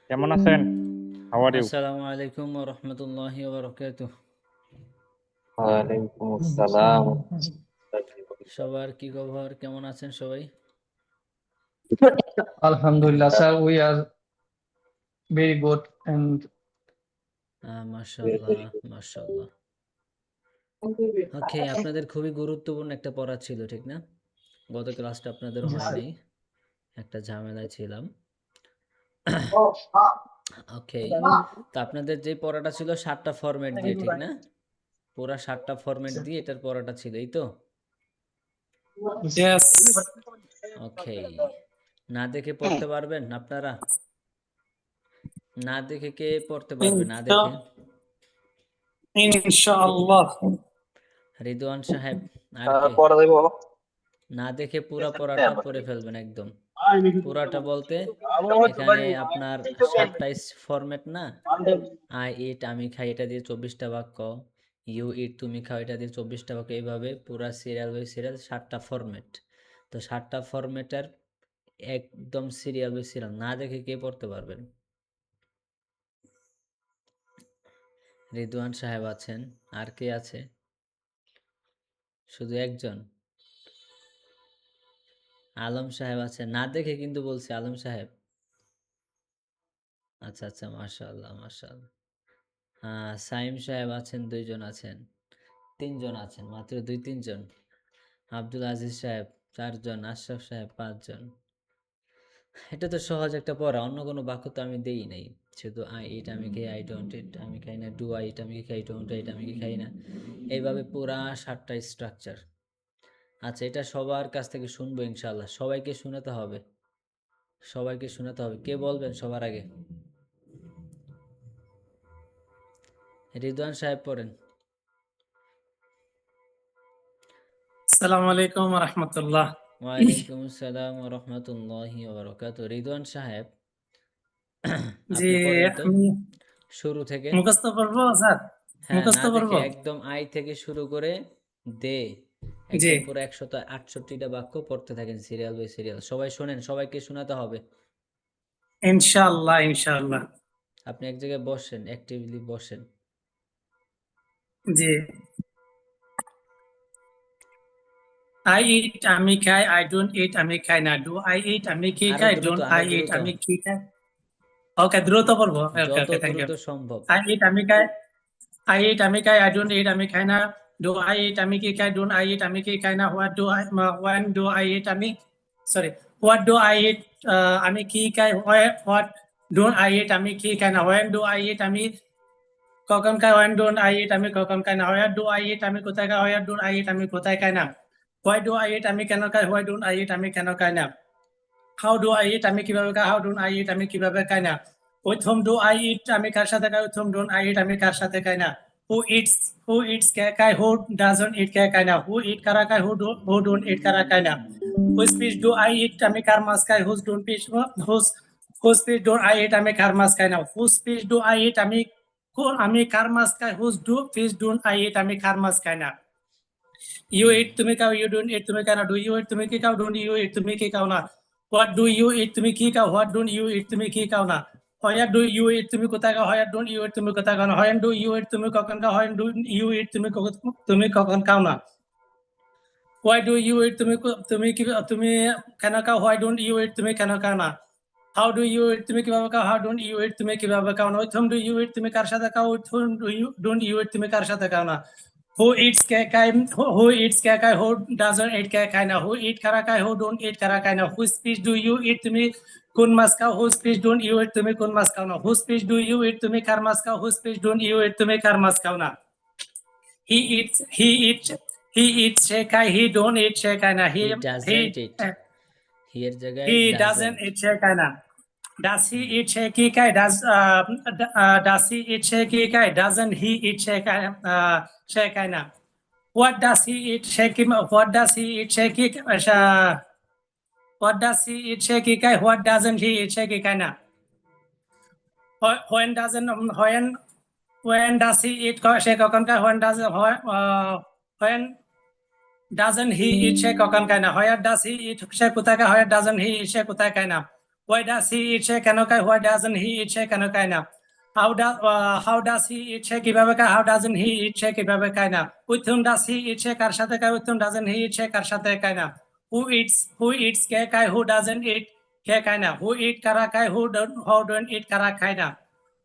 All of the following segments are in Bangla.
কেমন আছেন? How are you? আসসালামু আলাইকুম ওয়া রাহমাতুল্লাহি ওয়া বারাকাতুহু। ওয়ালাইকুম আসসালাম। সবার কি খবর? কেমন আছেন সবাই? Alhamdulillah, sir, we are very good and মাশাআল্লাহ, মাশাআল্লাহ। ওকে, আপনাদের খুবই গুরুত্বপূর্ণ একটা পড়া ছিল, ঠিক না? গত ক্লাসটা আপনাদের হয় নাই। একটা ঝামেলায় ছিলাম। ওকে, তো আপনাদের যে পড়াটা ছিল 7টা ফরম্যাট দিয়ে, ঠিক না? পুরা 7টা ফরম্যাট দিয়ে এটার পড়াটা ছিল, এই তো? yes, ওকে, না দেখে পড়তে পারবেন আপনারা? না দেখে কে পড়তে পারবে? না দেখে? inshallah. রিদওয়ান সাহেব আর কে? পড়া দেব। না দেখে পুরা পড়াটা পড়ে ফেলবেন একদম। পুরাটা বলতে এখানে আপনার 7টা ফরম্যাট না? আই ইট আমি খাই এটা দিয়ে 24টা বাক্য, ইউ ইট তুমি খাও এটা দিয়ে 24টা বাক্য, এইভাবে পুরা সিরিয়াল বাই সিরিয়াল 7টা ফরম্যাট। তো 7টা ফরম্যাটের একদম সিরিয়াল বাই সিরিয়াল না দেখে কে পড়তে পারবেন? রিদওয়ান সাহেব আছেন, আর কে আছে? শুধু একজন? আলম সাহেব আছে, না দেখে কিন্তু বলছি আলম সাহেব। আচ্ছা আচ্ছা, মাশাআল্লাহ মাশাআল্লাহ। সাইম সাহেব আছেন, 2 জন আছেন, 3 জন আছেন, মাত্র 2-3 জন। আব্দুল আজিজ সাহেব 4 জন, আশরাফ সাহেব 5 জন। এটা তো সহজ একটা পড়া, অন্য কোনো বাক্য তো আমি দেই নাই। শুধু আই ইট আমি খাই, আই ডোন্ট ইট আমি খাই না, ডু আই ইট আমি খাই, ডোন্ট ইট আমি খাই না, এইভাবে পুরা 7টা স্ট্রাকচার। আচ্ছা, এটা সবার কাছ থেকে শুনবো ইনশাল্লাহ। সবাইকে শোনাতে হবে, সবাইকে শোনাতে হবে। কে বলবেন সবার আগে? রিদওয়ান সাহেব পড়েন। Assalamu alaikum wa rahmatullah. ওয়ালাইকুম আসসালাম ওয়া রাহমাতুল্লাহি ওয়া বারাকাতুহু। রিদওয়ান সাহেব, জি, আপনি পড়েন তো আমি শুরু থেকে। মুখস্থ করবো স্যার? হ্যাঁ, না মুখস্থ দেখে করবো? একদম আই থেকে শুরু করে দে জি, একদম পুরো 168টা বাক্য পড়তে থাকেন সিরিয়াল বাই সিরিয়াল। সবাই শোনেন, সবাইকে শোনাতে হবে। ইনশাআল্লাহ ইনশাআল্লাহ। আপনি এক জায়গায় বসেন, অ্যাক্টিভলি বসেন। জি, I eat আমি খাই, I don't eat আমি খাই না, do I eat আমি কি আরো খাই, দ্রুত, don't I আরো eat দ্রুত, আমি কি খাই। ওকে, দ্রুত পড়বো। ওকে যত ওকে, থ্যাংক ইউ। দ্রুত সম্ভব। I eat আমি খাই, I eat আমি খাই, I don't eat আমি খাই না, do I eat আমি কি খাই, don't I eat আমি কি খাই না, when do I eat আমি sorry, what do I eat আমি কি খাই, what don't I eat আমি কি খাই না, when do I eat আমি কখন খাই, when don't I eat আমি কখন খাই না, where do I eat আমি কোথায় খাই, where don't I eat আমি কোথায় খাই না, why do I eat আমি কেন খাই, why don't I eat আমি কেন খাই না, how do I eat আমি কিভাবে খাই, how don't I eat আমি কিভাবে খাই না, with whom do I eat আমি কার সাথে খাই, with whom don't I eat আমি কার সাথে খাই না, who eats কে খায়, who doesn't eat কে খায় না, who eat কারা খায়, who don't eat কারা খায় না, whose fish do I eat আমি কার মাছ খাই, whose fish don't I eat আমি কার মাছ খাই না, whose fish do I eat আমি কার মাছ খাই, whose fish don't I eat আমি কার মাছ খাই না, you eat তুমি খাও, you don't eat তুমি খাও না, do you eat তুমি কি খাও, don't you eat তুমি কি খাও না, what do you eat তুমি কি খাও, what don't you eat তুমি কি খাও না, where do you eat তুমি কোথায় খাও, where don't you eat তুমি কোথায় খাও না, when do you eat তুমি কখন খাও, when do you eat তুমি কখন খাও না, why do you eat তুমি কেন খাও, why don't you eat তুমি কেন খাও না, how do you eat তুমি কিভাবে খাও, how don't you eat তুমি কিভাবে খাও না, with whom do you eat তুমি কার সাথে খাও, with whom don't you eat তুমি কার সাথে খাও না, who eats কে খায়, who eats কে খায়, who doesn't eat কে খায় না, who eat কারা খায়, who don't eat কারা খায় না, whose fish do you eat তুমি কোন মাছ খাও, whose fish don't you eat তুমি কোন মাছ খাও না, whose fish do you eat তুমি কার মাছ খাও, whose fish don't you eat তুমি কার মাছ খাও না, he eats সে খায়, he don't eat সে খায় না, হি ডাজন্ট ইট, হি এর জায়গায় he doesn't ডাজন্ট। eat সে খায় না, does he eat সে কি খায়, does he eat সে কি খায়, doesn't he eat সে খায় না, what does he eat সে কি, what does he eat সে কি what does he eat সে কি খায়, what doesn't he eat সে কি খায় না, when does he eat সে কখন খায়, when doesn't he eat সে কখন খায় না, where does he eat সে কোথায় খায়, where doesn't he eat সে কোথায় খায় না, Why does he eat সে কেন খায়? Why doesn't he eat সে কেন খায় না? How does he eat সে কিভাবে খায়? How doesn't he eat সে কিভাবে খায় না? With whom does he eat সে কার সাথে খায়? With whom doesn't he eat সে কার সাথে খায় না? Who eats কে খায়? Who doesn't eat কে খায় না? Who eat কারা খায়? Who don't eat কারা খায় না?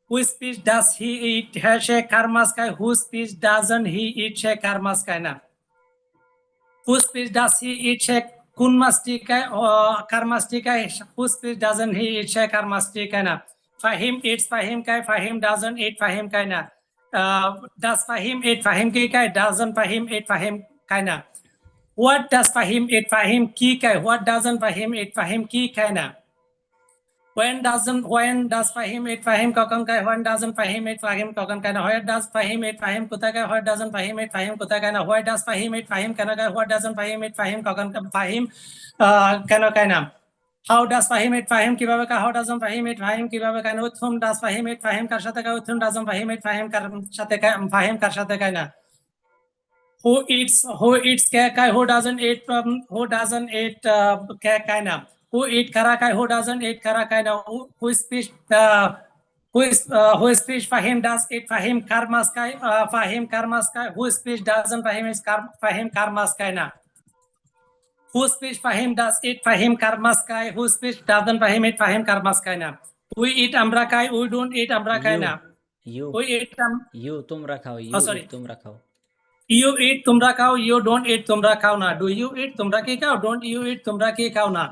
Whose fish does he eat সে কার মাছ খায়? Whose fish doesn't he eat সে কার মাছ খায় না? Whose fish does he eat সে কোন মাছটি খায়? কার মাছটি খায়? Whose fish doesn't he eat সে কার মাছটি খায় না? Fahim eats ফাহিম খায়, Fahim doesn't eat ফাহিম খায় না। Does Fahim eat ফাহিম কি খায়? Doesn't Fahim eat ফাহিম খায় না। What does Fahim eat Fahim কি খায়? What doesn't Fahim eat Fahim কি খায় না? When does Fahim eat Fahim কখন খায়? When doesn't Fahim eat Fahim কখন খায় না? Where does Fahim eat Fahim কোথায় খায়? Where doesn't Fahim eat Fahim কোথায় খায় না? Why does Fahim eat Fahim কেন খায়? What doesn't Fahim eat Fahim কখন ফাহিম কেন খায় না? How does Fahim eat Fahim কিভাবে খায়? How doesn't Fahim eat Fahim কিভাবে খায় না? With whom does Fahim eat Fahim কার সাথে খায়? With whom doesn't Fahim eat Fahim কার সাথে খায়? ফাহিম কার সাথে খায় না? Who eats কে খায়? Who doesn't eat কে খায় না? Who eat কারা খায়? Who doesn't eat কারা খায় না? Who speech Fahim does eat Fahim কার মাছ খায়? ফাহিম কার মাছ খায়? Who speech doesn't Fahim eat Fahim কার মাছ খায় না? Who speech Fahim does eat Fahim কার মাছ খায়? Who speech doesn't Fahim eat Fahim কার মাছ খায় না? We eat আমরা খাই, we don't eat আমরা খাই না। You We eat তোমরা খাও, sorry. তোমরা খাও। You eat তোমরা খাও, you don't eat তোমরা খাও না। Do you eat তোমরা কি খাও? Don't you eat তোমরা কি খাও না?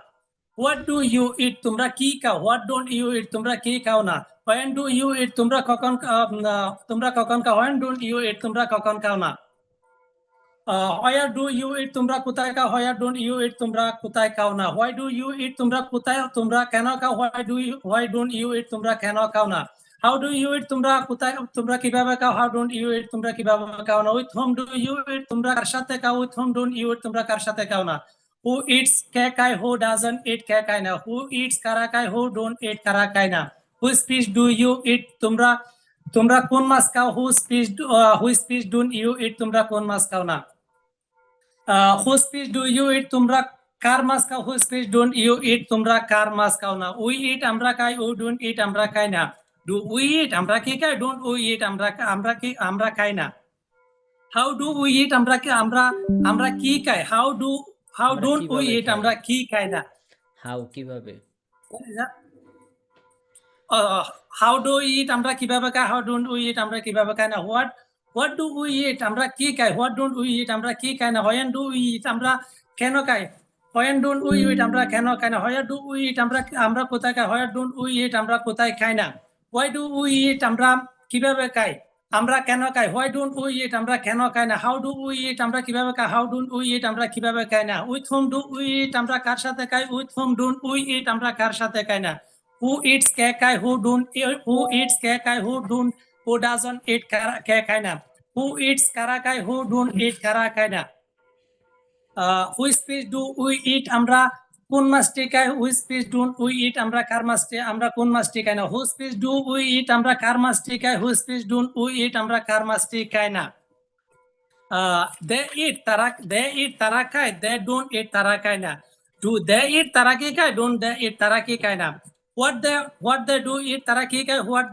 What do you eat তোমরা কি খাও? What don't you eat তোমরা কি খাও না? When do you eat তোমরা কখন খাও? When don't you eat তোমরা কখন খাও না? Where do you eat তোমরা কোথায় খাও? Where don't you eat তোমরা কোথায় খাও না? Why do you eat তোমরা কোথায় তোমরা কেন খাও? Why don't you eat তোমরা কেন খাও না? How do you eat তোমরা কোথায় তোমরা কিভাবে খাও? How don't you eat তোমরা কিভাবে খাও না? With whom do you eat তোমরা কার সাথে খাও? With whom don't you eat তোমরা কার সাথে খাও না? Who eats কে খায়? Who doesn't eat কে খায় না? Who eats কারা খায়? Who don't eat কারা খায় না? Whose fish do you eat তোমরা কোন মাছ খাও? Whose fish don't you eat তোমরা কোন মাছ খাও না? Whose fish do you eat তোমরা কার মাছ খাও? Whose fish don't you eat তোমরা কার মাছ খাও না? We eat আমরা খাই, we don't eat আমরা খাই না। Do we eat আমরা কি খাই? Don't we eat আমরা খাই না। How do we eat আমরা কি খাই? How আমরা don't we কিভাবে eat খাই? আমরা কি খাই না? হাউ কিভাবে? How do we eat আমরা কিভাবে খাই? How don't we eat আমরা কিভাবে খাই না? What do we eat আমরা কি খাই? What don't we eat আমরা কি খাই না? When do we eat আমরা কেন খাই? When don't we eat আমরা কেন খাই না? Where do we eat আমরা কোথায় খাই? Where don't we eat আমরা কোথায় খাই না? Why do we eat আমরা কিভাবে খাই? আমরা কেন খাই? Why don't we eat আমরা কেন খাই না? How do we eat আমরা কিভাবে খাই? How don't we eat আমরা কিভাবে খাই না? With whom do we eat আমরা কার সাথে খাই? With whom don't we eat আমরা কার সাথে খাই না? Who eats কে খায়? Who eats কে খায়? Who doesn't eat কে খায় না? Who eats কারা খায়? Who don't eat কারা খায় না? Which fish do we eat আমরা কোন মাছটি খাই? Which fish don't we eat আমরা কোন মাছটি খাই না? Whose fish do we eat আমরা কার মাছটি খাই? Whose fish don't we eat আমরা কার মাছটি খাই না? They eat তারা খায়, they don't eat তারা খায় না। Do they eat তারা কি খায়? Don't they eat তারা কি খায় না? What they do eat তারা কি খায়? What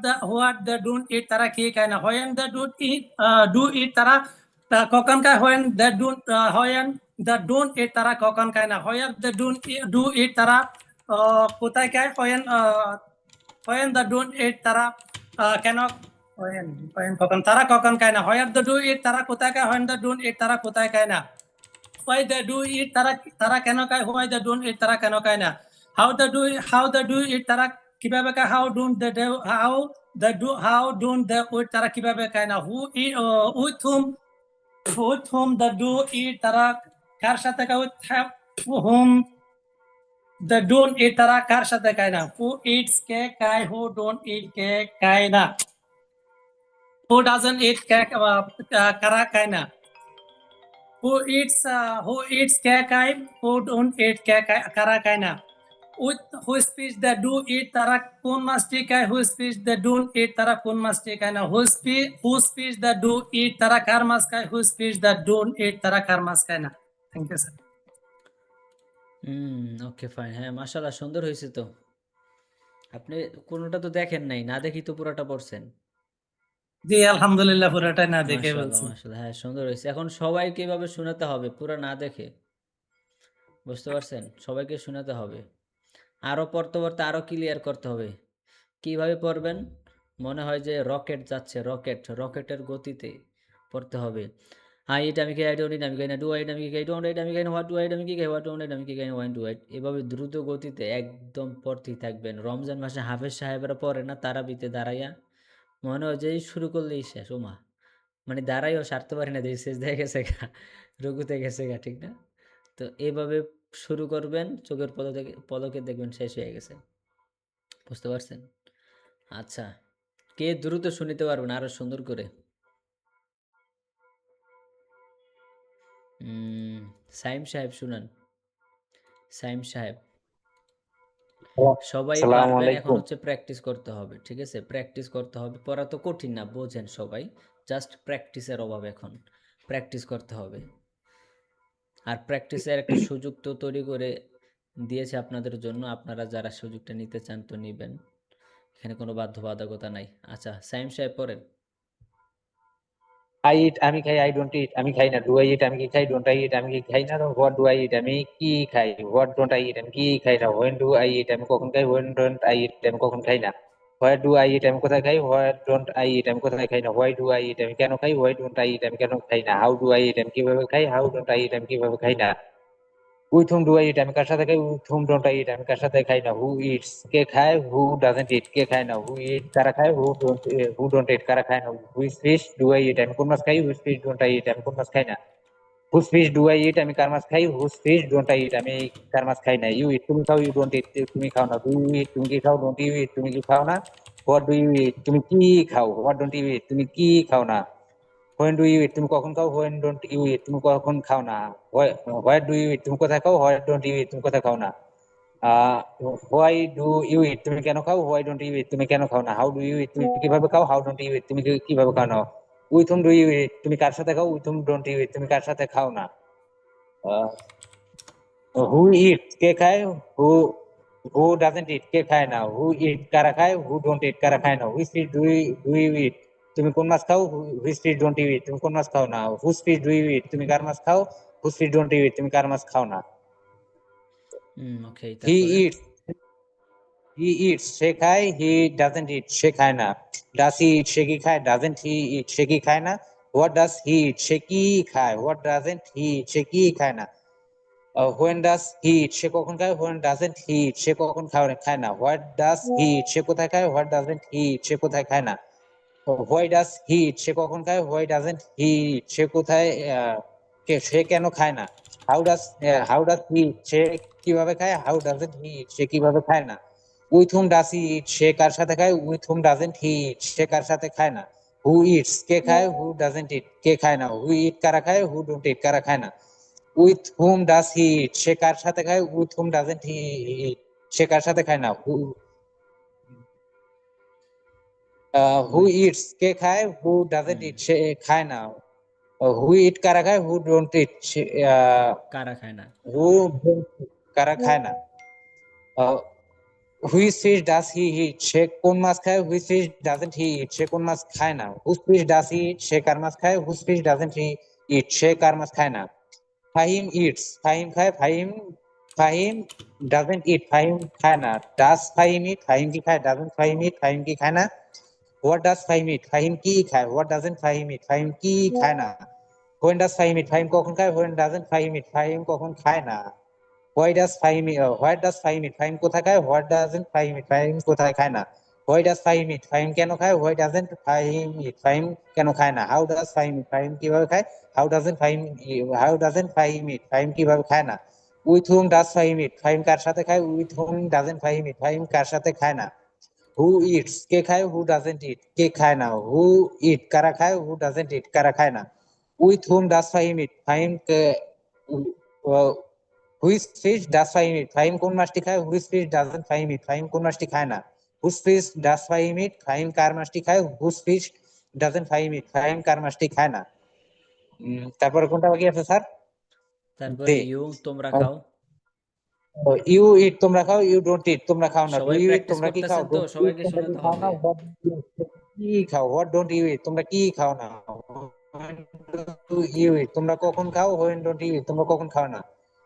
they don't eat তারা কি খায় না? When they do eat তারা কখন খায়? When they don't eat তারা কখন খায় না? Where they do eat তারা কোথায় খায়? When they don't eat তারা কেন কখন তারা কখন খায় না? Where they do eat তারা কোথায় খায়? When they don't eat তারা কোথায় খায় না? Why they do eat তারা কেন খায়? Why they don't eat তারা কেন খায় না? How they do eat তারা কিভাবে খায়? How don't they eat তারা কিভাবে খায় না? With whom they do eat তারা কার সাথে খায়? With whom they don't eat তারা কার সাথে খায় না? Who eats কে খায়? Who don't eat কে খায় না? Who doesn't eat কারা খায় না? Who eats কে খায়? Who don't eat কারা খায় না? Whose fish they do eat তারা কোন মাছটি খায়? Whose fish they don't eat তারা কোন মাছটি খায় না? Whose fish they do eat তারা কার মাছ খায়? Whose fish they don't eat তারা কার মাছ খায় না? Thank you, sir. Okay fine. হ্যাঁ, মাশাআল্লাহ সুন্দর হয়েছে তো। আপনি কোনোটা তো দেখেন নাই, না দেখি তো পুরাটা পড়ছেন। জি আলহামদুলিল্লাহ পুরোটাই না দেখে মাশাআল্লাহ, বলছি। মাশাআল্লাহ। হ্যাঁ, সুন্দর হয়েছে। এখন সবাইকে এভাবে শোনাতে হবে, পুরা না দেখে। বুঝতে পারছেন? সবাইকে শোনাতে হবে। আরো পড়তে, পড়তে আরো ক্লিয়ার করতে হবে। কিভাবে পড়বেন? মনে হয় যে রকেট যাচ্ছে, রকেটের গতিতে পড়তে হবে। I eat, আমি খাই, I don't eat, আমি খাই না। Do I eat, আমি কি খাই, don't eat, আমি খাই না। What do I eat, আমি কি খাই, what don't eat, আমি কি খাই না। When do I eat, এভাবে দ্রুত গতিতে একদম পড়তেই থাকবেন। রমজান মাসে হাফেজ সাহেবরা পড়ে না তারাবিতে দাঁড়াইয়া, মনে হয় যে এই শুরু করলেই শেষ। ওমা! মানে দাঁড়াইও সারতে পারি না, দেখি শেষ দিয়ে গেছে গা, রুকুতে গেছে গা, ঠিক না? তো এভাবে শুরু করবেন, চোখের পলকে দেখবেন শেষ হয়ে গেছে। বুঝতে পারছেন? আচ্ছা, কে দ্রুত শুনিতে পারবেন আরো সুন্দর করে? উম, সাইম সাহেব শুনান। সাইম সাহেব, সবাই আসসালামু পারবেন, এখন আলাইকুম। হচ্ছে প্র্যাকটিস করতে হবে, ঠিক আছে? প্র্যাকটিস করতে হবে, পড়া তো কঠিন না, বোঝেন সবাই, জাস্ট প্র্যাকটিসের অভাব এখন, প্র্যাকটিস করতে হবে। আর প্র্যাকটিসের একটা সুযোগ তো তৈরি করে দিয়েছে আপনাদের জন্য, আপনারা যারা সুযোগটা নিতে চান তো নিবেন, এখানে কোনো বাধ্যবাধকতা নাই। আচ্ছা, সাইম সাহেব পড়েন। আই ইট, আমি খাই, আই ডোন্ট ইট, আমি খাই না। ডু আই ইট, আমি কি খাই, ডোন্ট আই ইট, আমি কি খাই না। হোয়াট ডু আই ইট, আমি কি খাই। হোয়াট ডোন্ট আই ইট, আমি কি খাই না। হোয়েন ডু আই ইট, আমি কখন খাই। হোয়েন ডোন্ট আই ইট, আমি কখন খাই না। হোয়াট ডু আই ইট, আমি কোথায় খাই। হোয়াট ডোন্ট আই ইট, আমি কোথায় খাই না। হোয়াই ডু আই ইট, আমি কেন খাই। হোয়াই ডোন্ট আই ইট, আমি কেন খাই না। হাউ ডু আই ইট, আমি কিভাবে খাই। হাউ ডোন্ট আই ইট, আমি কিভাবে খাই না। With whom do I eat, আমি কার সাথে খাই। With whom don't I eat, আমি কার সাথে খাই না। হু ইটস, কে খায়। হু ডাজেন্ট ইট, কে খায় না। হু ইট, কারা খায়। হু ডোন্ট ইট, কারা খায় না। Which fish do I eat, আমি কোন মাছ খাই। Which fish don't I eat, আমি কোন মাছ খাই না। Whose fish do I eat, আমি কার মাছ খাই। Whose fish don't I eat, আমি কার মাছ খাই না। ইউ ইট, তুমি খাও। ইউ ডোন্ট ইট, তুমি খাও না। ডু ইউ ইট, তুমি কি খাও। ডোন্ট ইউ ইট, তুমি কি খাও না। হোয়াট ডু ইউ ইট, তুমি কি খাও। হোয়াট ডোন্ট ইউ ইট, তুমি কি খাও না। হোয়েন ডু ইউ ইট, তুমি কখন খাও। হোয়েন ডোন্ট ইউ ইট, তুমি কখন খাও না। হোয়াট ডু ইউ ইট, তুমি কোথায় খাও। হোয়াট ডোন্ট ইউ ইট, তুমি কোথায় খাও না। হোয়াই ডু ইউ ইট, তুমি কেন খাও। হোয়াই ডোন্ট ইউ ইট, তুমি কেন খাও না। হাউ ডু ইউ ইট, তুমি কিভাবে খাও। হাউ ডোন্ট ইউ ইট, তুমি কিভাবে খাও না। With whom do you eat, তুমি কার সাথে খাও। With whom don't you eat, তুমি কার সাথে খাও না। হু ইট, কে খায়। হু হু ডাজেন্ট ইট, কে খায় না। হু ইট, কারা খায়। হু ডোন্ট ইট, কারা খায় না। Which fish do you eat, তুমি কোন মাছ খাও। Which fish don't you eat, তুমি কোন মাছ খাও না। Whose fish do you eat, তুমি কার মাছ খাও। Whose fish don't you eat, তুমি কার মাছ খাও না। ওকে, হি তারপরে? ইটস, হি ইটস, সে খায়। হি ডাজেন্ট ইট, সে খায় না। ডাজ হি ইট, সে কি খায়। ডাজেন্ট হি ইট, সে কি খায় না। হোয়াট ডাজ হি ইট, সে কি খায়। হোয়াট ডাজেন্ট হি ইট, সে কি খায় না। হোয়েন ডাজ হি ইট, সে কখন খায়। হোয়েন ডাজেন্ট হি ইট, সে কখন খায় না। হোয়াট ডাজ হি ইট, সে কোথায় খায়। হোয়াট ডাজেন্ট হি ইট, সে কোথায় খায় না। হোয়াই ডাজ হি ইট, সে কখন খায়। হোয়াই ডাজেন্ট হি ইট, সে কোথায় সে কেন খায় না। হাউ ডাজ হি ইট, সে কিভাবে খায়। হাউ ডাজেন্ট হি ইট, সে কিভাবে খায় না। With whom does he eat, সে কার সাথে খায়। With hmm doesn't he eat, সে কার সাথে খায় না। হু ইটস, কে খায়। হু ডাজেন্ট ইট, কে খায় না। হু ইট, কারা খায়। হু ডোন্ট ইট, কারা খায় না। With whom does he eat, সে কার সাথে খায়। With hmm doesn't he eat, সে কার সাথে খায় না। হু উইথ, ইটস, কে খায়। হু ডাজেন্ট ইট, সে খায় না। হু ইট, কারা খায়। হু ডোন্ট ইট, কারা খায় না। হু কারা খায় না। Which fish does he eat, সে কোন মাছ খায়। Which fish doesn't he eat, সে কোন মাছ খায় না। Whose fish does he eat, সে কার মাছ খায়। Whose fish doesn't he eat, সে কার মাছ খায় না। ফাহিম ইটস, ফাহিম খায়। ফাহিম ডাজেন্ট ইট, ফাহিম খায় না। ডাজ ফাহিম ইট, ফাহিম কি খায়। ডাজেন্ট ফাহিম ইট, ফাহিম কি খায় না। What does Fahim eat, Fahim কি খায়। What doesn't Fahim eat, Fahim কি খায় না। When does Fahim eat, Fahim কখন খায়। When doesn't Fahim eat, Fahim কখন খায় না। What does Fahim eat, Fahim কোথায় খায়। What doesn't Fahim eat, Fahim কোথায় খায় না। Why does Fahim eat, Fahim কেন খায়। Why doesn't Fahim eat, Fahim কেন খায় না। How does Fahim eat, Fahim কিভাবে খায়। How doesn't Fahim eat, Fahim কিভাবে খায় না। With whom does Fahim eat, Fahim কার সাথে খায়। With hmm doesn't Fahim eat, Fahim কার সাথে খায় না। হু ইটস, কে খায়। হু ডাজেন্ট ইট, কে খায় না। হু ইট, কারা খায়। হু ডাজেন্ট ইট, কারা খায় না। With whom does Fahim eat, Fahim which fish does Fahim eat, Fahim কোন মাছটি খায়। Which fish doesn't Fahim eat, Fahim কোন মাছটি খায় না। Whose fish does Fahim eat, Fahim কার মাছটি খায়। Whose fish doesn't Fahim eat, Fahim কার মাছটি খায় না। তারপরে কোনটা বাকি আছে স্যার। তারপরে দে। ইউ, তোমরা খাও। ইউ ইট তোমরা খাও, ইউ ডোন্ট ইট তোমরা খাও না, ডু সবাই ইউ ইট প্র্যাকটিস তোমরা কি খাও, করতেছেন তো? ডোন্ট ইট সবাইকে তোমরা কি শোনাতে খাও না, হবে। হোয়াট কি খাও, হোয়াট ডোন্ট ইউ ইট তোমরা কি খাও না, ডু ইউ ইট তোমরা কখন খাও, হোয়েন ডোন্ট ইউ ইট তোমরা কখন খাও না,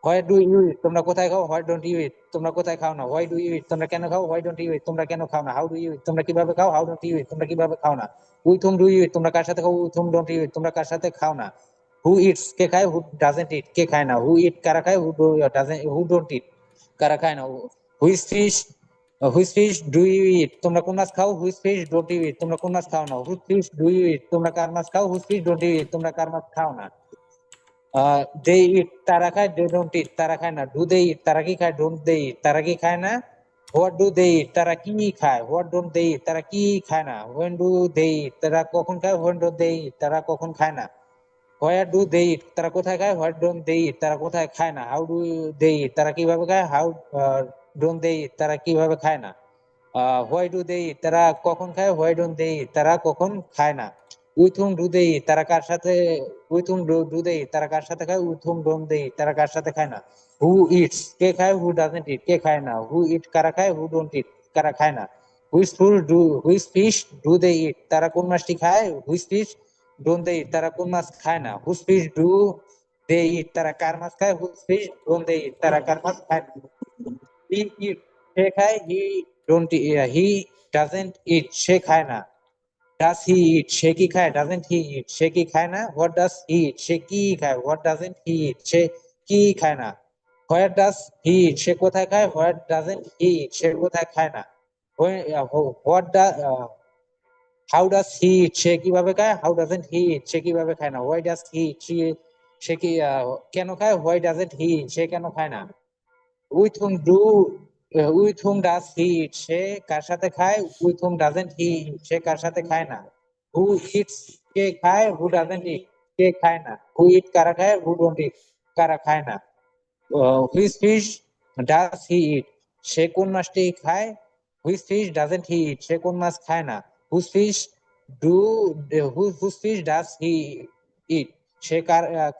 হোয়াই ডু ইউ ইট তোমরা কোথায় খাও, হোয়াট ডোন্ট ইউ ইট তোমরা কোথায় খাও না, হোয়াই ডু ইউ ইট তোমরা কেন খাও, হোয়াই ডোন্ট ইউ ইট তোমরা কেন খাও না, হাউ ডু ইউ ইট তোমরা কিভাবে খাও, হাউ ডোন্ট ইউ ইট তোমরা কিভাবে খাও না, with whom do you eat তোমরা কার সাথে খাও, with whom don't you eat তোমরা কার সাথে খাও না, হু ইটস কে খায়, হু ডাজেন্ট ইট কে খায় না, হু ইট কারা খায়, হু ডোন্ট ইট কারা খায় না, which fish do you eat তোমরা কোন মাছ খাও, which fish don't you eat তোমরা কোন মাছ খাও না, which fish do you eat তোমরা কার মাছ খাও, which fish don't you eat তোমরা কার মাছ খাও না, দে ইট তারা খায়, দে ডোন্ট ইট তারা খায় না, ডু দে ইট তারা কি খায়, ডোন্ট দে ইট তারা কি খায় না, হোয়াট ডু দে ইট তারা কি খায়, হোয়াট ডোন্ট দে ইট তারা কি খায় না, হোয়েন ডু দে ইট তারা কখন খায়, হোয়েন ডোন্ট দে ইট তারা কখন খায় না, হোয়ার ডু দে ইট তারা কোথায় খায়, হোয়াট ডোন্ট দে ইট তারা কোথায় খায় না, হাউ ডু দে ইট তারা কিভাবে খায়, হাউ ডোন্ট দে ইট তারা কিভাবে খায় না, হোয়াই ডু দে ইট তারা কখন খায়, হোয়াই ডোন্ট দে ইট তারা কখন খায় না, with whom do they eat তারা কার সাথে, with whom do they eat তারা কার সাথে খায়, with whom don't they eat তারা কার সাথে খায় না, হু ইটস কে খায়, হু ডাজেন্ট ইট কে খায় না, হু ইট কারা খায়, হু ডোন্ট ইট কারা খায় না, which fish do they eat তারা কোন মাছটি খায়, which fish don't they eat তারা কোন মাছ খায় না, which fish do they eat তারা কার মাছ খায়, which fish don't they eat তারা কার মাছ খায় না, হি ইট সে খায়, হি ডাজেন্ট ইট সে খায় না, ডাজ হি ইট সে কি খায়, ডাজেন্ট হি ইট সে কি খায় না, হোয়াট ডাজ হি ইট সে কি খায়, হোয়াট ডাজেন্ট হি ইট সে কি খায় না, হোয়াট ডাজ হি ইট সে কোথায় খায়, হোয়াট ডাজেন্ট হি ইট সে কোথায় খায় না, what how does he eat সে কিভাবে খায়, হাউ ডাজেন্ট হি ইট সে কিভাবে খায় না, হোয়াই ডাজ হি ইট সে কি কেন খায়, হোয়াই ডাজেন্ট হি ইট সে কেন খায় না, with whom with whom does he eat সে কার সাথে খায়, with hmm doesn't he eat সে কার সাথে খায় না, হু ইটস কে খায়, হু ডাজেন্ট ইট কে খায় না, হু ইট কারা খায়, হু ডোন্ট ইট কারা খায় না, which fish does he eat সে কোন মাছটি খায়, which fish doesn't he eat সে কোন মাছ খায় না, which fish do which fish does he eat সে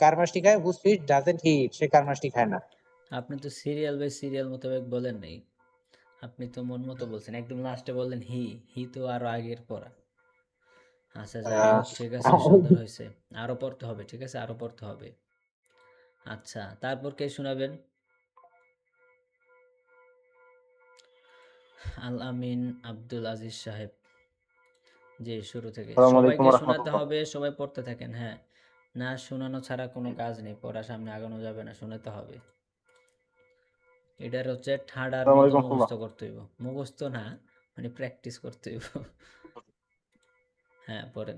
কার মাছটি খায়, which fish doesn't he eat সে কার মাছটি খায় না, আপনি তো সিরিয়াল বাই সিরিয়াল মোতাবেক বলেন নাই। আপনি তো মন মতো বলছেন। একদম লাস্টে বললেন হি। হি তো আরো আগের পড়া। আচ্ছা যাই হোক, ঠিক আছে, সুন্দর হয়েছে। আরো পড়তে হবে, ঠিক আছে, আরো পড়তে হবে। আচ্ছা, তারপর কে শোনাবেন? আল আমিন আব্দুল আজিজ সাহেব। জি, শুরু থেকে। আসসালামু আলাইকুম সবাইকে শোনাতে রহমতুল্লাহ। হবে, সবাই পড়তে থাকেন, হ্যাঁ। না শোনানো ছাড়া কোনো কাজ নেই, পড়া সামনে আগানো যাবে না, শোনাতে হবে। এটার হচ্ছে ঠাডার আসসালামু মতো আলাইকুম রহমতুল্লাহ। মুখস্থ করতে হইব। মুখস্থ না, মানে প্র্যাকটিস করতে হইব। হ্যাঁ, পড়েন।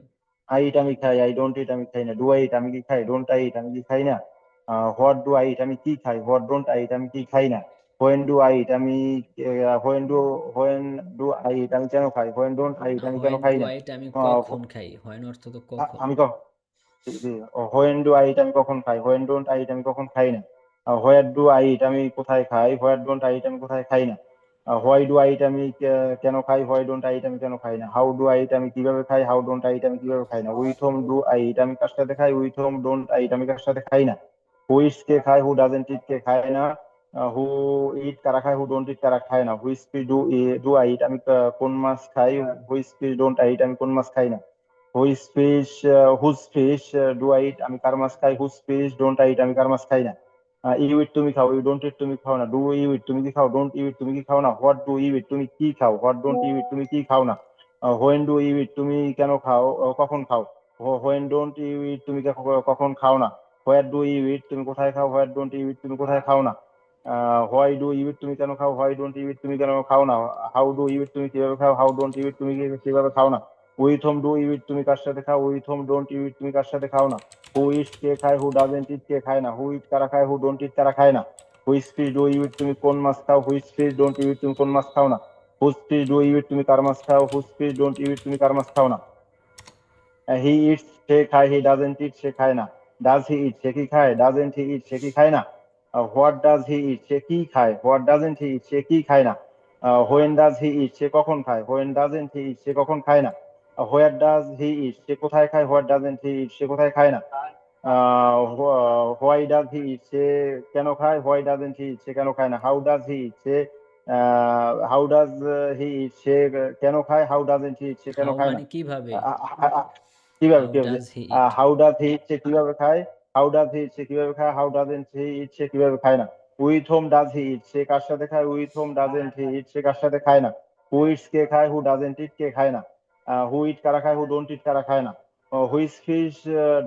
আই ইট আমি খাই, আই ডোন্ট ইট আমি খাই না, ডু আই ইট আমি কি খাই, ডোন্ট আই ইট আমি কি খাই না, হোয়াট ডু আই ইট আমি কি খাই, হোয়াট ডোন্ট আই ইট আমি কি খাই না, হোয়েন ডু আই ইট আমি হোয়েন ডু আই ইট আমি কেন খাই, হোয়েন ডোন্ট আই ইট আমি কেন হোয়েন খাই ডু না, আই ইট আমি আহ, কখন খাই। হোয়েন অর্থ তো কখন। আমি হোয়েন ডু আই ইট আমি কখন খাই, হোয়েন ডোন্ট আই ইট আমি কখন খাই না, হোয়ার ডু আই ইট আমি কোথায় খাই, হোয়ার ডোন্ট আই ইট আমি কোথায় খাই না, হোয়াই ডু আই ইট আমি কেন খাই, হোয়াই ডোন্ট আই ইট আমি কেন খাই না, হাউ ডু আই ইট আমি কিভাবে খাই, হাউ ডোন্ট আই ইট আমি কিভাবে খাই না, with whom do I eat আমি কার সাথে খাই, with whom don't I eat আমি কার সাথে খাই না, হু ইটস কে খায়, হু ডাজেন্ট ইট কে খায় না, হু ইট কারা খায়, হু ডোন্ট ইট কারা খায় না, which fish do I eat আমি কোন মাছ খাই, which fish don't I eat আমি কোন মাছ খাই না, whose fish do I eat আমি কার মাছ খাই, whose fish don't I eat আমি কার মাছ খাই না, ইউ ইট তুমি খাও, ইউ ডোন্ট ইট তুমি খাও না, ডু ইউ ইট তুমি কি খাও, ডোন্ট ইউ ইট তুমি কি খাও না, হোয়াট ডু ইউ ইট তুমি কি খাও, হোয়াট ডোন্ট ইউ ইট তুমি কি খাও না, হোয়েন ডু ইউ ইট তুমি কেন খাও, কখন খাও, হোয়েন ডোন্ট ইউ ইট তুমি কখন খাও না, হোয়ার ডু ইউ ইট তুমি কোথায় খাও, হোয়াট ডোন্ট ইউ ইট তুমি কোথায় খাও না, হোয়াই ডু ইউ ইট তুমি কেন খাও, হোয়াই ডোন্ট ইউ ইট তুমি কেন খাও না, হাউ ডু ইউ ইট তুমি কিভাবে খাও, হাউ ডোন্ট ইউ ইট তুমি কিভাবে খাও না, with whom do you eat তুমি কার সাথে খাও, with whom don't you eat তুমি কার সাথে খাও না, হু ইটস কে খায়, হু ডাজেন্ট ইট কে খায় না, হু ইট কারা খায়, হু ডোন্ট ইট কারা খায় না, which fish do you eat তুমি কোন মাছ খাও, which fish don't you eat তুমি কোন মাছ খাও না, whose fish do you eat তুমি কার মাছ খাও, whose fish don't you eat তুমি কার মাছ খাও না, হি ইটস সে খায়, হি ডাজেন্ট ইট সে খায় না, ডাজ হি ইট সে কি খায়, ডাজেন্ট হি ইট সে কি খায় না, হোয়াট ডাজ হি ইট সে কি খায়, হোয়াট ডাজেন্ট হি ইট সে কি খায় না, হোয়েন ডাজ হি ইট সে কখন খায়, হোয়েন ডাজেন্ট হি ইট সে কখন খায় না, হোয়ার ডাজ হি ইট সে কোথায় খায়, হোয়াট ডাজেন্ট হি ইট সে কোথায় খায় না, হোয়াই ডাজ হি ইট, সে কেন খায়? হোয়াই ডাজেন্ট হি ইট, সে কেন খায় না? হাউ ডাজ হি ইট, সে হাউ ডাজ হি ইট, সে কেন খায়? হাউ ডাজেন্ট হি ইট, সে কেন হাউ খায় না? মানে কিভাবে? কিভাবে হাউ কিভাবে does he eat? How does he eat, সে কিভাবে খায়? হাউ ডাজ হি ইট, সে কিভাবে খায়? হাউ ডাজেন্ট হি ইট, সে কিভাবে খায় না? With whom does he eat, সে কার সাথে খায়? With whom doesn't he eat, সে কার সাথে খায় না? হু ইটস, কে খায়? হু ডাজেন্ট ইট, কে খায় না? হু ইট কারা খায়? হু ডোন্ট ইট কারা খায় না? Which fish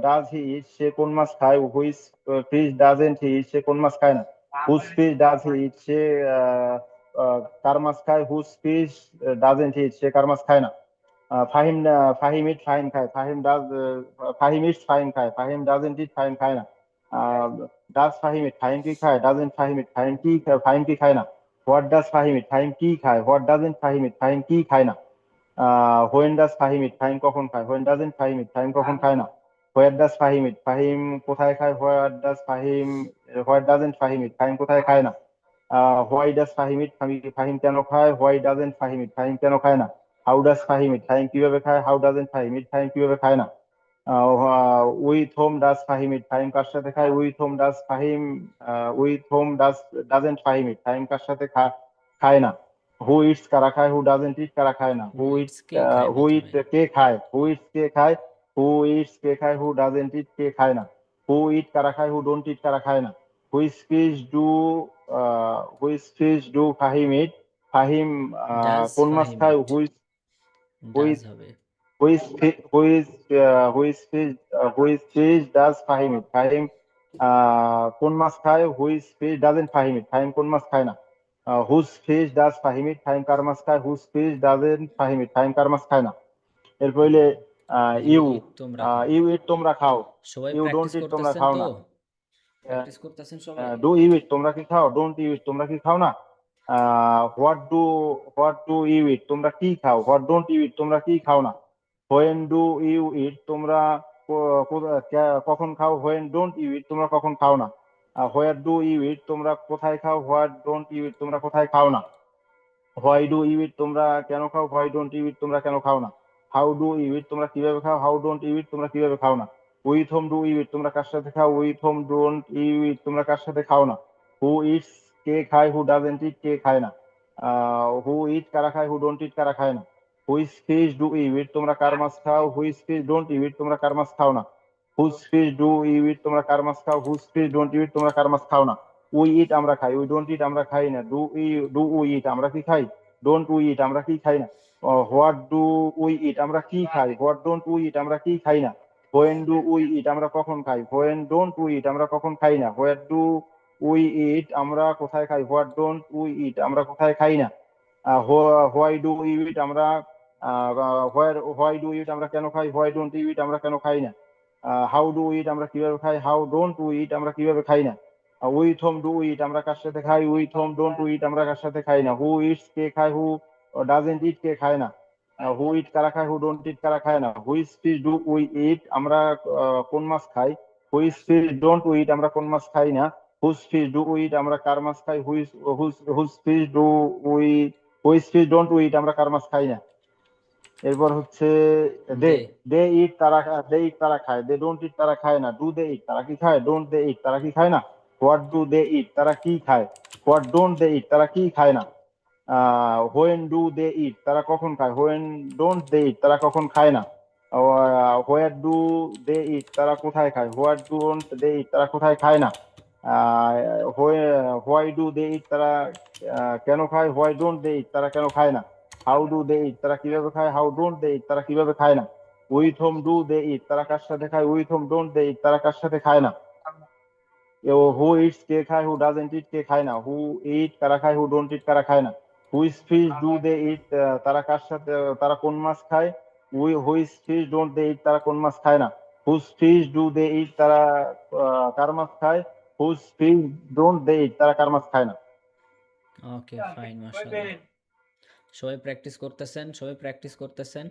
does he eat, সে কোন মাছ খায়? Which fish doesn't he eat, সে কোন মাছ খায় না? Whose fish does he eat, সে কার মাছ খায়? Whose fish doesn't he eat, সে কার মাছ খায় না? ফাহিম ফাহিম ইট, ফাহিম খায়। ফাহিম ইট, ফাহিম খায়। ফাহিম ডাজেন্ট ইট, ফাহিম খায় না। ডাজ ফাহিম ইট, ফাহিম কি খায়? ডাজেন্ট ফাহিম ইট, ফাহিম কি খায় না? What does Fahim eat, Fahim কি খায়? What doesn't Fahim eat, Fahim কি খায় না? When does Fahim eat, Fahim কখন খায়? When doesn't Fahim eat, Fahim কখন খায় না? Where does Fahim eat, Fahim কোথায় খায়? What doesn't Fahim eat, Fahim কোথায় খায় না? Why does Fahim eat, Fahim কেন খায়? Why doesn't Fahim eat, Fahim কেন খায় না? How does Fahim eat, Fahim কিভাবে খায়? How doesn't Fahim eat, Fahim কিভাবে খায় না? With whom does Fahim eat, Fahim কার সাথে খায়? With whom doesn't Fahim eat, Fahim কার সাথে খায় না? হু ইটস কারা খায়? হু ডাজেন্ট ইট কারা খায় না? হু ইটস কে খায় হু ইট প্রথমে? কে খায়? হু ইটস কে খায়? হু ইটস কে খায়? হু ডাজেন্ট ইট কে খায় না? হু ইট কারা খায়? হু ডোন্ট ইট কারা খায় না? Which fish do Fahim eat, Fahim does কোন মাছ ফাহিম খায়? ইট? ডাজ হুইচ হবে। Which fish does Fahim eat, Fahim কোন মাছ খায়? Which fish doesn't Fahim eat, Fahim কোন মাছ খায় না? Whose fish does Fahim eat, Fahim কার মাছ খায়? Whose fish doesn't Fahim eat, Fahim কার মাছ খায় না? এরপর হইলে ইউ ইউ ইট তোমরা খাও। ইউ ইট, তোমরা খাও। সবাই ইউ ডোন্ট প্র্যাকটিস ইট, তোমরা করতেছেন খাও তো? না। প্র্যাকটিস করতেছেন সবাই? ডু ইউ ইট, তোমরা কি খাও? ডোন্ট ইউ ইট, তোমরা কি খাও না? হোয়াট ডু ইউ ইট, তোমরা কি খাও? হোয়াট ডোন্ট ইউ ইট, তোমরা কি খাও না? হোয়েন ডু ইউ ইট, তোমরা কখন খাও? হোয়েন ডোন্ট ইউ ইট, তোমরা কখন খাও না? হোয়ার ডু ইউ ইট, তোমরা কোথায় খাও? হোয়াট ডোন্ট ইউ ইট, তোমরা কোথায় খাও না? হোয়াই ডু ইউ ইট, তোমরা কেন খাও? হোয়াই ডোন্ট ইউ ইট, তোমরা কেন খাও না? হাউ ডু ইউ ইট, তোমরা কিভাবে খাও? হাউ ডোন্ট ইউ ইট, তোমরা কিভাবে খাও না? With whom do you eat, তোমরা কার সাথে খাও? With whom don't you eat, তোমরা কার সাথে খাও না? হু ইটস, কে খায়? হু ডাজেন্ট ইট, কে খায় না? হু ইট কারা খায়? হু ডোন্ট ইট কারা খায় না? Which fish do you eat, তোমরা কার মাছ খাও? Which fish don't you eat, তোমরা কার মাছ খাও না? Whose fish do you eat, তোমরা কার মাছ খাও? Whose fish don't you eat, তোমরা কার মাছ খাও না? উই ইট, আমরা খাই। উই ডোন্ট ইট, আমরা খাই না। ডু উই ইট, আমরা কি খাই? ডোন্ট উই ইট, আমরা কি খাই না? হোয়াট ডু উই ইট, আমরা কি খাই? হোয়াট ডোন্ট উই ইট, আমরা কি খাই না? হোয়েন ডু উই ইট, আমরা কখন খাই? হোয়েন ডোন্ট উই ইট, আমরা কখন খাই না? হোয়াট ডু উই ইট, আমরা কোথায় খাই? হোয়াট ডোন্ট উই ইট, আমরা কোথায় খাই না? হোয়াই ডু ইউ ইট, আমরা হোয়াই ডু ইট, আমরা কেন খাই? হোয়াই ডোন্ট ইউ ইট, আমরা কেন খাই না? হাউ ডু ইট, আমরা কিভাবে খাই? হাউ ডোন্ট উই ইট, আমরা কিভাবে খাই না? উইথ হোম ডু ইট, আমরা কার সাথে খাই? With whom don't we eat, আমরা কার সাথে খাই না? হু ইটস, কে খায়? হু ডাজেন্ট ইট, কে খায় না? হু ইট কারা খায়? হু ডোন্ট ইট কারা খায় না? Which fish do we eat, আমরা কোন মাছ খাই? Which fish don't we eat, আমরা কোন মাছ খাই না? Whose fish do we eat, আমরা কার মাছ খাই? Whose fish do we which fish don't we eat, আমরা কার মাছ খাই না? এরপর হচ্ছে দে দে। দে ইট, তারা খায়। দে ডোন্ট ইট, তারা খায় না। ডু দে ইট, তারা কি খায়? ডোন্ট দে ইট, তারা কি খায় না? হোয়াট ডু দে ইট, তারা কি খায়? হোয়াট ডোন্ট দে ইট, তারা কি খায় না? হোয়েন ডু দে ইট, তারা কখন খায়? হোয়েন ডোন্ট দে ইট, তারা কখন খায় না? হোয়ার ডু দে ইট, তারা কোথায় খায়? হোয়াট ডোন্ট দে ইট, তারা কোথায় খায় না? হোয়াই ডু দে ইট, তারা কেন খায়? হোয়াই ডোন্ট দে ইট, তারা কেন খায় না? হাউ ডু দে ইট, তারা কিভাবে খায়? হাউ ডোন্ট দে ইট, তারা কিভাবে খায় না? With whom do they eat, তারা কার সাথে খায়? With whom don't they eat, তারা কার সাথে খায় না? হু ইটস, কে খায়? হু ডাজেন্ট ইট, কে খায় না? হু ইট কারা খায়? হু ডোন্ট ইট কারা খায় না? Which fish do they eat, তারা কার সাথে, তারা কোন মাছ খায়? Which fish don't they eat, তারা কোন মাছ খায় না? Whose fish do they eat, তারা কার মাছ খায়? Whose fish don't they eat, তারা কার মাছ খায় না? ওকে, ফাইন, মাশাআল্লাহ। সবাই প্র্যাকটিস করতেছেন? সবাই প্র্যাকটিস করতেছেন?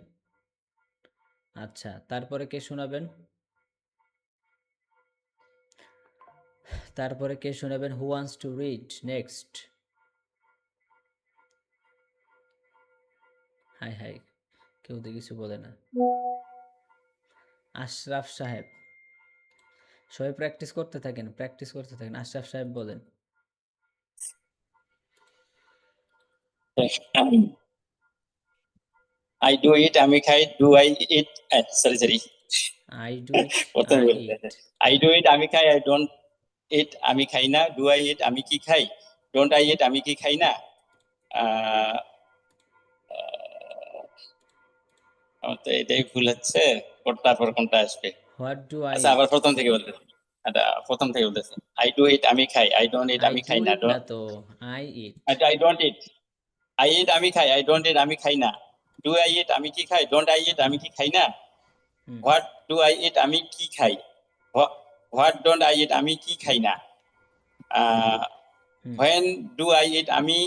আচ্ছা, তারপরে কে শোনাবেন? তারপরে কে শোনাবেন? Who wants to read next? হাই হাই, কেউ তো কিছু বলে না। আশরাফ সাহেব, সবাই প্র্যাকটিস করতে থাকেন, প্র্যাকটিস করতে থাকেন। আশরাফ সাহেব বলেন। I do it, আমি খাই, do I eat, sorry, I do it, প্রথমে আই বলতে ইট। I do it, আমি খাই, I don't eat, আমি খাই না, do I eat, আমি কি খাই, don't I eat, আমি কি খাই না। আহ, আমার তো এটাই ভুল হচ্ছে, তারপর কোনটা আসবে? হোয়াট ডু আই আচ্ছা, ইট? আবার প্রথম থেকে বলতে, আচ্ছা প্রথম থেকে বলতেছি। I do it, আমি খাই, I don't eat, আই আমি ডু খাই না, ইট না তো, I eat. I don't eat, I eat, আমি খাই, I don't eat, আমি খাই না, do I eat, আমি কি খাই, don't I eat, আমি কি খাই না। হুম, What do I eat, আমি কি খাই, what don't I eat, আমি কি খাই না। হুম, when do I eat, আমি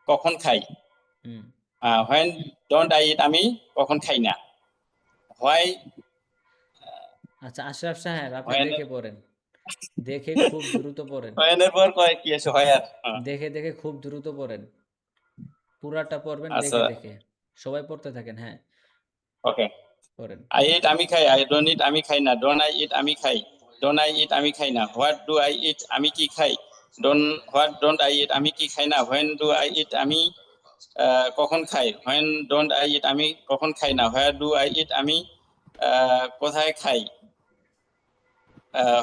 কখন খাই। হুম। when don't I eat, আমি কখন খাই না। why, আচ্ছা আশরাফ সাহেব, আপনি when, দেখে পড়েন। দেখে খুব দ্রুত পড়েন। when এর পর কয় কি আছে, where? দেখে দেখে খুব দ্রুত পড়েন। পুরাটা পড়বেন আচ্ছা, দেখে দেখে। সবাই পড়তে থাকেন, হ্যাঁ, ওকে। পড়েন। I eat, আমি খাই, I don't eat, আমি খাই না, don't I eat, আমি খাই, don't I eat, আমি খাই না। what do I eat, আমি কি খাই, what don't I eat, আমি কি খাই না। when do I eat, আমি কখন খাই, when don't I eat, আমি কখন খাই না। where do I eat, আমি কোথায় খাই,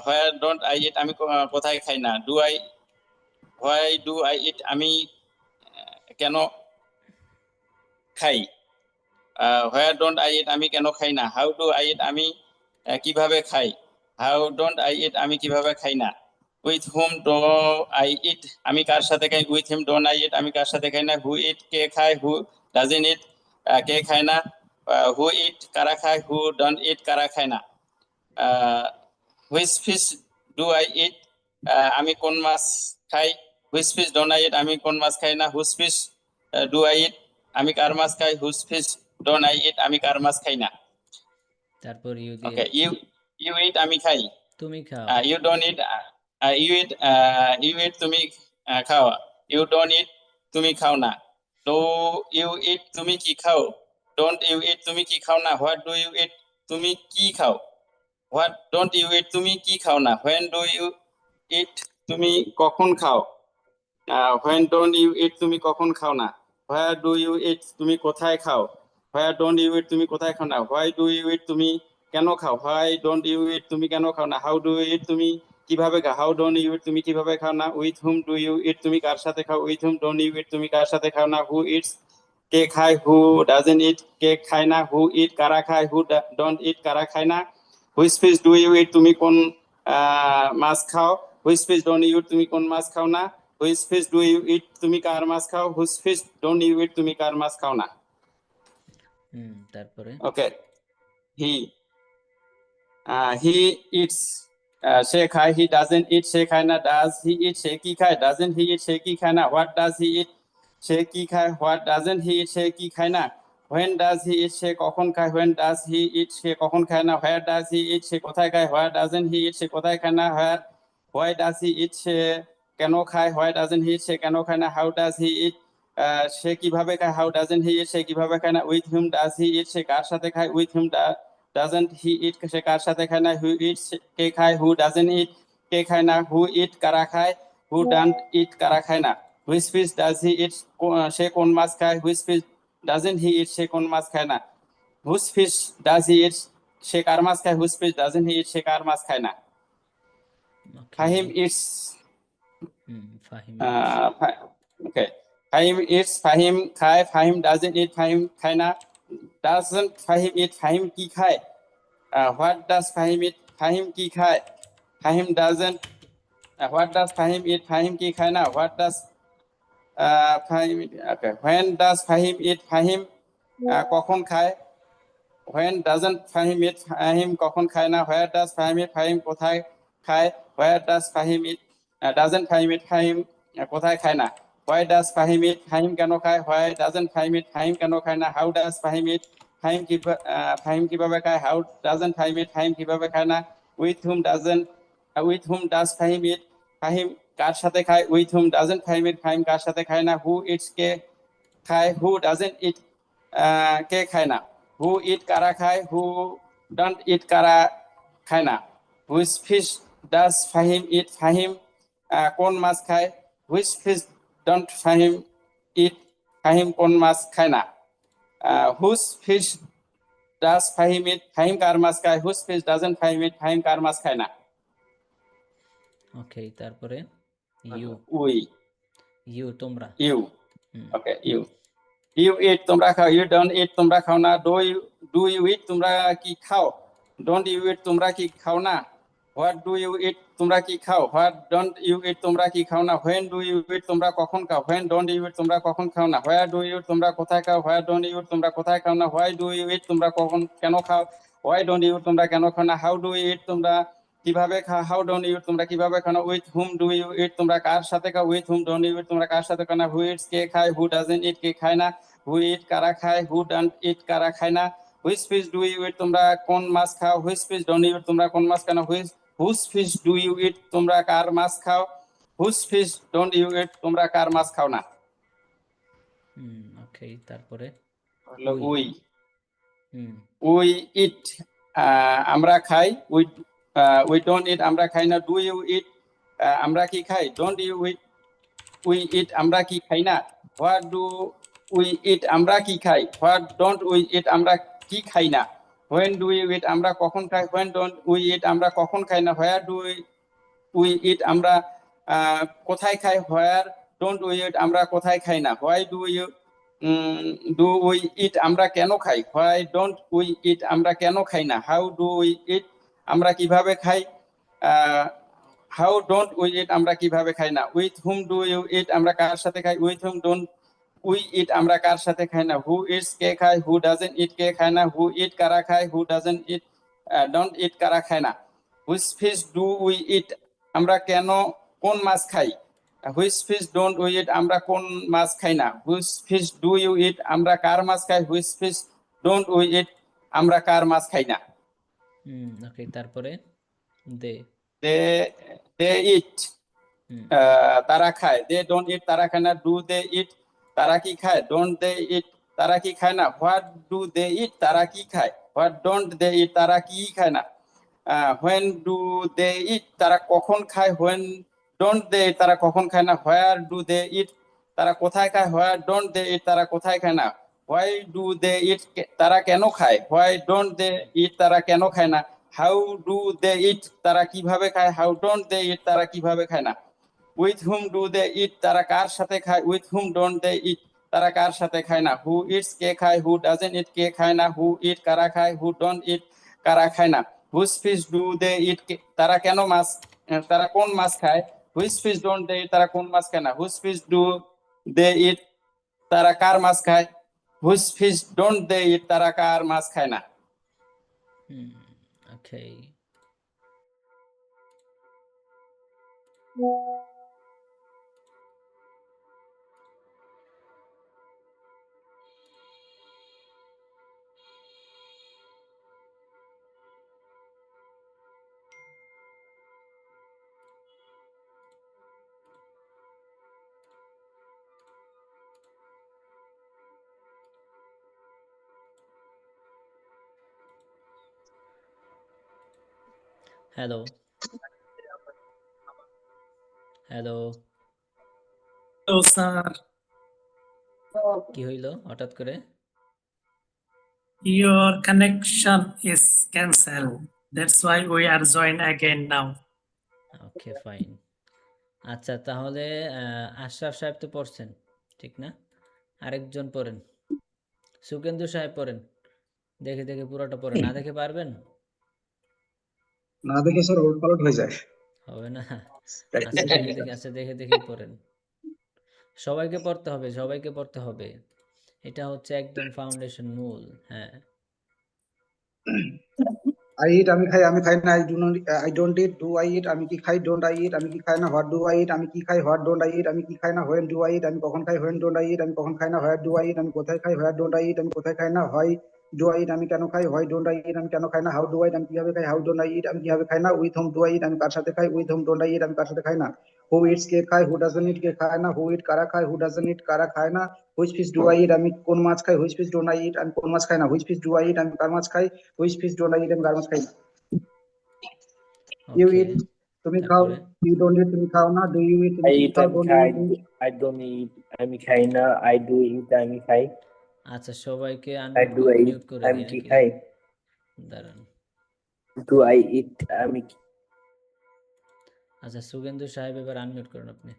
where don't I eat, আমি কোথায় খাই না। why do I eat, আমি কেন খাই। where don't I eat, আমি কেন খাই না। how do I eat, আমি কিভাবে খাই। how don't I eat, আমি কিভাবে খাই না। with whom do I eat, আমি কার সাথে খাই। with him don't I eat, আমি কার সাথে খাই না। who eat, কে খায়। who doesn't eat, কে খায় না। who eat, কারা খায়। who don't eat, কারা খায় না। which fish do I eat, আমি কোন মাছ খাই। which fish don't I eat, আমি কোন মাছ খাই না। whose fish do I eat, আমি কার মাছ খাই। whose fish don't I eat, আমি কার মাছ খাই না। তারপর ইউ দিয়ে ওকে, you eat, আমি খাই। তুমি খাও। you don't eat, you eat, তুমি খাও। you don't eat, তুমি খাও না। do you eat, তুমি কি খাও। don't you eat, তুমি কি খাও না। what do you eat, তুমি কি খাও। what don't you eat, তুমি কি খাও না। when do you eat, তুমি কখন খাও। when don't you eat, তুমি কখন খাও না। where do you eat, তুমি কোথায় খাও। where don't you eat, তুমি কোথায় খাও না। why do you eat, তুমি কেন খাও। why don't you eat, তুমি কেন খাও না। how do you eat, তুমি কিভাবে খাও। how don't you eat, তুমি কিভাবে খাও না। with whom do you eat, তুমি কার সাথে খাও। with whom don't you eat, তুমি কার সাথে খাও না। who eats, কে খায়। who doesn't eat, কে খায় না। who eat, কারা খায়। who don't eat, কারা খায় না। which fish do you eat, তুমি কোন মাছ খাও। which fish don't you eat, তুমি কোন মাছ খাও না। which fish do you eat, তুমি কার মাছ খাও। which fish don't you eat, তুমি কার মাছ খাও না। তারপরে ওকে, he eats, সে খায়। he doesn't eat, সে খায় না। does he eat, সে কি খায়। doesn't he eat, সে কি খায় না। what does he eat, সে কি খায়। what doesn't he eat, সে কি খায় না। when does he eat, সে কখন খায়। when does he eat, সে কখন খায় না। where does he eat, সে কোথায় খায়। where doesn't he eat, সে কোথায় খায় না। why does he eat, সে কেন খায়। why doesn't he eat, সে কেন খায় না। how does he eat, সে কিভাবে খায়। how doesn't he eat, সে কিভাবে খায় না। with whom does he eat, সে কার সাথে খায়। with whom doesn't he eat, সে কার সাথে খায় না। who eats, কে খায়। who doesn't eat, কে খায় না। who eat, কারা খায়। who don't eat, কারা খায় না। which fish does he eat, সে কোন মাছ খায়। which fish doesn't he eat, সে কোন মাছ খায় না। whose fish does he eat, সে কার মাছ খায়। whose fish doesn't he eat, সে কার মাছ খায় না। Fahim eats, Fahim okay, Fahim eats, Fahim খায়। Fahim doesn't eat, Fahim খায় না। doesn't Fahim eat, Fahim কি খায়। what does Fahim eat, Fahim কি খায়। Fahim doesn't, what does Fahim eat, Fahim কি খায় না। what does Fahim eat, okay, when does Fahim eat, Fahim কখন খায়। when doesn't Fahim eat, Fahim কখন খায় না। where does Fahim eat, Fahim কোথায় খায়। where does Fahim eat, doesn't Fahim eat, Fahim কোথায় খায় না। why does Fahim eat, Fahim কেন খায়। why doesn't Fahim eat, Fahim কেন খায় না। how does Fahim eat, Fahim কিভাবে খায়। how doesn't Fahim eat, Fahim কিভাবে খায় না। with whom does Fahim eat, Fahim কার সাথে খায়। with whom doesn't Fahim eat, Fahim কার সাথে খায় না। who eats, কে খায়। who doesn't eat, কে খায় না। who eat, কারা খায়। who don't eat, কারা খায় না। Which fish does Fahim eat, Fahim কোন মাছ খায়, which fish don't Fahim eat, Fahim কোন মাছ খায় না, which fish does Fahim eat, Fahim কার মাছ খায়, which fish doesn't Fahim eat, Fahim কার মাছ খায় না। ওকে, তারপরে ইউ, উই, তোমরা। You, hmm, okay, you eat তোমরা খাও, ইউ ডোন্ট ইট তোমরা খাও না, ডু ইউ ইট তোমরা কি খাও, ডোন্ট ইউ ইট তোমরা কি খাও না, হোয়াট ডু ইউ ইট তোমরা কি খাও, হোয়াট ডোন্ট ইউ ইট তোমরা কি খাও না, হোয়েন ডু ইউ ইট তোমরা কখন খাও, হোয়েন ডোন্ট ইউ ইট তোমরা কখন খাও না, হোয়ার ডু ইউ ইট তোমরা কোথায় খাও, হোয়ার ডোন্ট ইউ ইট তোমরা কোথায় খাও না, হোয়াই ডু ইউ ইট তোমরা কখন কেন খাও, হোয়াই ডোন্ট ইউ তোমরা কেন খাও না, হাউ ডু ইউ ইট তোমরা কিভাবে খাও, হাউ ডোন্ট ইউ তোমরা কিভাবে খাও না, with whom do you eat তোমরা কার সাথে খাও, with whom don't you eat তোমরা কার সাথে খাও না, হু ইটস কে খায়, হু ডাজন্ট ইট কে খায় না, হু ইট কারা খায়, হু ডান্ট ইট কারা খায় না, which fish do you eat তোমরা কোন মাছ খাও, which fish don't you eat তোমরা কোন মাছ খাও না, which fish do you eat তোমরা কার মাছ খাও, which fish don't you eat তোমরা কার মাছ খাও না। ওকে, তারপরে হলো we. We, hmm, we eat আমরা খাই, উই ডোন্ট ইট আমরা খাই না, ডু ইউ ইট আমরা কি খাই, don't you eat we eat আমরা কি খাই না, হোয়াট ডু উই ইট আমরা কি খাই, হোয়াট ডোন্ট উই ইট আমরা কি খাই না, হোয়েন ডু ইউ ইট আমরা কখন খাই, হোয়েন ডোন্ট উই ইট আমরা কখন খাই না, হোয়ার ডু উই ইট আমরা কোথায় খাই, হোয়ার ডোন্ট উই ইট আমরা কোথায় খাই না, হোয়াই ডু উই ইট আমরা কেন খাই, হোয়াই ডোন্ট উই ইট আমরা কেন খাই না, হাউ ডু উই ইট আমরা কিভাবে খাই, হাউ ডোন্ট উই ইট আমরা কিভাবে খাই না, উইথ হুম ডু ইউ ইট আমরা কার সাথে খাই, with whom don't we eat আমরা কার সাথে খাই না, হু ইটস কে খায়, হু ডাজন্ট ইট কে খায় না, হু ইট কারা খায়, হু ডাজন্ট ইট ডোন্ট ইট কারা খায় না, which fish do we eat আমরা কেন কোন মাছ খাই, which fish don't we eat আমরা কোন মাছ খাই না, হুইচ ফিশ ডু ইউ ইট আমরা কার মাছ খাই, which fish don't we eat আমরা কার মাছ খাই না। ওকে, তারপরে দে। দে দে ইট হুম, তারা খায়, দে ডোন্ট ইট তারা খায় না, ডু দে ইট তারা কি খায়, ডোন্ট দে ইট তারা কি খায় না, হোয়াট ডু দে ইট তারা কি খায়, হোয়াট ডোন্ট দে ইট তারা কি খায় না, হোয়েন ডু দে ইট তারা কখন খায়, হোয়েন ডোন্ট দে ইট তারা কখন খায় না, হোয়ার ডু দে ইট তারা কোথায় খায়, হোয়ার ডোন্ট দে ইট তারা কোথায় খায় না, হোয়াই ডু দে ইট তারা কেন খায়, হোয়াই ডোন্ট দে ইট তারা কেন খায় না, হাউ ডু দে ইট তারা কিভাবে খায়, হাউ ডোন্ট দে ইট তারা কিভাবে খায় না, with whom do they eat তারা কার সাথে খায়, with whom don't they eat তারা কার সাথে খায় না, হু ইটস কে খায়, হু ডাজন্ট ইট কে খায় না, হু ইট কারা খায়, হু ডোন্ট ইট কারা খায় না, which fish do they eat তারা কেন মাছ তারা কোন মাছ খায়, which fish don't they eat তারা কোন মাছ খায় না, which fish do they eat তারা কার মাছ খায়, which fish don't they eat তারা কার মাছ খায় না। ওকে, হ্যালো, হ্যালো, So, sir, কি হইলো হঠাৎ করে? your connection is cancelled. That's why we are joined again now. Okay, fine. আচ্ছা, তাহলে আশরাফ সাহেব তো পড়ছেন, ঠিক না? আরেকজন পড়েন, সুকেন্দু সাহেব পড়েন, দেখে দেখে পুরোটা পড়েন, না দেখে পারবেন? না দেখে স্যার উলটপালট হয়ে যায়। হবে না? আচ্ছা, দেখে দেখে, আচ্ছা দেখে দেখেই পড়েন। সবাইকে পড়তে হবে, সবাইকে পড়তে হবে। এটা হচ্ছে একদম ফাউন্ডেশন, মূল। হ্যাঁ, আই ইট আমি খাই, আমি খাই না, I don't it, do I eat আমি কি খাই, ডোন্ট আই ইট আমি কি খাই না, হোয়াট ডু আই ইট আমি কি খাই, হোয়াট ডোন্ট আই ইট আমি কি খাই না, হোয়েন ডু আই ইট আমি কখন খাই, হোয়েন ডোন্ট আই ইট আমি কখন খাই না, হোয়ার ডু আই ইট আমি কোথায় খাই, হোয়ার ডোন্ট আই ইট আমি কোথায় খাই না, হোয়াই ডু আই ইট আমি কেন খাই, হোয়াই ডোন্ট আই ইট আমি কেন খাই না, হাউ ডু আই ইট আমি কিভাবে খাই, হাউ ডোন্ট আই ইট আমি কিভাবে খাই না, with whom do I eat আমি কার সাথে খাই, with whom don't I eat আমি কার সাথে খাই না, হু ইটস কে খায়, হু ডাজন্ট ইট কে খায় না, হু ইট কারা খায়, হু ডাজন্ট ইট কারা খায় না, which fish do I eat আমি কোন মাছ খাই, which fish don't I eat আমি কোন মাছ খাই না, which fish do I eat আমি কার মাছ খাই, which fish don't I eat আমি কার মাছ খাই না। ইউ ওকে, ইট তুমি খাও, তারপরে ইউ ডোন্ট ইট তুমি খাও না, ডু ইউ ইট তুমি I কি eat, খাও, I'm don't you eat kind. I don't eat, I'm kind. I do eat, I'm kind. আচ্ছা সবাইকে I unmute do I eat, mute করে I'm দিই নাকি? kind. দাঁড়ান। Do I eat, I'm আচ্ছা সুগেন্দু সাহেব এবার আনমিউট করুন আপনি।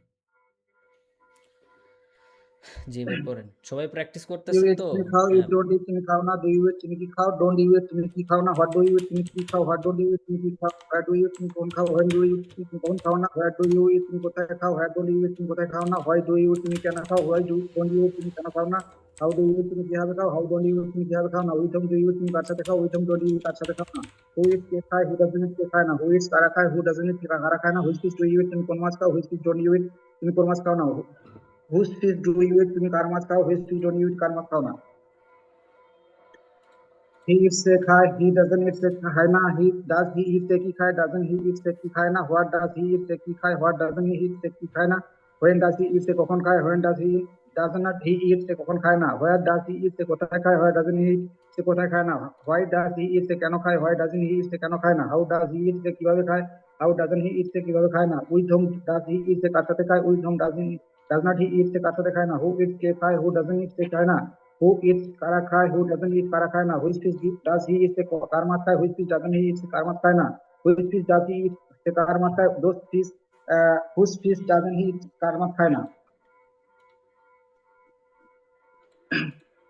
জি এবার পড়েন। সবাই প্র্যাকটিস ইউ করতেছেন ইট তো? তুমি খাও, ইউ হ্যাঁ, ডোন্ট ইট তুমি খাও না, ডু ইউ ইট তুমি কি খাও, ডোন্ট ইউ ইট তুমি কি খাও না, হোয়াট ডু ইউ ইট তুমি কি খাও, হোয়াট ডোন্ট ইউ ইট তুমি কি খাও, হোয়াট ডু ইউ ইট তুমি কোন খাও, হোয়েন ডু ইউ ইট তুমি কোন খাও না, হোয়াট ডু ইউ ইট তুমি কোথায় খাও, হোয়াট ডোন্ট ইউ ইট তুমি কোথায় খাও না, হোয়াই ডু ইউ ইট তুমি কেন খাও, হোয়াই ডোন্ট ইউ ইট তুমি কেন খাও না, হাউ ডু ইউ ইট তুমি কিভাবে খাও, হাউ ডোন্ট ইউ ইট তুমি কিভাবে খাও না, with whom do you eat তুমি কার সাথে খাও, উইথ হোম ডোন্ট ইউ ইট কার সাথে খাও না, হু ইট কে খায়, হু ডাজন্ট ইট কে খায় না, হু ইটস কারা খায়, হু ডাজন্ট ইট কারা খায় না, which fish do you eat তুমি কোন মাছ খাও, which fish don't you eat তুমি কোন মাছ খাও না, which fish do you eat তুমি কার মাছ খাও, হুইচ ফিশ ডোন্ট ইউ ইট কার মাছ খাও না। He eats a খায়, he doesn't eat a খায় না, he does he eat a কি খায়, doesn't he eat a কি খায় না, what does he eat a কি খায়, what doesn't he eat a কি খায় না, when does he eat a কখন খায়, when does he does not he eat a কখন খায় না, where does he eat a কোথায় খায়, where doesn't he eat a কোথায় খায় না, why does he eat a কেন খায়, why doesn't he eat a কেন খায় না, how does he eat a কিভাবে খায়, how doesn't he eat a কিভাবে খায় না, with whom does he eat a কার সাথে খায়, with whom does not he eat a কার সাথে খায় না, who eats কে খায়, who doesn't eat a খায় না, who eats কারা খায়, who doesn't eat কারা খায় না, which fish does he eat কার মাছ খায়, which fish doesn't he eat কার মাছ খায় না, which fish does he eat কার মাছ খায়, those fish whose fish doesn't he eat কার মাছ খায় না।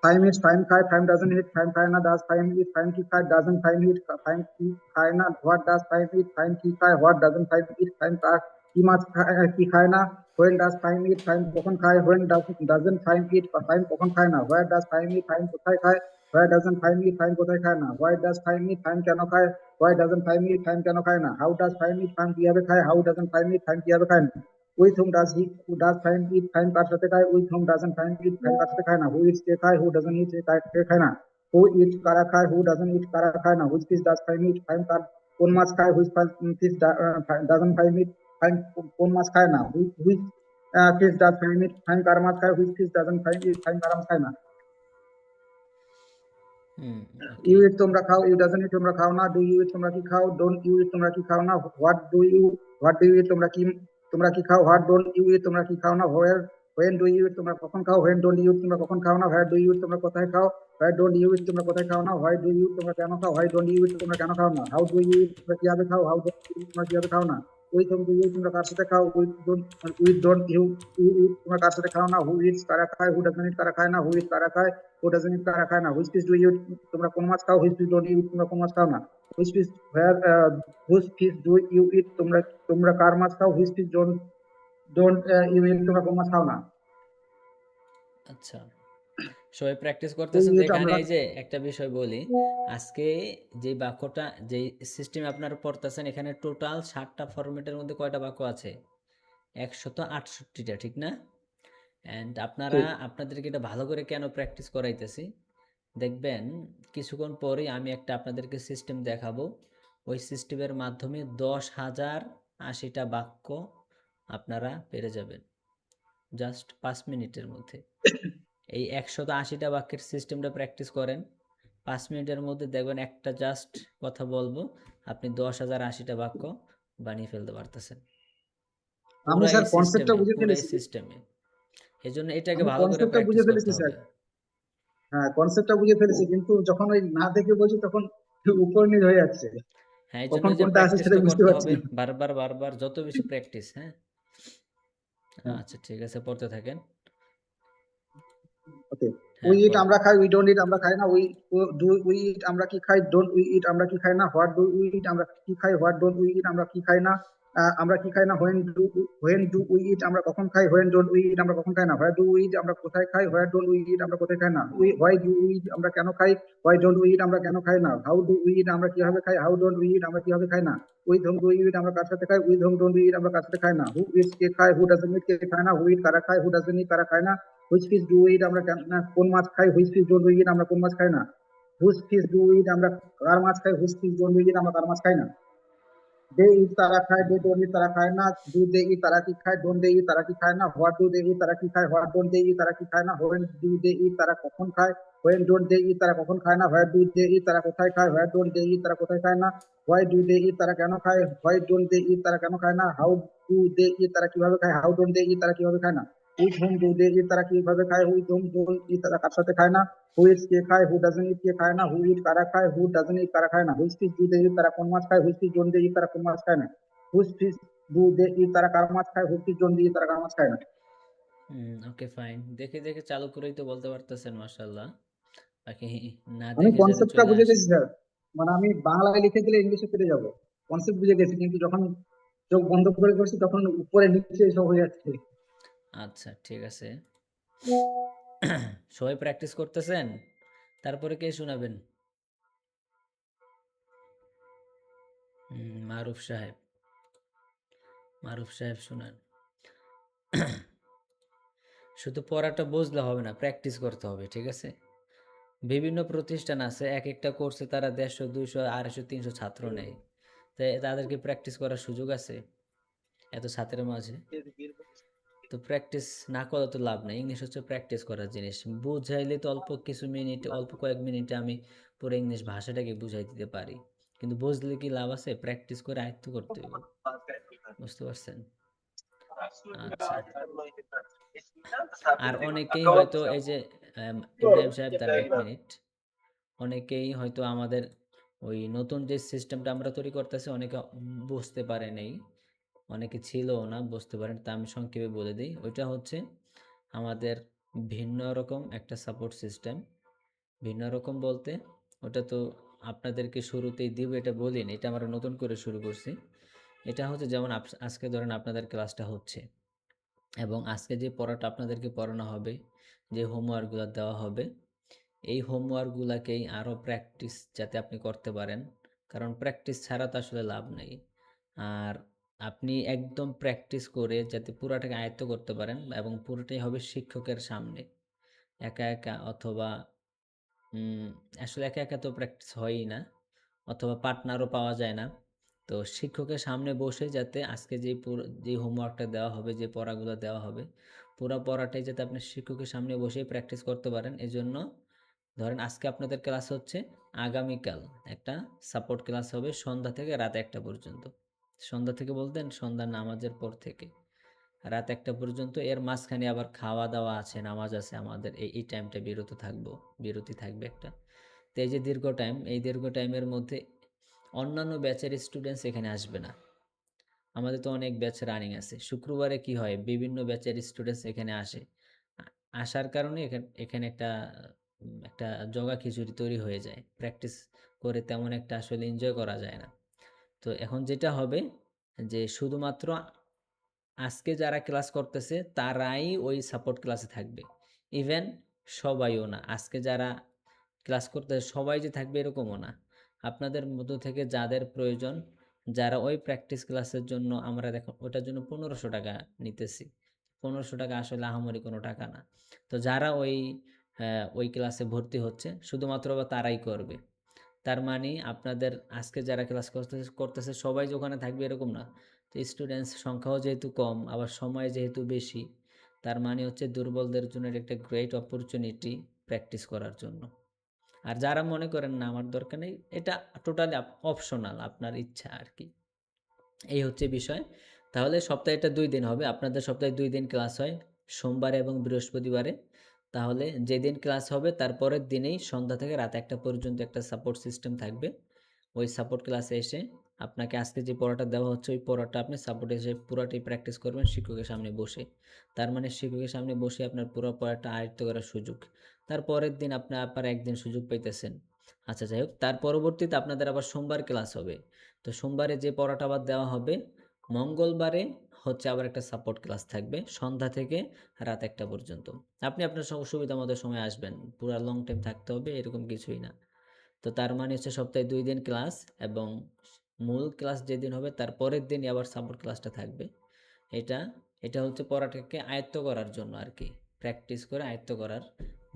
ফাইম ইটস ফাইম খায়, ফাইম ডাজন্ট ইট ফাইম খায় না, ডাজ ফাইম ইট ফাইম কি খায়, ডাজন্ট ফাইম ইট ফাইম কি খায় না, হোয়াট ডাজ ফাইম ইট ফাইম কি খায়, হোয়াট ডাজন্ট ফাইম ইট ফাইম কি মাছ কি খায় না, হোয়েন ডাজ ফাইম ইট ফাইম কখন খায়, হোয়েন ডাজন্ট ফাইম ইট ফাইম কখন খায় না, হোয়ার ডাজ ফাইম ইট ফাইম কোথায় খায়, হোয়ার ডাজন্ট ফাইম ইট ফাইম কোথায় খায় না, হোয়াই ডাজ ফাইম ইট ফাইম কেন খায়, হোয়াই ডাজন্ট ফাইম ইট ফাইম কেন খায় না, হাউ ডাজ ফাইম ইট ফাইম কিভাবে খায়, হাউ ডাজন্ট ফাইম ইট ফাইম কিভাবে খায় না, with whom does he who does find it find কার সাথে খায়, with whom doesn't find it find কার সাথে খায় না, who eats কে খায়, who doesn't eat কে খায় না, who eats কারা খায়, who doesn't eat কারা খায় না, which fish does find it find কার কোন মাছ খায়, which fish doesn't find it find কোন মাছ খায় না, which fish does find it find কার মাছ খায়, which fish doesn't find it find কার মাছ খায় না। ওকে, ইউ ইট তোমরা খাও, ইউ ডাজন্ট ইট তোমরা খাও না, ডু ইউ ইট তোমরা কি খাও, ডোন্ট ইউ ইট তোমরা কি খাও না, হোয়াট ডু ইউ ইট তোমরা কি খাও, হোয়াট ডোন্ট ইউ ইট তোমরা কি খাও না, হোয়েন ডু ইউ ইট তোমরা কখন খাও, হোয়েন ডোন্ট ইউ ইট তোমরা কখন খাও না, হোয়ার ডু ইউ ইট তোমরা কোথায় খাও, হোয়ার ডোন্ট ইউ ইট তোমরা কোথায় খাও না, হোয়াই ডু ইউ তোমরা কেন খাও, হোয়াই ডোন্ট ইউ ইট তোমরা কেন খাও না, হাউ ডু ইউ ইট তোমরা কিভাবে খাও, হাউ ডোন্ট ইউ ইট তোমরা কিভাবে খাও না, উইথ হোম ডু ইউ তোমরা কার সাথে খাও, উইথ ডোন্ট ইউ ইট তোমরা কার সাথে খাও না, হু ইটস কারা খায়, হু ডাজন্ট ইট কারা খায় না, হু ইট কারা খায়, হু ডাজন্ট ইট কারা খায় না, হুইচ ফিশ ডু ইউ তোমরা কোন মাছ খাও, হুইচ ফিশ ডোন্ট ইউ তোমরা কোন মাছ খাও না, which fish which fish do you eat তোমরা কার মাছ খাও, which fish don't you eat তোমরা কোন মাছ খাও না। আচ্ছা সবাই প্র্যাকটিস করতেছেন তো? এটা এখানে আমরা এই যে একটা বিষয় বলি, আজকে যে বাক্যটা যে সিস্টেম আপনারা পড়তেছেন এখানে টোটাল 60টা ফরম্যাটের মধ্যে কয়টা বাক্য আছে? 168টা, ঠিক না? অ্যান্ড আপনারা আপনাদেরকে এটা ভালো করে কেন প্র্যাকটিস করাইতেছি, দেখবেন কিছুক্ষণ পরেই আমি একটা আপনাদেরকে সিস্টেম দেখাবো, ওই সিস্টেমের মাধ্যমে 10,080টা বাক্য আপনারা পেরে যাবেন জাস্ট 5 মিনিটের মধ্যে। এই 180টা বাক্যের সিস্টেমটা প্র্যাকটিস করেন, 5 মিনিটের মধ্যে দেখবেন একটা জাস্ট কথা বলবো আপনি 10,080টা বাক্য বানিয়ে ফেলতে পারতেছেন আমি স্যার কনসেপ্টটা বুঝে ফেলেছি, সিস্টেমে। এই জন্য এটাকে আমি ভালো করে কনসেপ্টটা প্র্যাকটিস বুঝে করতে ফেলেছি স্যার, হবে। হ্যাঁ কনসেপ্টটা বুঝে ফেলেছি, কিন্তু যখন ওই না দেখে বলছি তখন উপর নিচ হয়ে যাচ্ছে, হ্যাঁ এই জন্য কখন যে কোনটা আছে সেটা প্র্যাকটিসটা বুঝতে করতে পারছি হবে না। বারবার বারবার, যত বেশি প্র্যাকটিস। হ্যাঁ হ্যাঁ, আচ্ছা ঠিক আছে, পড়তে থাকেন। ওকে। হ্যাঁ উই ইট পড়েন। আমরা খাই, উই ডোন্ট ইট আমরা খাই না, উই ডু উই ইট আমরা কি খাই, ডোন্ট উই ইট আমরা কি খাই না, হোয়াট ডু উই ইট আমরা কি খাই, হোয়াট ডোন্ট উই ইট আমরা কি খাই না, আমরা কি খাই না, হোয়েন ডু উই ইট আমরা কখন খাই, হোয়েন ডোন্ট উই ইট আমরা কখন খাই না, হোয়ার ডু উই ইট আমরা কোথায় খাই, হোয়ার ডোন্ট উই ইট আমরা কোথায় খাই না, হোয়াই ডু উই ইট আমরা কেন খাই, হোয়াই ডোন্ট উই ইট আমরা কেন খাই না, হাউ ডু উই ইট আমরা কিভাবে খাই, হাউ ডোন্ট উই ইট আমরা কিভাবে খাই না, উইথ হোম ডু ইট আমরা কার সাথে খাই, উইথ হোম ডোন্ট ইট আমরা কার সাথে খাই না, হু ইটস কে খায়, হু ডাজন্ট ইট কে খায় না, হু ইট কারা খায়, হু ডাজন্ট ইট কারা খায় না, হুইচ ফিশ ডু ইট আমরা কোন মাছ খাই, হুইচ ফিশ ডোন্ট ইট আমরা কোন মাছ খাই না, হুইচ ফিশ ডু ইট আমরা কার মাছ খাই, হুইচ ফিশ ডোন্ট ইট আমরা কার মাছ খাই না, দে ইট তারা খায়, দে ডোন্ট ইট তারা খায় না, ডু দে ইট তারা কি খায়, ডোন্ট দে ইট তারা কি খায় না, হোয়াট ডু দে ইট তারা কি খায়, হোয়াট ডোন্ট দে ইট তারা কি খায় না, হোয়েন ডু দে ইট তারা কখন খায়, হোয়েন ডোন্ট দে ইট তারা কখন খায় না, হোয়াট ডু দে ইট তারা কোথায় খায়, হোয়াট ডোন্ট দে ইট তারা কোথায় খায় না, হোয়াই ডু দে ইট তারা কেন খায়, হোয়াই ডোন্ট দে ইট তারা কেন খায় না, হাউ ডু দে ইট তারা কিভাবে খায়, হাউ ডোন্ট দে ইট তারা কিভাবে খায় না, with whom do they eat তারা কিভাবে খায়, উইথ হুম ডোন্ট ইট তারা কার সাথে খায় না, হু ইটস কে খায়, হু ডাজন্ট ইট কে খায় না, হু ইট কারা খায়, হু ডাজন্ট ইট কারা খায় না, which fish do they eat তারা কোন মাছ খায়, which fish don't they eat তারা কোন মাছ খায় না, which fish do they eat তারা কার মাছ খায়, which fish don't they eat তারা কার মাছ খায় না। ওকে ফাইন, দেখে দেখে চালু করেই তো বলতে পারতেছেন, মাশাআল্লাহ। বাকি না আমি দেখে যদি কনসেপ্টটা চলে বুঝে আসে। গেছি স্যার, মানে আমি বাংলায় লিখে দিলে ইংলিশে পেরে যাবো, কনসেপ্ট বুঝে গেছি, কিন্তু যখন চোখ বন্ধ করে করছি তখন উপরে নিচে সব হয়ে যাচ্ছে। আচ্ছা ঠিক আছে, সবাই প্র্যাকটিস করতেছেন, তারপরে কে শোনাবেন? মারুফ সাহেব, মারুফ সাহেব শোনান। শুধু পড়াটা বুঝলে হবে না, প্র্যাকটিস করতে হবে, ঠিক আছে? বিভিন্ন প্রতিষ্ঠান আছে, এক একটা কোর্সে তারা 150, 200, 250, 300 ছাত্র নেয়, তাই তাদেরকে প্র্যাকটিস করার সুযোগ আছে এত ছাত্রের মাঝে? তো প্র্যাকটিস না করলে তো লাভ নেই। ইংলিশ হচ্ছে প্র্যাকটিস করার জিনিস, বুঝাইলে তো অল্প কিছু মিনিট, অল্প কয়েক মিনিটে আমি পুরো ইংলিশ ভাষাটাকে বুঝাই দিতে পারি, কিন্তু বুঝলে কি লাভ আছে? প্র্যাকটিস করে আয়ত্ত করতে হবে, বুঝতে পারছেন? আচ্ছা, আর অনেকেই হয়তো এই যে ইব্রাহিম সাহেব, দাঁড়ান 1 মিনিট। অনেকেই হয়তো আমাদের ওই নতুন যে সিস্টেমটা আমরা তৈরি করতেছি, অনেকে বুঝতে পারে নাই, অনেকে ছিলও না, বুঝতে পারেন। তা আমি সংক্ষেপে বলে দিই, ওইটা হচ্ছে আমাদের ভিন্ন রকম একটা সাপোর্ট সিস্টেম। ভিন্ন রকম বলতে, ওটা তো আপনাদেরকে শুরুতেই দিব, এটা বলিনি, এটা আমরা নতুন করে শুরু করছি। এটা হচ্ছে যেমন আজকে ধরেন আপনাদের ক্লাসটা হচ্ছে, এবং আজকে যে পড়াটা আপনাদেরকে পড়ানো হবে, যে হোমওয়ার্কগুলো দেওয়া হবে, এই হোমওয়ার্কগুলোকেই আরও প্র্যাকটিস যাতে আপনি করতে পারেন, কারণ প্র্যাকটিস ছাড়া তো আসলে লাভ নেই। আর আপনি একদম প্র্যাকটিস করে যাতে পুরাটাকে আয়ত্ত করতে পারেন, এবং পুরোটাই হবে শিক্ষকের সামনে, একা একা, অথবা আসলে একা একা তো প্র্যাকটিস হয়ই না, অথবা পার্টনারও পাওয়া যায় না। তো শিক্ষকের সামনে বসে যাতে আজকে যে হোমওয়ার্কটা দেওয়া হবে, যে পড়াগুলো দেওয়া হবে, পুরো পড়াটাই যাতে আপনি শিক্ষকের সামনে বসেই প্র্যাকটিস করতে পারেন। এজন্য ধরেন আজকে আপনাদের ক্লাস হচ্ছে, আগামীকাল একটা সাপোর্ট ক্লাস হবে সন্ধ্যা থেকে রাত 1টা পর্যন্ত। সন্ধ্যা থেকে বলতেন সন্ধ্যা নামাজের পর থেকে রাত 1টা পর্যন্ত। এর মাঝখানে আবার খাওয়া দাওয়া আছে, নামাজ আছে, আমাদের এই টাইমটা বিরতি থাকবে একটা। তো এই যে দীর্ঘ টাইম, এই দীর্ঘ টাইমের মধ্যে অন্যান্য ব্যাচের স্টুডেন্টস এখানে আসবে না। আমাদের তো অনেক ব্যাচ রানিং আছে, শুক্রবারে কি হয়, বিভিন্ন ব্যাচের স্টুডেন্টস এখানে আসে, আসার কারণে এখানে একটা জগা খিচুড়ি তৈরি হয়ে যায়, প্র্যাকটিস করে তেমন একটা আসলে এনজয় করা যায় না। তো এখন যেটা হবে, যে শুধুমাত্র আজকে যারা ক্লাস করতেছে তারাই ওই সাপোর্ট ক্লাসে থাকবে, ইভেন সবাইও না। আজকে যারা ক্লাস করতেছে সবাই যে থাকবে এরকমও না। আপনাদের মধ্য থেকে যাদের প্রয়োজন, যারা ওই প্র্যাকটিস ক্লাসের জন্য, আমরা দেখো ওটার জন্য 1500 টাকা নিতেছি, 1500 টাকা আসলে আহামরি কোনো টাকা না। তো যারা ওই ক্লাসে ভর্তি হচ্ছে শুধুমাত্র তারাই করবে। তার মানে আপনাদের আজকে যারা ক্লাস করতেছে সবাই যে ওখানে থাকবে এরকম না। তো স্টুডেন্টস সংখ্যাও যেহেতু কম, আবার সময় যেহেতু বেশি, তার মানে হচ্ছে দুর্বলদের জন্য এটা একটা গ্রেট অপরচুনিটি প্র্যাকটিস করার জন্য। আর যারা মনে করেন না আমার দরকার নেই, এটা টোটালি অপশনাল, আপনার ইচ্ছা আর কি। এই হচ্ছে বিষয়। তাহলে সপ্তাহে এটা 2 দিন হবে, আপনাদের সপ্তাহে 2 দিন ক্লাস হয়, সোমবারে এবং বৃহস্পতিবারে। তাহলে যেদিন ক্লাস হবে তার পরের দিনেই সন্ধ্যা থেকে রাত 1টা পর্যন্ত একটা সাপোর্ট সিস্টেম থাকবে। ওই সাপোর্ট ক্লাসে এসে আপনাকে আজকে যে পড়াটা দেওয়া হচ্ছে, ওই পড়াটা আপনি সাপোর্টে এসে পুরোটাই প্র্যাকটিস করবেন শিক্ষকের সামনে বসে। তার মানে শিক্ষকের সামনে বসে আপনার পুরো পড়াটা আয়ত্ত করার সুযোগ। তার পরের দিন আপনি আবার একদিন সুযোগ পাইতেছেন। আচ্ছা যাই হোক, তার পরবর্তীতে আপনাদের আবার সোমবার ক্লাস হবে। তো সোমবারে যে পড়াটা আবার দেওয়া হবে, মঙ্গলবারে হচ্ছে আবার একটা সাপোর্ট ক্লাস থাকবে সন্ধ্যা থেকে রাত 1টা পর্যন্ত। আপনি আপনার সুবিধা মতো সময় আসবেন, পুরা লং টাইম থাকতে হবে এরকম কিছুই না। তো তার মানে হচ্ছে সপ্তাহে 2 দিন ক্লাস, এবং মূল ক্লাস যেদিন হবে তার পরের দিনই আবার সাপোর্ট ক্লাসটা থাকবে। এটা এটা হচ্ছে পড়াটাকে আয়ত্ত করার জন্য আর কি, প্র্যাকটিস করে আয়ত্ত করার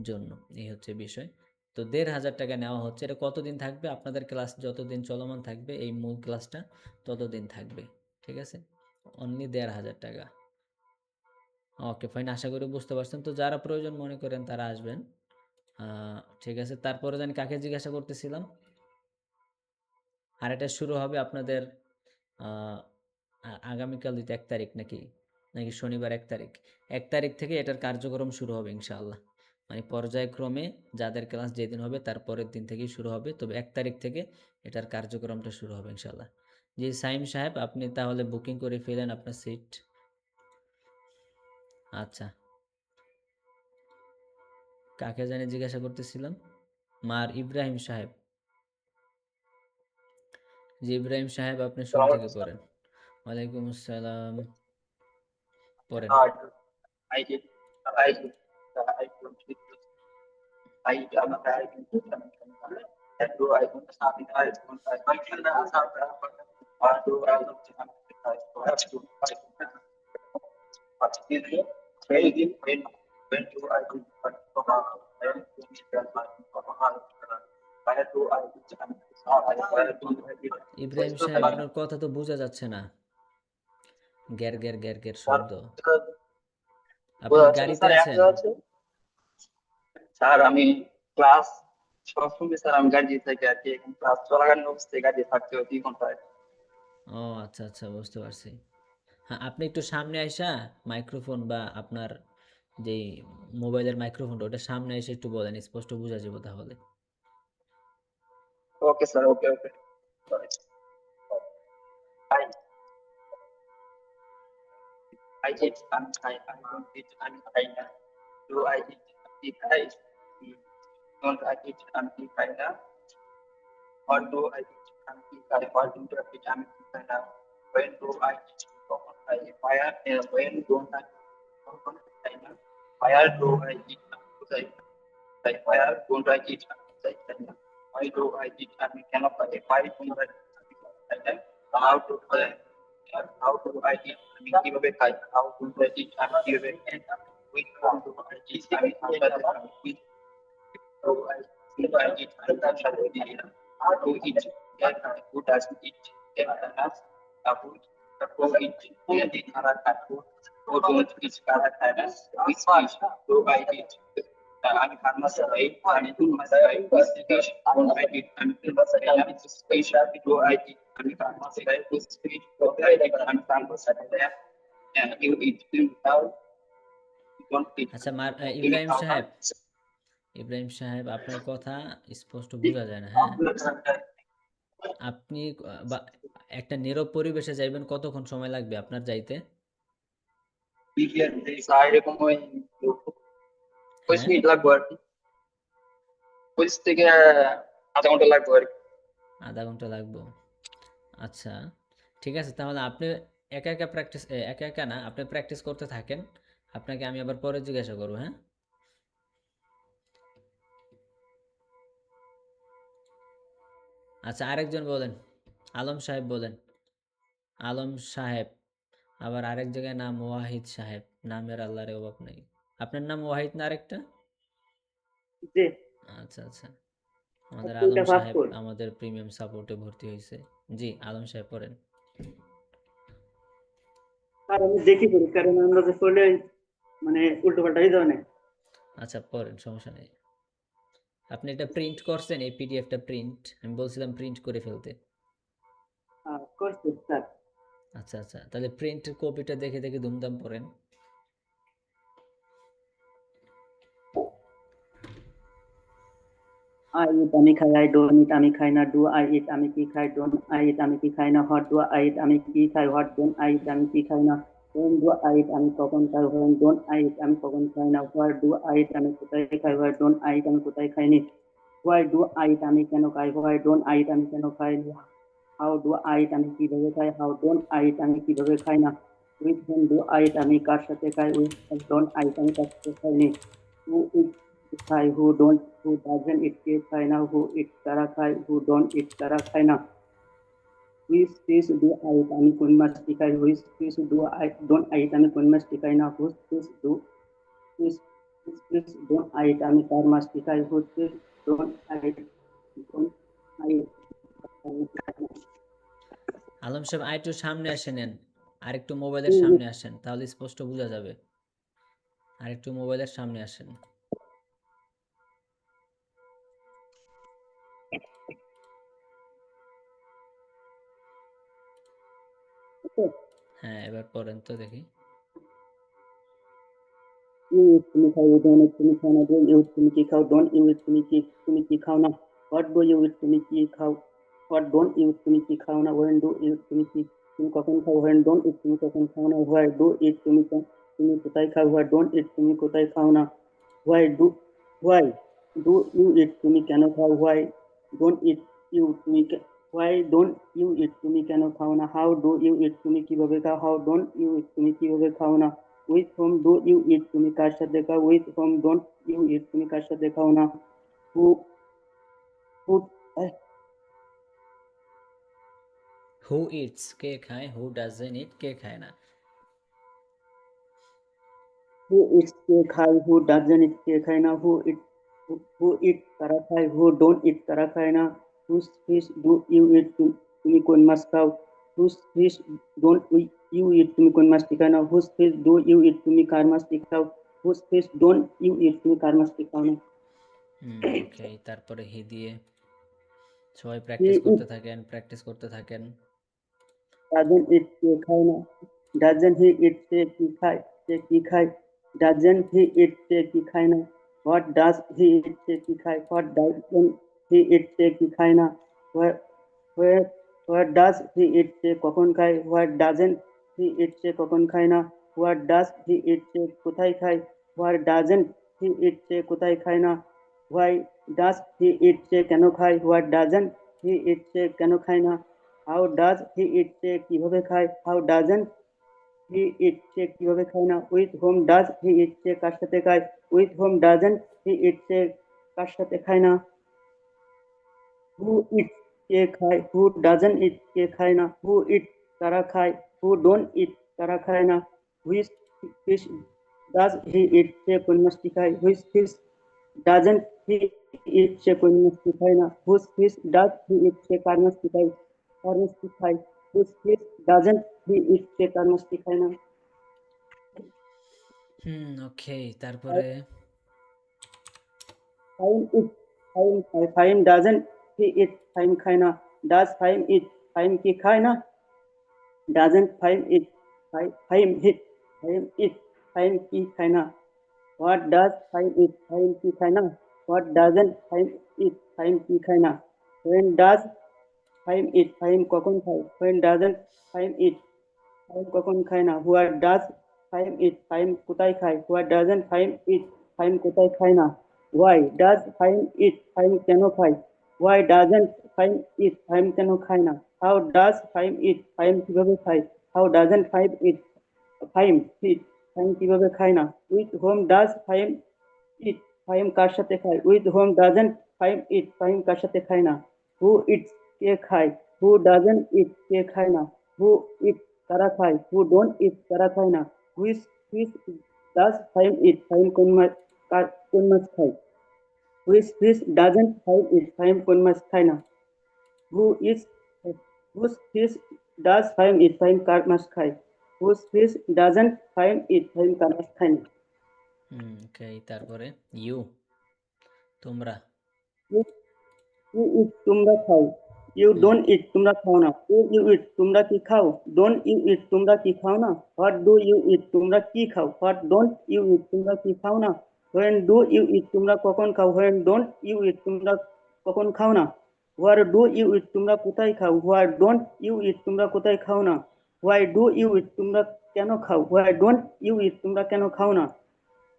জন্য। এই হচ্ছে বিষয়। তো 1500 টাকা নেওয়া হচ্ছে। এটা কতদিন থাকবে? আপনাদের ক্লাস যতদিন চলমান থাকবে, এই মূল ক্লাসটা ততদিন থাকবে, ঠিক আছে? অনলি 1500 টাকা। ওকে ফাইন, আশা করি বুঝতে পারছেন। তো যারা প্রয়োজন মনে করেন তারা আসবেন। ঠিক আছে, তারপরে জানি কাকে জিজ্ঞাসা করতেছিলাম। আর এটা শুরু হবে আপনাদের আগামীকাল 1 তারিখ নাকি নাকি শনিবার 1 তারিখ। 1 তারিখ থেকে এটার কার্যক্রম শুরু হবে ইনশাআল্লাহ। মানে পর্যায়ক্রমে যাদের ক্লাস যেদিন হবে তার পরের দিন থেকেই শুরু হবে, তবে 1 তারিখ থেকে এটার কার্যক্রমটা শুরু হবে ইনশাআল্লাহ। জি সাইম সাহেব, আপনি তাহলে বুকিং করে ফেলেন আপনার সিট। আচ্ছা, কাকে জানি জিজ্ঞাসা করতেছিলাম? মার ইব্রাহিম সাহেব। জি ইব্রাহিম সাহেব, আপনি শুরু থেকে পড়েন। ওয়ালাইকুম আসসালাম, পড়েন। I did, I did, I don't did, I am a guy that do I don't have it, I don't, I can have or do I don't have to, but it is very good when do I do, but Ibrahim সাহেব, আপনার কথা তো বোঝা যাচ্ছে না, গ্যার গ্যার গ্যার গ্যার শব্দ। আপনি গাড়িতে আছেন? স্যার আমি ক্লাস সবসময় স্যার আমি গাড়ি থেকে আর কি এখন ক্লাস চলাকালীন অবস্থায় গাড়ি থাকতে হয় 2 ঘন্টায়। ও আচ্ছা আচ্ছা, বুঝতে পারছি। হ্যাঁ, আপনি একটু সামনে আইসা মাইক্রোফোন বা আপনার যে মোবাইলের মাইক্রোফোনটা ওটা সামনে এসে একটু বলেন, স্পষ্ট বোঝা যাবে তাহলে। Okay sir, okay okay I did I don't did I do I did I don't I did I or do I did I or do I did I when do I fire when don't I fire do I did I fire don't I did why do I did I cannot why don't I how to how to I did কিভাবে খাই how to I did কিভাবে with how to I did with how I did তার সাথে দিই না how to eat who does eat who eat the খারাপ খায় who don't eat খারাপ খায় না which fish do I did আমি ফার্মাসি ভাই আমি ফার্মাসি ভাই স্পেশ কোন আই ডিড আমি ফার্মাসি ভাই আমি স্পেশাল টু আই ডিড আমি ফার্মাসি ভাই স্পেশ কোথায় দেখেন আমি ফার্মাসি ভাই ইউ ইট নাও ডোন্ট ইট আচ্ছা ইব্রাহিম সাহেব, আপনার কথা স্পষ্ট বোঝা যায় না। হ্যাঁ, আপনি একটা নীরব পরিবেশে যাইবেন, কতক্ষণ সময় লাগবে আপনার যাইতে? এরকম ওই 20 মিনিট লাগবে আর কি, 20 থেকে আধা ঘন্টা লাগবে আর কি। আধা ঘন্টা লাগবে। আচ্ছা ঠিক আছে, তাহলে আপনি একা একা না, আপনি প্র্যাকটিস করতে থাকেন, আপনাকে আমি আবার পরে জিজ্ঞাসা করবো। হ্যাঁ, আচ্ছা আরেকজন বলেন, আলম সাহেব বলেন। আলম সাহেব, আবার আরেক জায়গায় নাম ওয়াহিদ সাহেব, নামের আল্লাহর অভাব নেই। আপনার নাম ওয়াহিদ না আরেকটা? জি, আচ্ছা আচ্ছা, আমাদের এটা আলম সাহেব ভাগপুর। আমাদের প্রিমিয়াম সাপোর্টে ভর্তি হয়েছে। জি আলম সাহেব পড়েন। আর আমি দেখি করি কারণ আমরা যে করলে মানে উল্টো পাল্টা হয়ে যাবে না। আচ্ছা পড়েন, সমস্যা নেই। আপনি এটা প্রিন্ট করছেন, এই পিডিএফটা প্রিন্ট? আমি বলছিলাম প্রিন্ট করে ফেলতে। করছি স্যার। আচ্ছা আচ্ছা, তাহলে প্রিন্টের কপিটা দেখে দেখে ধুমধাম পড়েন। I eat আমি খাই, I don't eat আমি খাই না, do I eat আমি কি খাই, don't I eat আমি কি খাই না, what do I eat আমি কি খাই, what don't I eat আমি কি খাই না, when do I eat আমি কখন খাই, when don't I eat আমি কখন খাই না, where do I eat আমি কোথায় খাই, where don't I eat আমি কোথায় খাইনি, why do I eat আমি কেন খাই, why don't I eat আমি কেন খাই, how do I eat আমি কিভাবে খাই, how don't I eat আমি কিভাবে খাই না, with whom do I eat আমি কার সাথে খাই, with whom don't I eat আমি কার সাথে খাইনি, who eats খাই, who doesn't eat কে খায় না, who eats কারা খায়, who don't eat কারা খায় না, which fish do I eat আমি কোন মাছটি খাই, which fish do I don't I eat আমি কোন মাছটি খাই না, whose fish don't I eat আমি কার মাছটি খাই, whose fish don't I eat আমি খাই না। আলম সাহেব আরেকটু সামনে আসে নেন, আরেকটু মোবাইলের সামনে আসেন, তাহলে স্পষ্ট বোঝা যাবে। আরেকটু মোবাইলের সামনে আসেন। হ্যাঁ, এবার পড়েন তো দেখি। You eat তুমি খাও, you don't eat তুমি খাও না, do you eat তুমি কি খাও, don't you eat তুমি কি খাও না, what do you eat তুমি কি খাও, what don't you eat তুমি কি খাও না, when do you eat তুমি কখন খাও, when don't eat তুমি কখন খাও না, why do eat তুমি কোথায় খাও, why don't eat তুমি কোথায় খাও না, why do you eat তুমি কেন খাও, why don't eat you তুমি why don't you eat তুমি কেন খাও না, how do you eat তুমি কিভাবে খাও, how don't you eat তুমি কিভাবে খাও না, with whom do you eat তুমি কার সাথে খাও, with whom don't you eat তুমি কার সাথে খাও না, who হু ইটস কে খায়, হু ডাজেন্ট ইট কে খায় না। who eats কে খায়, who doesn't eat কে খায় না, who eat কারা খায়, who don't eat কারা খায় না, whose fish do you eat তুমি কোন মাছ খাও, whose fish don't you eat তুমি কোন মাছটি খাও না, whose fish do you eat তুমি কার মাছটি খাও, whose fish don't you eat তুমি কার মাছটি খাও না। ওকে, তারপরে হি দিয়ে সবাই প্র্যাকটিস করতে থাকেন। doesn't eat কে খায় না, doesn't he eat সে কি খায়, doesn't he eat সে কি খায় না, what does he eat সে কি খায়, what doesn't he eat সে কি খায় না, where does he eat সে কখন খায়, what doesn't he eat সে কখন খায় না, what does he eat সে কোথায় খায়, where doesn't he eat সে কোথায় খায় না, why does he eat সে কেন খায়, what doesn't he eat সে কেন খায় না, how does he eat সে কিভাবে খায়, how doesn't he eat সে কিভাবে খায় না, with whom does he eat সে কার সাথে খায়, with whom doesn't he eat সে কার সাথে খায় না, who eats কে খায়, who doesn't eat কে খায় না, who eats কারা খায়, who don't eat কারা খায় না, which fish does he eat সে কোন মাছটি খায়, which fish doesn't he eat সে কোন মাছটি খায় না, whose fish does he eat সে কার মাছটি খায়, whose fish doesn't he eat সে কার মাছটি খায় না। ওকে, তারপরে Fahim doesn't he eat Fahim খায় না, does ফাহিম eat ফাহিম কি খায় না, doesn't Fahim eat Fahim eat Fahim কি খায় না, what does Fahim eat Fahim কি খায় না, what doesn't Fahim eat Fahim কি খায় না, when does Fahim eat Fahim কখন খায়, when doesn't Fahim eat Fahim কখন খায় না, where does Fahim eat Fahim কোথায় খায়, where doesn't Fahim eat Fahim কোথায় খায় না, why does Fahim eat Fahim কেন খায়, why doesn't Fahim eat Fahim কেন খায় না, how does Fahim eat Fahim কিভাবে খায়, how doesn't Fahim eat Fahim কিভাবে খায় না, with whom does Fahim eat Fahim কার সাথে খায়, with whom doesn't Fahim eat Fahim কার সাথে খায় না, who eats কে খায়, who doesn't eat কে খায় না, who eats কারা খায়, who don't eat কারা খায় না, which fish does Fahim eat Fahim কোন মাছ খায়, which fish doesn't Fahim eat Fahim কোন মাছ খায় না, whose fish does Fahim eat Fahim কার মাছ খায়, whose fish doesn't Fahim eat Fahim কার মাছ খায় না। ওকে, তারপরে ইউ তোমরা, you eat তোমরা খাও, you don't eat তোমরা খাও না, do you eat তোমরা কি খাও, don't you eat তোমরা কি খাও না, what do you eat তোমরা কি খাও, what don't you eat তোমরা কি খাও না, when do you eat তোমরা কখন খাও, when don't you eat তোমরা কখন খাও না, where do you eat তোমরা কোথায় খাও, where don't you eat তোমরা কোথায় খাও না, why do you eat তোমরা কেন খাও, why don't you eat তোমরা কেন খাও না,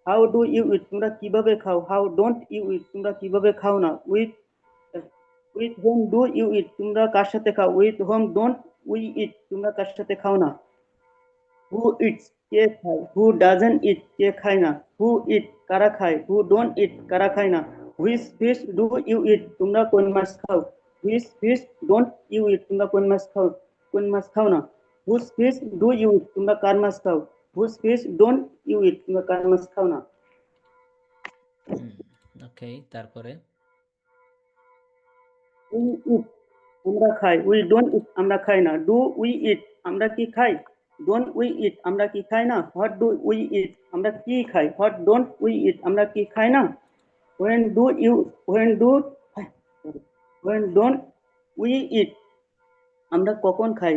how do you eat তোমরা কিভাবে খাও, how don't you eat তোমরা কিভাবে খাও না, with whom do you eat তোমরা কার সাথে খাও, with whom don't we eat তোমরা কার সাথে খাও না, who eats কে খায়, who doesn't eat কে খায় না, who eat কারা খায়, who don't eat কারা খায় না, which fish do you eat তোমরা কোন মাছ খাও, which fish don't you eat তোমরা কোন মাছ খাও না, whose fish do you eat তোমরা কার মাছ খাও, whose fish don't you eat তোমরা কার মাছ খাও না। ওকে, তারপরে we eat আমরা খাই, we don't eat আমরা খাই না, do we eat আমরা কি খাই, don't we eat আমরা কি খাই না, what do we eat আমরা কি খাই, what don't we eat আমরা কি খাই না, when do when don't we eat আমরা কখন খাই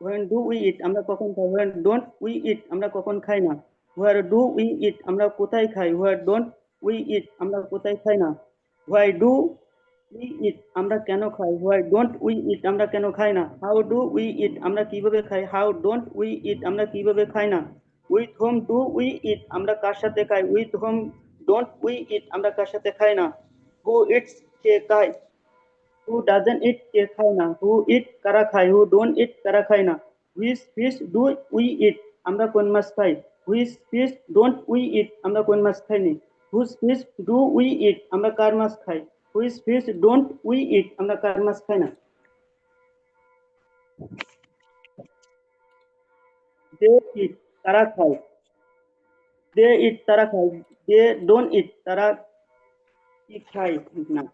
when do we eat আমরা কখন খাই when don't we eat আমরা কখন খাই না where do we eat আমরা কোথায় খাই where don't we eat আমরা কোথায় খাই না why do we eat আমরা কেন খাই why don't we eat আমরা কেন খাই না how do we eat আমরা কিভাবে খাই how don't we eat আমরা কিভাবে খাই না with whom do we eat আমরা কার সাথে খাই with whom don't we eat আমরা কার সাথে খাই না who eats কে খায় who doesn't eat কে খায় না who eat কারা খায় who don't eat কারা খায় না which fish do we eat আমরা কোন মাছ খাই which fish don't we eat আমরা কোন মাছ খাই না whose fish do we eat আমরা কার মাছ খাই which fish don't we eat আমরা কার মাছ খাই না they eat তারা খায় they eat তারা খায় they don't eat তারা কি খায় না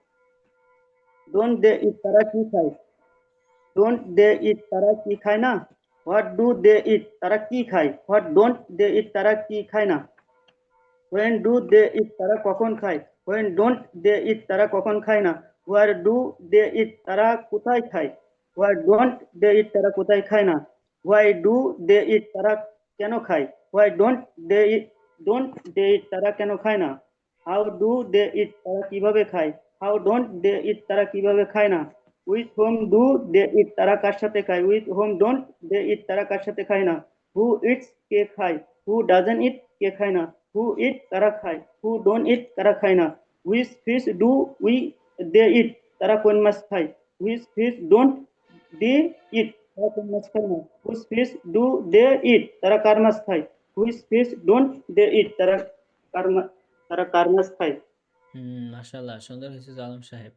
don't they eat তারা কি খায় don't they eat তারা কি খায় না what do they eat তারা কি খায় what don't they eat তারা কি খায় না when do they eat তারা কখন খায় when don't they eat তারা কখন খায় না where do they eat তারা কোথায় খায় where don't they eat তারা কোথায় খায় না why do they eat তারা কেন খায় why don't they eat তারা কেন খায় না how do they eat তারা কিভাবে খায় how don't they eat তারা কিভাবে খায় না with whom do they eat তারা কার সাথে খায় with whom don't they eat তারা কার সাথে খায় না who eats কে খায় who doesn't eat কে খায় না who eat কারা খায় who don't eat কারা খায় না which fish do they eat তারা কোন মাছ খায় which fish don't they eat তারা কোন মাছ খায় না which fish do they eat তারা কার মাছ খায় which fish don't they eat তারা কার মাছ খায় মাশাআল্লাহ সুন্দর হয়েছে আলম সাহেব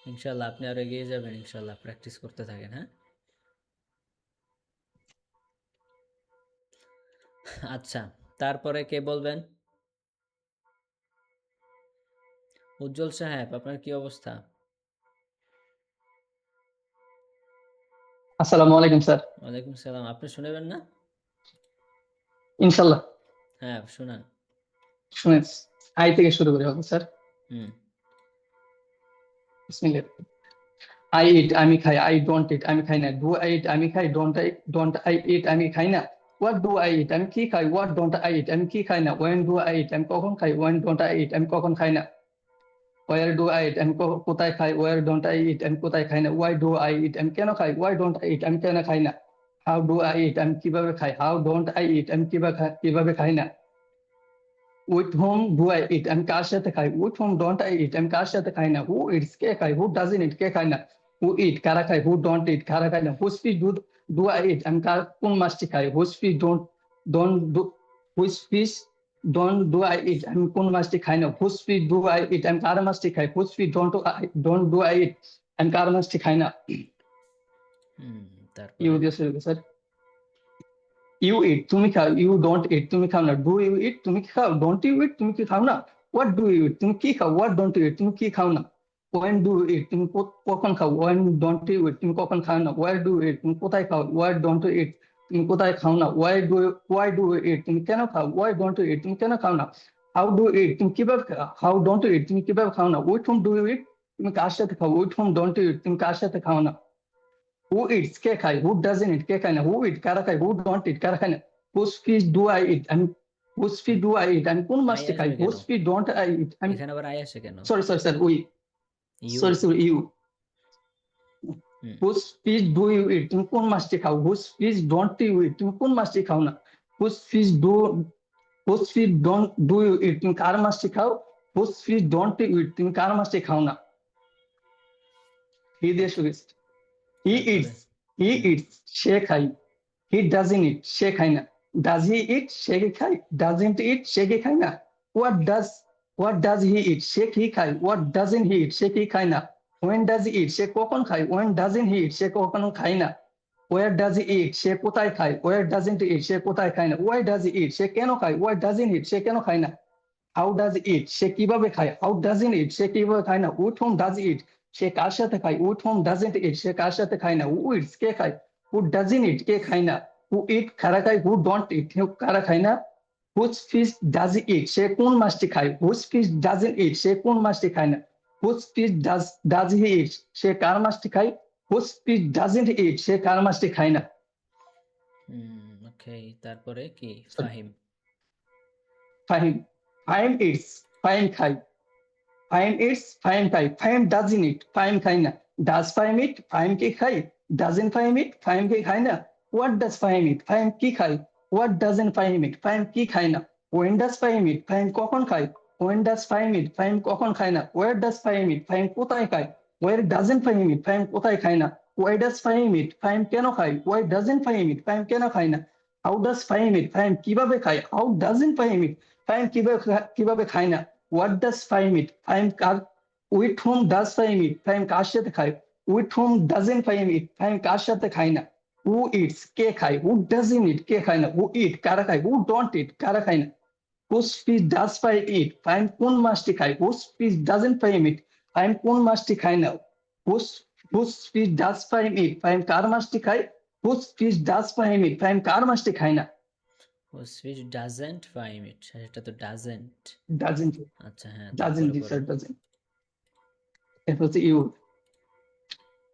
ইনশাআল্লাহ আপনি আরো এগিয়ে যাবেন ইনশাআল্লাহ প্র্যাকটিস করতে থাকেন হ্যাঁ আচ্ছা তারপরে কে বলবেন উজ্জ্বল সাহেব আপনার কি অবস্থা আসসালামু আলাইকুম স্যার ওয়ালাইকুম সালাম আপনি শুনবেন না ইনশাআল্লাহ হ্যাঁ শুনান শুনেন আই থেকে শুরু করি হবে স্যার বিসমিল্লাহ আই ইট আমি খাই আই ডোন্ট ইট আমি খাই না ডু আই ইট আমি খাই ডোন্ট আই ইট আমি খাই না হোয়াট ডু আই ইট আমি কি খাই হোয়াট ডোন্ট আই ইট আমি কি খাই না ওয়েন ডু আই ইট আমি কখন খাই ওয়েন ডোন্ট আই ইট আমি কখন খাই না ওয়ার ডু আই ইট আমি কোথায় খাই ওয়ার ডোন্ট আই ইট আমি কোথায় খাই না ওয়াই ডু আই ইট আমি কেন খাই ওয়াই ডোন্ট আই ইট আমি কেন খাই না হাউ ডু আই ইট আমি কিভাবে খাই হাউ ডোন্ট আই ইট আমি কিভাবে খাই না with whom do I eat আমি কার সাথে খাই with whom don't I eat আমি কার সাথে খাই না who eats কে খায় who doesn't eat কে খায় না who eat কারা খায় who don't eat কারা খায় না whose fish do I eat আমি কোন মাছটি খাই whose fish whose fish don't do I eat আমি কোন মাছটি খাই না whose fish do I eat আমি কার মাছটি খাই whose fish don't do I eat আমি কার মাছটি খাই না ইউ দিয়ে শুরু স্যার ইউ ইট তুমি খাও ইউ ডোন্ট ইট তুমি খাও না ডু ইউ ইট তুমি কি খাও ডোন্ট ইউ ইট তুমি কি খাও না হোয়াট ডু ইউ ইট তুমি কি খাও হোয়াট ডোন্ট ইউ ইট তুমি কি খাও না ওয়েন ডু ইট তুমি কখন খাও ওয়েন ডোন্ট ইউ ইট তুমি কখন খাও না ওয়ার ডু ইট তুমি কোথায় খাও ওয়ার ডোন্ট ইট তুমি কোথায় খাও না ওয়াই ডু ইট তুমি কেন খাও ওয়াই ডোন্ট ইট তুমি কেন খাও না হাউ ডু ইট তুমি কিভাবে হাউ ডোন্ট ইট তুমি কিভাবে খাও না with whom do you eat তুমি কার সাথে খাও with whom don't you eat তুমি কার সাথে খাও না who eats কে খায় who doesn't eat কে খায় না who eat কারা খায় who don't eat কারা খায় না whose fish do I eat আমি whose fish do I eat আমি কোন মাছটি খাই whose fish don't I eat আমি এখানে আবার আই আসে কেন sorry sir sorry you whose fish do you eat তুমি কোন মাছটি খাও whose fish don't you eat তুমি কোন মাছটি খাও না whose fish don't do you eat তুমি কার মাছটি খাও whose fish don't you eat তুমি কার মাছটি খাও না he দিয়ে শুরু He eats, সে খাই he doesn't eat সে খায় না does he eat সে কি খায় doesn't eat সে কি খায় না what does he eat সে কি খায় what doesn't he eat সে কি খায় না when does he eat সে কখন খায় when doesn't he eat সে কখনো খায় না where does he eat সে কোথায় খায় where doesn't he eat সে কোথায় খায় না why does he eat সে কেন খায় why doesn't he eat সে কেন খায় না how does he eat সে কিভাবে খায় how doesn't he eat সে কিভাবে খায় না with whom does he eat সে কার সাথে খায় with whom doesn't eat সে কার সাথে খায় না who eats কে খায় who doesn't eat কে খায় না who eat কারা খায় who don't eat কারা খায় না whose fish does he eat সে কোন মাছটি খায় whose fish doesn't eat সে কোন মাছটি খায় না whose fish does he eat, সে কার মাছটি খায়? হুজ ফিশ ডাজন্ট ইট, সে কার মাছটি খায় না। ওকে, তারপরে কি? ফাহিম। ফাহিম, ফাহিম ইটস, ফাহিম খায়। ফাহিম ইটস, ফাহিম খায়। ফাহিম ডাজন্ট ইট, ফাহিম খায় না। ডাজ ফাহিম ইট, ফাহিম কি খায়? ডাজন্ট ফাহিম ইট, ফাহিম কি খায় না। What does Fahim eat, Fahim কি খায়? What doesn't Fahim eat, Fahim কি খায় না। When does Fahim eat, Fahim কখন খায়? When does Fahim eat, Fahim কখন খায় না। War does Fahim eat, Fahim কোথায় খায়? War doesn't Fahim eat, Fahim কোথায় খায় না। Y does Fahim eat, Fahim কেন খায়? Y doesn't Fahim eat, Fahim কেন খায় না। How does Fahim eat, Fahim কিভাবে খায়? How doesn't Fahim eat, Fahim কিভাবে খায় না। What does Fahim eat, Fahim কার? With whom does Fahim eat, Fahim কার সাথে খায়? With whom doesn't Fahim eat, Fahim কার সাথে খায় না। হু ইটস, কে খায়? হু ডাজন্ট ইট, কে খায় না। হু ইট, কারা খায়? হু ডোন্ট ইট, কারা খায় না। Whose fish does Fahim eat, Fahim কোন মাছটি খায়? Whose fish doesn't Fahim eat, Fahim কোন মাছটি খায় না। Whose whose fish does Fahim eat, Fahim কার মাছটি খায়? Whose fish does Fahim eat, Fahim কার মাছটি খায় না। Whose fish doesn't Fahim eat, সেটা তো ডাজন্ট। ডাজন্ট, আচ্ছা, হ্যাঁ, ডাজন্ট, তারপরে স্যার বলেন। ডাজন্ট। এরপর হচ্ছে you,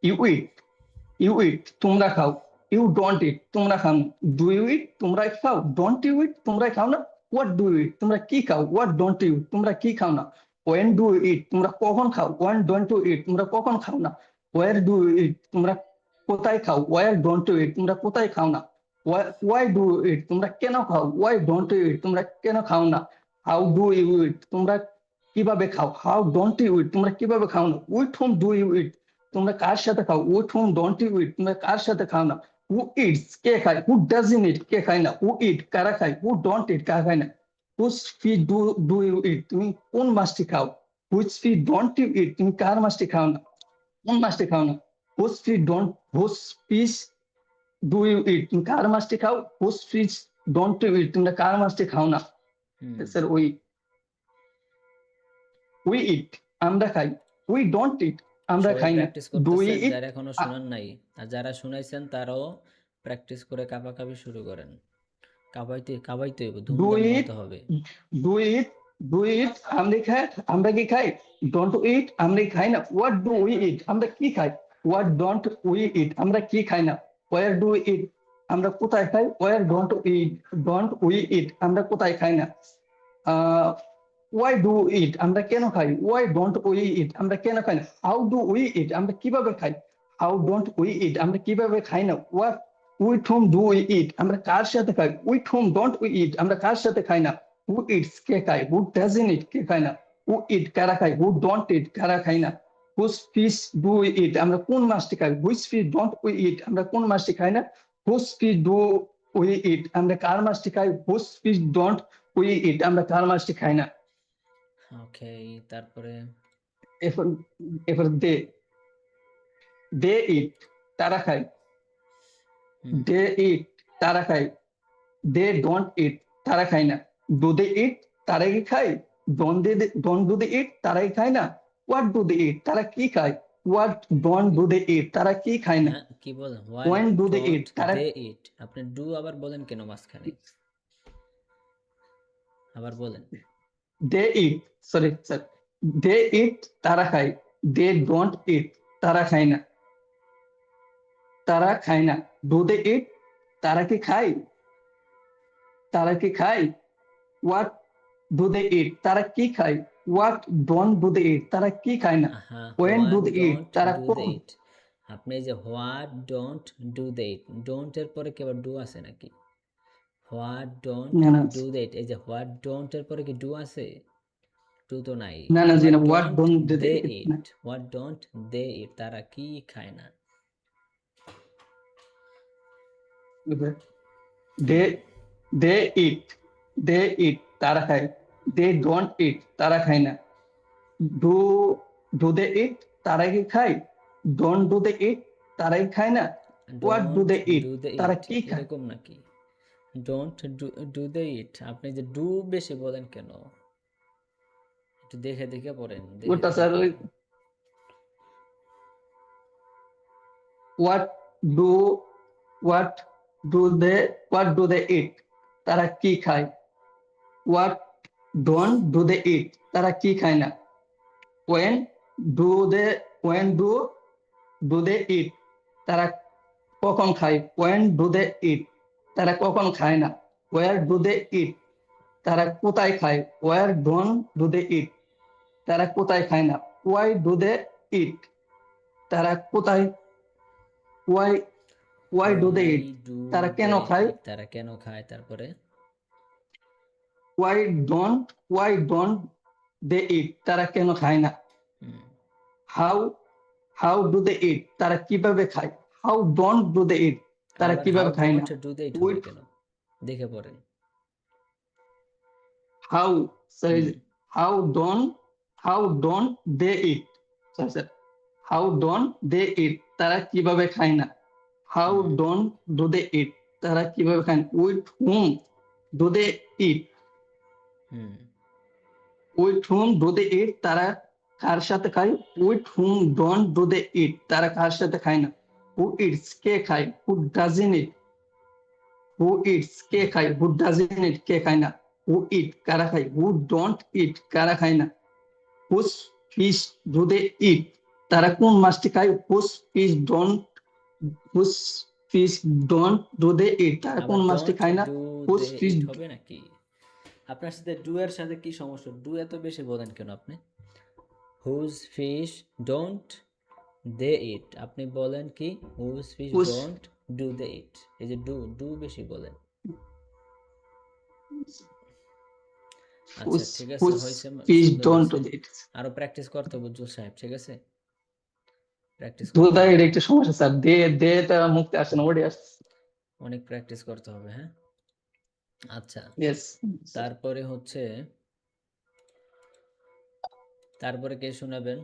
you it, you eat তোমরা খাও। ইউ ডোন্ট ইট, তোমরা খাও না। ডু ইউ ইট, তোমরা খাও। ডোন্ট ইউ ইট, তোমরা খাও না। হোয়াট ডু ইউ ইট, তোমরা কি খাও। হোয়াট ডোন্ট ইউ ইট, তোমরা কি খাও না। ওয়েন ডু ইউ ইট, তোমরা কখন খাও। ওয়েন ডোন্ট ইউ ইট, তোমরা কখন খাও না। ওয়ার ডু ইউ ইট, তোমরা কোথায় খাও। ওয়ার ডোন্ট ইউ ইট, তোমরা কোথায় খাও না। ওয়াই ডু ইউ ইট, তোমরা কেন খাও। ওয়াই ডোন্ট ইউ ইট, তোমরা কেন খাও না। হাউ ডু ইউ ইট, তোমরা কিভাবে খাও। হাউ ডোন্ট ইউ ইট, তোমরা কিভাবে খাও না। With whom do you eat, তোমরা কার সাথে খাও। With whom don't you eat, তোমরা কার সাথে খাও না। হু ইটস, কে খায়। হু ডাজন্ট ইট, কে খায় না। হু ইট, কারা খায়। হু ডোন্ট ইট, কারা খায় না। Whose fish do you eat, তুমি কোন মাছটি খাও। Which fish don't you eat, তুমি কার মাছটি খাও না, কোন মাছটি খাও না। Whose fish do you eat, তুমি কার মাছটি খাও। Whose fish don't you eat, তোমরা কার মাছটি খাও না। স্যার উই ইট, আমরা খাই। উই ডোন্ট ইট, আমরা সবাই খাই না। প্র্যাকটিস ডু উই করতেছেন, ইট, যারা এখনো শুনেন নাই, আর যারা শুনাইছেন তারাও প্র্যাকটিস করে কাঁপাকাঁপি শুরু করেন। কাঁপাইতে কাঁপাইতে হবে, ডু ধুমধাম ইট, বলতে হবে। ডু ইট, ডু ইট, আমরা খাই, আমরা কি খাই। ডোন্ট ইট, আমরা খাই না। হোয়াট ডু উই ইট, আমরা কি খাই। হোয়াট ডোন্ট উই ইট, আমরা কি খাই না। ওয়ার ডু ইট, আমরা কোথায় খাই। ওয়ার ডোন্ট উই ইট, আমরা কোথায় খাই না। ওয়াই ডু ইট, আমরা কেন খাই। ওয়াই ডোন্ট উই ইট, আমরা কেন খাই না। হাউ ডু উই ইট, আমরা কিভাবে খাই। হাউ ডোন্ট উই ইট, আমরা কিভাবে খাই না। What with whom do we eat, আমরা কার সাথে খাই। With whom don't we eat, আমরা কার সাথে খাই না। হু ইটস, কে খায়। হু ডাজন্ট ইট, কে খায় না। হু ইট, কারা খায়। হু ডোন্ট ইট, কারা খায় না। Whose fish do we eat, আমরা কোন মাছটি খাই। Which fish don't we eat, আমরা কোন মাছটি খাই না। Whose fish do we eat, আমরা কার মাছটি খাই। Whose fish don't we eat, আমরা কার মাছটি খাই না। ওকে, তারপরে এরপর এরপর দে ইট, তারা খায়। দে ইট, তারা খায়। দে ডোন্ট ইট, তারা খায় না। ডু দে ইট, তারা কি খায়। ডোন্ট ডু দে ইট, তারা কি খায় না। হোয়াট ডু দে ইট, তারা কি খায়। What don't do they eat, তারা কি খায় না। হ্যাঁ, কি বলেন। When do they eat, don't তারা দে ইট, আপনি ডু আবার বলেন কেন মাঝখানে, আবার বলেন। দে ইট, সরি স্যার, দে ইট, তারা খায়। দে ডোন্ট ইট, তারা খায় না। তারা খায় না। ডু দে ইট, তারা কি খায়। তারা কি খায়। হোয়াট ডু দে ইট, তারা কি খায়। What don't do they eat, তারা কি খায় না। হ্যাঁ, when do what they eat, don't তারা ডু দে ইট। আপনি এই যে what don't do they eat, don't এর পরে কি আবার ডু আছে নাকি। হোয়াট ডোন্ট না না ডু দে ইট, এই যে হোয়াট ডোন্ট এর পরে কি ডু আছে। ডু তো নাই। না না জি না, what don't don't do they eat না। Eat, what don't they eat, তারা কি খায় না। দে দে ইট, দে ইট, তারা খায়। দে ডোন্ট ইট, তারা খায় না। ডু ডু দে ইট, তারা কি খায়। ডোন্ট ডু দে ইট, তারাই খায় না। What do don't they eat, do they তারা ইট, কি খায়। এরকম নাকি। ডোন্ট ডু দে ইট, আপনি যে ডু বেশি বলেন কেন, একটু দেখে দেখে পড়েন, দেখে ওটা দেখে স্যার পড়েন। What do what what do they eat, তারা কি খায়। What don't do they eat, তারা কি খায় না। When do they when do they eat, তারা কখন খায়? ওয়েন ডু দে ইট, তারা কখন খায় না। ওয়ার ডু দে ইট, তারা কোথায় খায়? War don't do they eat, তারা কোথায় খায় না। ওয়াই ডু দে ইট, তারা কোথায় ওয়াই ডু দে ইট, তারা কেন খায়? তারা কেন খায়? তারপরে ওয়াই ডোন্ট দে ইট, তারা কেন খায় না। হাউ ডু দে ইট, তারা কিভাবে খায়। How don't do they eat, তারা কিভাবে খায় না। ডু দে ইট উইথ কেন দেখে পড়েন। How don't they eat, how don't they eat, তারা কিভাবে খায় না। How don't do they eat, তারা কিভাবে খায় না। With whom do they eat, with whom do they eat, তারা কার সাথে খায়। With whom don't do they eat, তারা কার সাথে খায় না। হু ইটস, কে খায়। Who doesn't it, who it's, কে খায়। হু ডাজন্ট ইট, কে খায় না। হু ইট, কারা খায়। হু ডোন্ট ইট, কারা খায় না। হুস ফিশ ডু দে ইট, তারা কোন মাছটি খায়। হুস fish don't do they eat, তারা কোন মাছটি খায় না। হুস ফিশ হবে নাকি? আপনার সাথে ডু এর সাথে কি সমস্যা? ডু এত বেশি বলেন কেন আপনি? Whose fish don't they eat, আপনি বলেন কি whose fish don't do they eat. এই যে ডু বেশি বলেন। আচ্ছা ঠিক আছে, হয়েছে, fish don't do they eat. আরো প্র্যাকটিস করতে হবে উজ্জ্বল সাহেব, ঠিক আছে? প্র্যাকটিস দুধা এর একটা সমস্যা স্যার, দেটা মুক্তি আসে না, ওডি আসছে। অনেক প্র্যাকটিস করতে হবে, হ্যাঁ। আচ্ছা ইয়েস। তারপরে হচ্ছে, তারপরে কে শোনাবেন?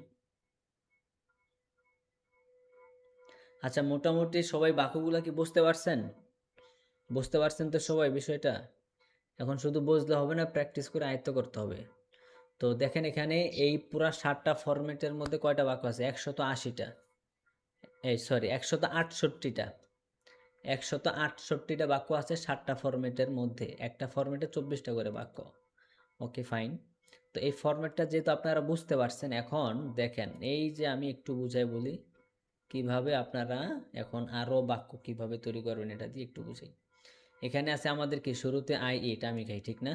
আচ্ছা মোটামুটি সবাই বাক্যগুলা কি বুঝতে পারছেন? বুঝতে পারছেন তো সবাই বিষয়টা? এখন শুধু বুঝলে হবে না, প্র্যাকটিস করে আয়ত্ত করতে হবে। তো দেখেন এখানে এই পুরা 7টা ফরম্যাটের মধ্যে কয়টা বাক্য আছে? 180টা, এই সরি 168টা। 168টা বাক্য আছে 7টা ফরম্যাটের মধ্যে। একটা ফরম্যাটে 24টা করে বাক্য। Okay fine. তো এই ফরম্যাটটা যেহেতু আপনারা বুঝতে পারছেন, এখন দেখেন এই যে আমি একটু বুঝাই বলি কিভাবে আপনারা এখন আরো বাক্য কিভাবে তৈরি করবেন, এটা দিয়ে একটু বুঝাই। এখানে আছে আমাদের কি শুরুতে আই ইট, আমি খাই, ঠিক না?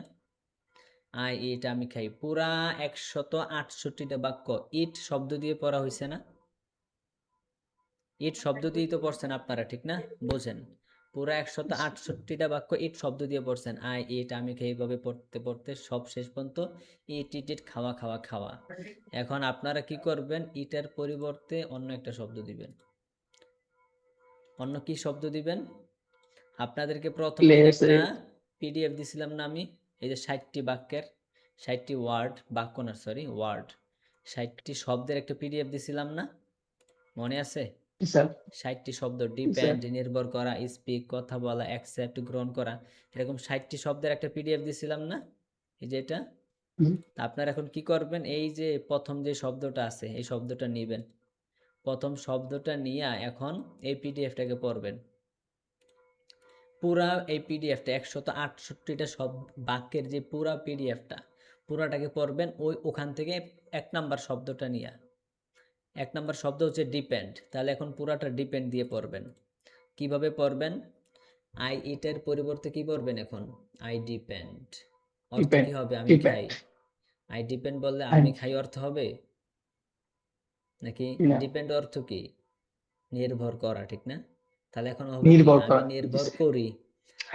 আই ইট, আমি খাই, পুরা 168টা বাক্য ইট শব্দ দিয়ে পড়া হয়েছে না? ইট শব্দ দিয়েই তো পড়ছেন আপনারা, ঠিক না? বোঝেন, পুরা 168টা বাক্য ইট শব্দ দিয়ে পড়ছেন। আই ইট, আমি খাই, এইভাবে পড়তে পড়তে সব শেষ পর্যন্ত ইট ইট ইট, খাওয়া খাওয়া খাওয়া। এখন আপনারা কি করবেন? ইটের পরিবর্তে অন্য একটা শব্দ দিবেন। অন্য কি শব্দ দিবেন? আপনাদেরকে প্রথম দিন একটা পিডিএফ দিছিলাম না আমি, এই যে 60টি বাক্যের, 60টি ওয়ার্ড, বাক্য না সরি ওয়ার্ড, 60টি শব্দের একটা পিডিএফ দিছিলাম না, মনে আছে? 60টি শব্দ, ডিপেন্ড, নির্ভর করা, স্পিক, কথা বলা, অ্যাকসেপ্ট, গ্রহণ করা, এরকম 60টি শব্দের একটা পিডিএফ দিছিলাম না, এই যে এটা। আপনারা এখন কি করবেন? এই যে প্রথম যে শব্দটা আছে এই শব্দটা নেবেন, প্রথম শব্দটা নিয়ে এখন এই পিডিএফটাকে পড়বেন। পুরা এই পিডিএফটা 168টা সব বাক্যের যে পুরা পিডিএফটা পুরাটাকে পড়বেন। ওখান থেকে 1 নাম্বার শব্দটা নিয়ে, 1 নাম্বার শব্দ হচ্ছে ডিপেন্ড, তাহলে এখন পুরাটা ডিপেন্ড দিয়ে পড়বেন। কিভাবে পড়বেন? আই ইটের পরিবর্তে কি পড়বেন এখন? I depend. অর্থ কি হবে? আমি খাই। আই ডিপেন্ড বললে আমি খাই অর্থ হবে নাকি? ডিপেন্ড অর্থ কি? নির্ভর করা, ঠিক না? তাহলে এখন হবে কি? আমি নির্ভর করি।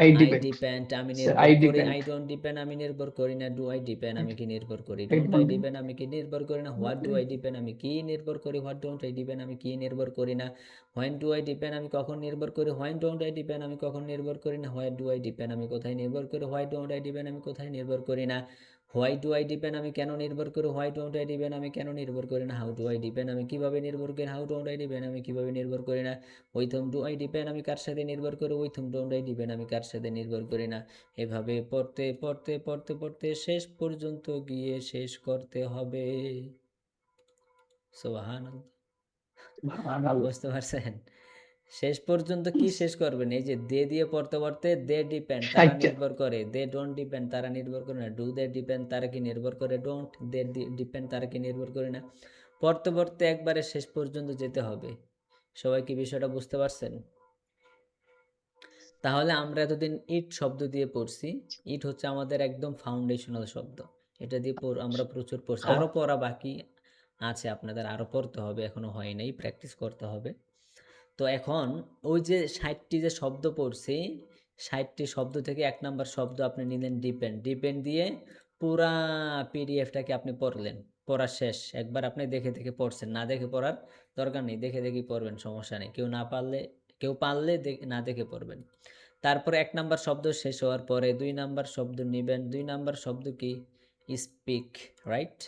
আই ডিপেন্ড, আমি নির্ভর করি। আই ডোন্ট ডিপেন্ড, আমি নির্ভর করি না। ডু আই ডিপেন্ড, আমি কি নির্ভর করি? ডোন্ট আই ডিপেন্ড, আমি কি নির্ভর করি না? হোয়াট ডু আই ডিপেন্ড, আমি কি নির্ভর করি? হোয়াট ডোন্ট আই ডিপেন্ড, আমি কি নির্ভর করি না? হোয়েন ডু আই ডিপেন্ড, আমি কখন নির্ভর করি? হোয়েন ডোন্ট আই ডিপেন্ড, আমি কখন নির্ভর করি না? হোয়াট ডু আই ডিপেন্ড, আমি কোথায় নির্ভর করি? হোয়াই ডোন্ট আই ডিপেন্ড, আমি কোথায় নির্ভর করি না? হোয়াই ডু আই ডিপেন্ড, আমি কেন নির্ভর করি? হোয়াই ডোন্ট আই ডিপেন্ড, আমি কেন নির্ভর করি না? হাউ ডু আই ডিপেন্ড, আমি কিভাবে নির্ভর করি? হাউ ডোন্ট আই ডিপেন্ড, আমি কিভাবে নির্ভর করি না? With whom do I depend, আমি কার সাথে নির্ভর করি? With whom don't I depend, আমি কার সাথে নির্ভর করি না? এভাবে পড়তে পড়তে পড়তে পড়তে শেষ পর্যন্ত গিয়ে শেষ করতে হবে। সুবহানাল্লাহ, বুঝতে পারছেন? শেষ পর্যন্ত কি শেষ করবেন? এই যে দে দিয়ে পড়তে পড়তে, দে ডিপেন্ড, তারা নির্ভর করে। দে ডোন্ট ডিপেন্ড, তারা নির্ভর করে না। ডু দে ডিপেন্ড, তারা কি নির্ভর করে? ডোন্ট দে ডিপেন্ড, তারা কি নির্ভর করে না? পড়তে পড়তে একবারে শেষ পর্যন্ত যেতে হবে। সবাই কি বিষয়টা বুঝতে পারছেন? তাহলে আমরা এতদিন ইট শব্দ দিয়ে পড়ছি। ইট হচ্ছে আমাদের একদম ফাউন্ডেশনাল শব্দ। এটা দিয়ে আমরা প্রচুর পড়ছি। আরো পড়া বাকি আছে, আপনাদের আরো পড়তে হবে, এখনো হয় নাই, প্র্যাকটিস করতে হবে। তো এখন ওই যে 60টি যে শব্দ পড়ছি, 60টি শব্দ থেকে 1 নাম্বার শব্দ আপনি নিলেন ডিপেন্ড। ডিপেন্ড দিয়ে পুরা পিডিএফটাকে আপনি পড়লেন। পড়া শেষ। একবার আপনি দেখে দেখে পড়ছেন, না দেখে পড়ার দরকার নেই, দেখে দেখে পড়বেন, সমস্যা নেই। কেউ পারলে না দেখে পড়বেন। তারপরে 1 নাম্বার শব্দ শেষ হওয়ার পরে 2 নাম্বার শব্দ নিবেন। 2 নাম্বার শব্দ কি? Speak, right?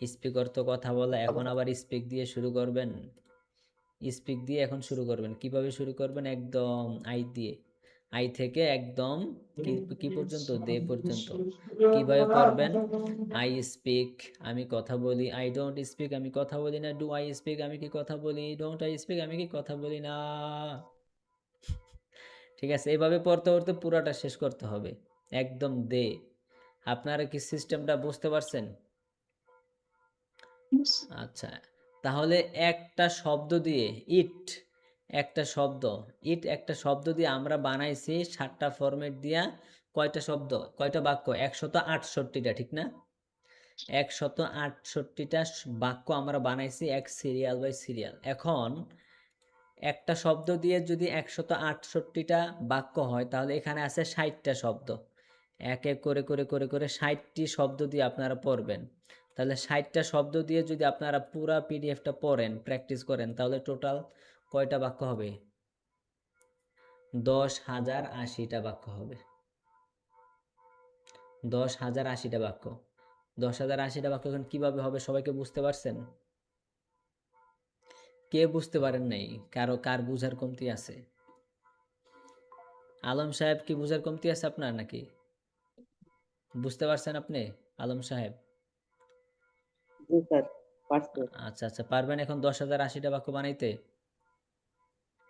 স্পিক অর্থ কথা বলা। এখন আবার স্পিক দিয়ে শুরু করবেন। স্পিক দিয়ে এখন শুরু করবেন। কিভাবে শুরু করবেন? একদম আই দিয়ে, আই থেকে একদম কি পর্যন্ত? দে পর্যন্ত। কিভাবে পড়বেন? আই স্পিক, আমি কথা বলি। আই ডোন্ট স্পিক, আমি কথা বলি না। ডু আই স্পিক, আমি কি কথা বলি? ডোন্ট আই স্পিক, আমি কি কথা বলি না। ঠিক আছে, এইভাবে পড়তে পড়তে পুরাটা শেষ করতে হবে একদম দে। আপনারা কি সিস্টেমটা বুঝতে পারছেন? আচ্ছা, তাহলে একটা শব্দ দিয়ে একটা শব্দ দিয়ে আমরা বানাইছি 7টা ফরম্যাট দিয়া কয়টা শব্দ, কয়টা বাক্য? 168টা, ঠিক না? 168টা বাক্য আমরা বানাইছি এক সিরিয়াল বাই সিরিয়াল। এখন একটা শব্দ দিয়ে যদি 168টা বাক্য হয়, তাহলে এখানে আছে 60টা শব্দ। এক এক করে করে করে করে 60টি শব্দ দিয়ে আপনারা পড়বেন। তাহলে 60টা শব্দ দিয়ে যদি আপনারা পুরা পিডিএফটা পড়েন, প্র্যাকটিস করেন, তাহলে টোটাল কয়টা বাক্য হবে? 10,080টা বাক্য হবে। 10,080টা বাক্য। 10,080টা বাক্য এখন কিভাবে হবে সবাইকে বুঝতে পারছেন? কে বুঝতে পারেন নাই? কার বুঝার কমতি আছে? আলম সাহেব, কি বুঝার কমতি আছে আপনার নাকি? বুঝতে পারছেন আপনি আলম সাহেব? জি স্যার, পারছি। আচ্ছা আচ্ছা, পারবেন এখন 10,080টা বাক্য বানাইতে?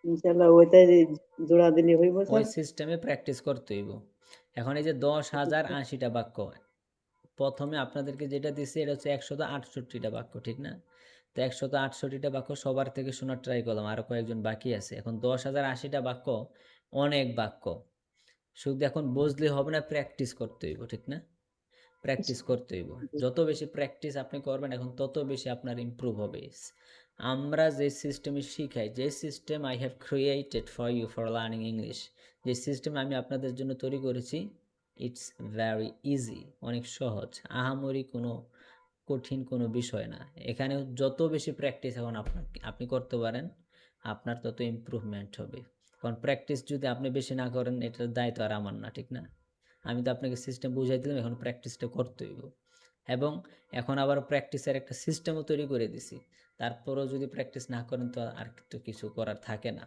ইনশাআল্লাহ ওইটাই জোড়া দিলে হইব ওই স্যার। সিস্টেমে প্র্যাকটিস করতে হইব। এখন এই যে 10,080টা বাক্য, প্রথমে আপনাদেরকে যেটা দিচ্ছি এটা হচ্ছে 168টা বাক্য, ঠিক না? তো 168টা বাক্য সবার থেকে শোনার ট্রাই করলাম, আরো কয়েকজন বাকি আছে। এখন 10,080টা বাক্য অনেক বাক্য, শুধু এখন বুঝলে হবে না, প্র্যাকটিস করতে হইব, ঠিক না? প্র্যাকটিস করতে হইব। যত বেশি প্র্যাকটিস আপনি করবেন এখন তত বেশি আপনার ইমপ্রুভ হবে। আমরা যে সিস্টেমে শিখাই, যে system I have created for you for learning English, যে সিস্টেম আমি আপনাদের জন্য তৈরি করেছি, ইটস ভেরি ইজি, অনেক সহজ, আহামরি কোনো কঠিন কোনো বিষয় না। এখানে যত বেশি প্র্যাকটিস এখন আপনি করতে পারেন, আপনার তত ইমপ্রুভমেন্ট হবে। কারণ প্র্যাকটিস যদি আপনি বেশি না করেন, এটার দায়িত্ব আর আমার না, ঠিক না? আমি তো আপনাকে সিস্টেম বুঝাই দিলাম, এখন প্র্যাকটিসটা করতে হইব। এবং এখন আবার প্র্যাকটিসের একটা সিস্টেমও তৈরি করে দিছি। তারপরেও যদি প্র্যাকটিস না করেন তো আর তো কিছু করার থাকে না।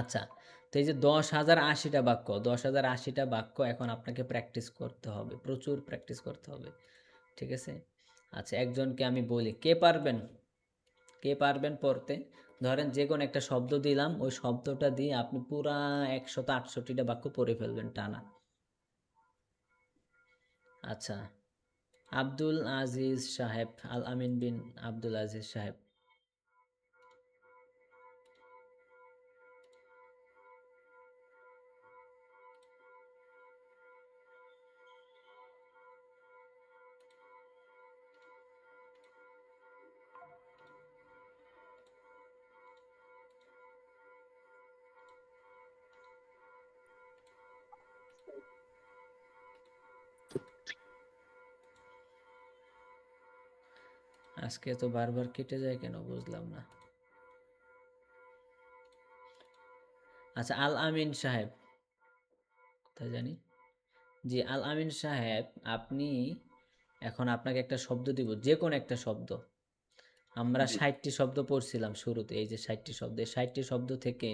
আচ্ছা, তো এই যে 10,080টা বাক্য, 10,080টা বাক্য এখন আপনাকে প্র্যাকটিস করতে হবে, প্রচুর প্র্যাকটিস করতে হবে, ঠিক আছে? আচ্ছা, একজনকে আমি বলি, কে পারবেন পড়তে? ধরেন যে কোনো একটা শব্দ দিলাম, ওই শব্দটা দিয়ে আপনি পুরা 168টা বাক্য পড়ে ফেলবেন টানা। আচ্ছা, আব্দুল আজিজ সাহেব, আল আমিন বিন আব্দুল আজিজ সাহেব। আজকে তো বারবার কেটে যায় কেন, বুঝলাম না। আচ্ছা, আল আমিন সাহেব, কোথায় জানি, জি আল আমিন সাহেব, আপনি এখন আপনাকে একটা শব্দ দিব, যে কোনো একটা শব্দ। আমরা 60টি শব্দ পড়ছিলাম শুরুতে, এই যে 60টি শব্দ, এই 60টি শব্দ থেকে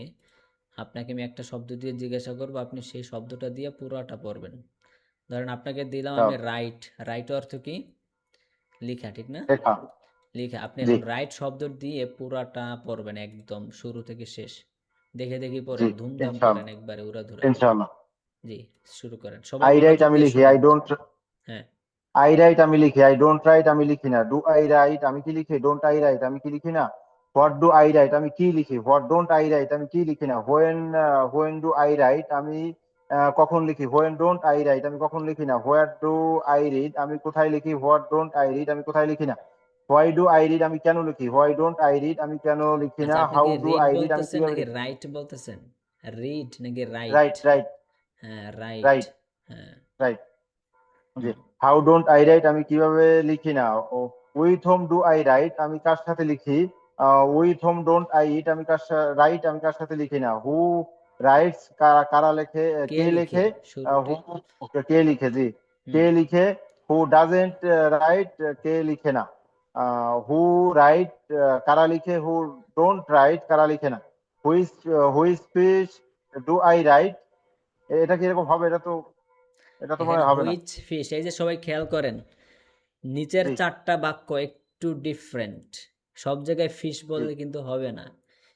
আপনাকে আমি একটা শব্দ দিয়ে জিজ্ঞাসা করবো, আপনি সেই শব্দটা দিয়ে পুরোটা পড়বেন। ধরেন আপনাকে দিলাম আমি রাইট অর্থ কি? লেখা, ঠিক না? লেখা। আপনি এখন রাইট শব্দ দিয়ে পুরাটা পড়বেন একদম শুরু থেকে শেষ, দেখে দেখে পড়েন, ধুমধাম পড়েন, একবারে উড়াধুরা। ইনশাআল্লাহ। জি, শুরু করেন। সবাই আই রাইট মনোযোগ আমি দিয়ে লিখি, শুনেন। I don't. হ্যাঁ, আই রাইট আমি লিখি, আই ডোন্ট রাইট আমি লিখি না, ডু আই রাইট আমি কি লিখি, ডোন্ট আই রাইট আমি কি লিখি না, হোয়াট ডু আই রাইট আমি কি লিখি, হোয়াট ডোন্ট আই রাইট আমি কি লিখি না, হোয়েন ডু আই রাইট আমি কখন লিখি, হোয়েন ডোন্ট আই রাইট আমি কখন লিখি না, হোয়াট ডু আই রিড আমি কোথায় লিখি, হোয়াট ডোন্ট আই রিড আমি কোথায় লিখি না, হোয়াই ডু আই রিড আমি কেন লিখি, হোয়াই ডোন্ট আই রিড আমি কেন লিখি না, আচ্ছা, আপনি হাউ কি ডু রিড আই রিড আমি বলতেছেন কিভাবে নাকি লিখি। রাইট বলতেছেন? রিড নাকি রাইট? রাইট রাইট হ্যাঁ, রাইট। রাইট হ্যাঁ, right G. Hmm, how don't I write আমি কিভাবে লিখি না, with whom do I write আমি কার সাথে লিখি, with whom don't I eat আমি রাইট আমি কার সাথে লিখি না, হু রাইটস কারা লেখে, কে কে লিখে লেখে, হু শুরুতে? কে লিখে জি, হুম, কে লিখে, হু ডাজেন্ট রাইট কে লিখে না, হু রাইট কারা লিখে, হু ডোন্ট রাইট কারা লিখে না, which fish do I right, এটা কি এরকম হবে, এটা তো মনে এখানে হয় হবে না। হুইচ ফিশ, এই যে সবাই খেয়াল করেন, নিচের জি 4টা বাক্য একটু ডিফারেন্ট। সব জায়গায় ফিশ জি বললে কিন্তু হবে না।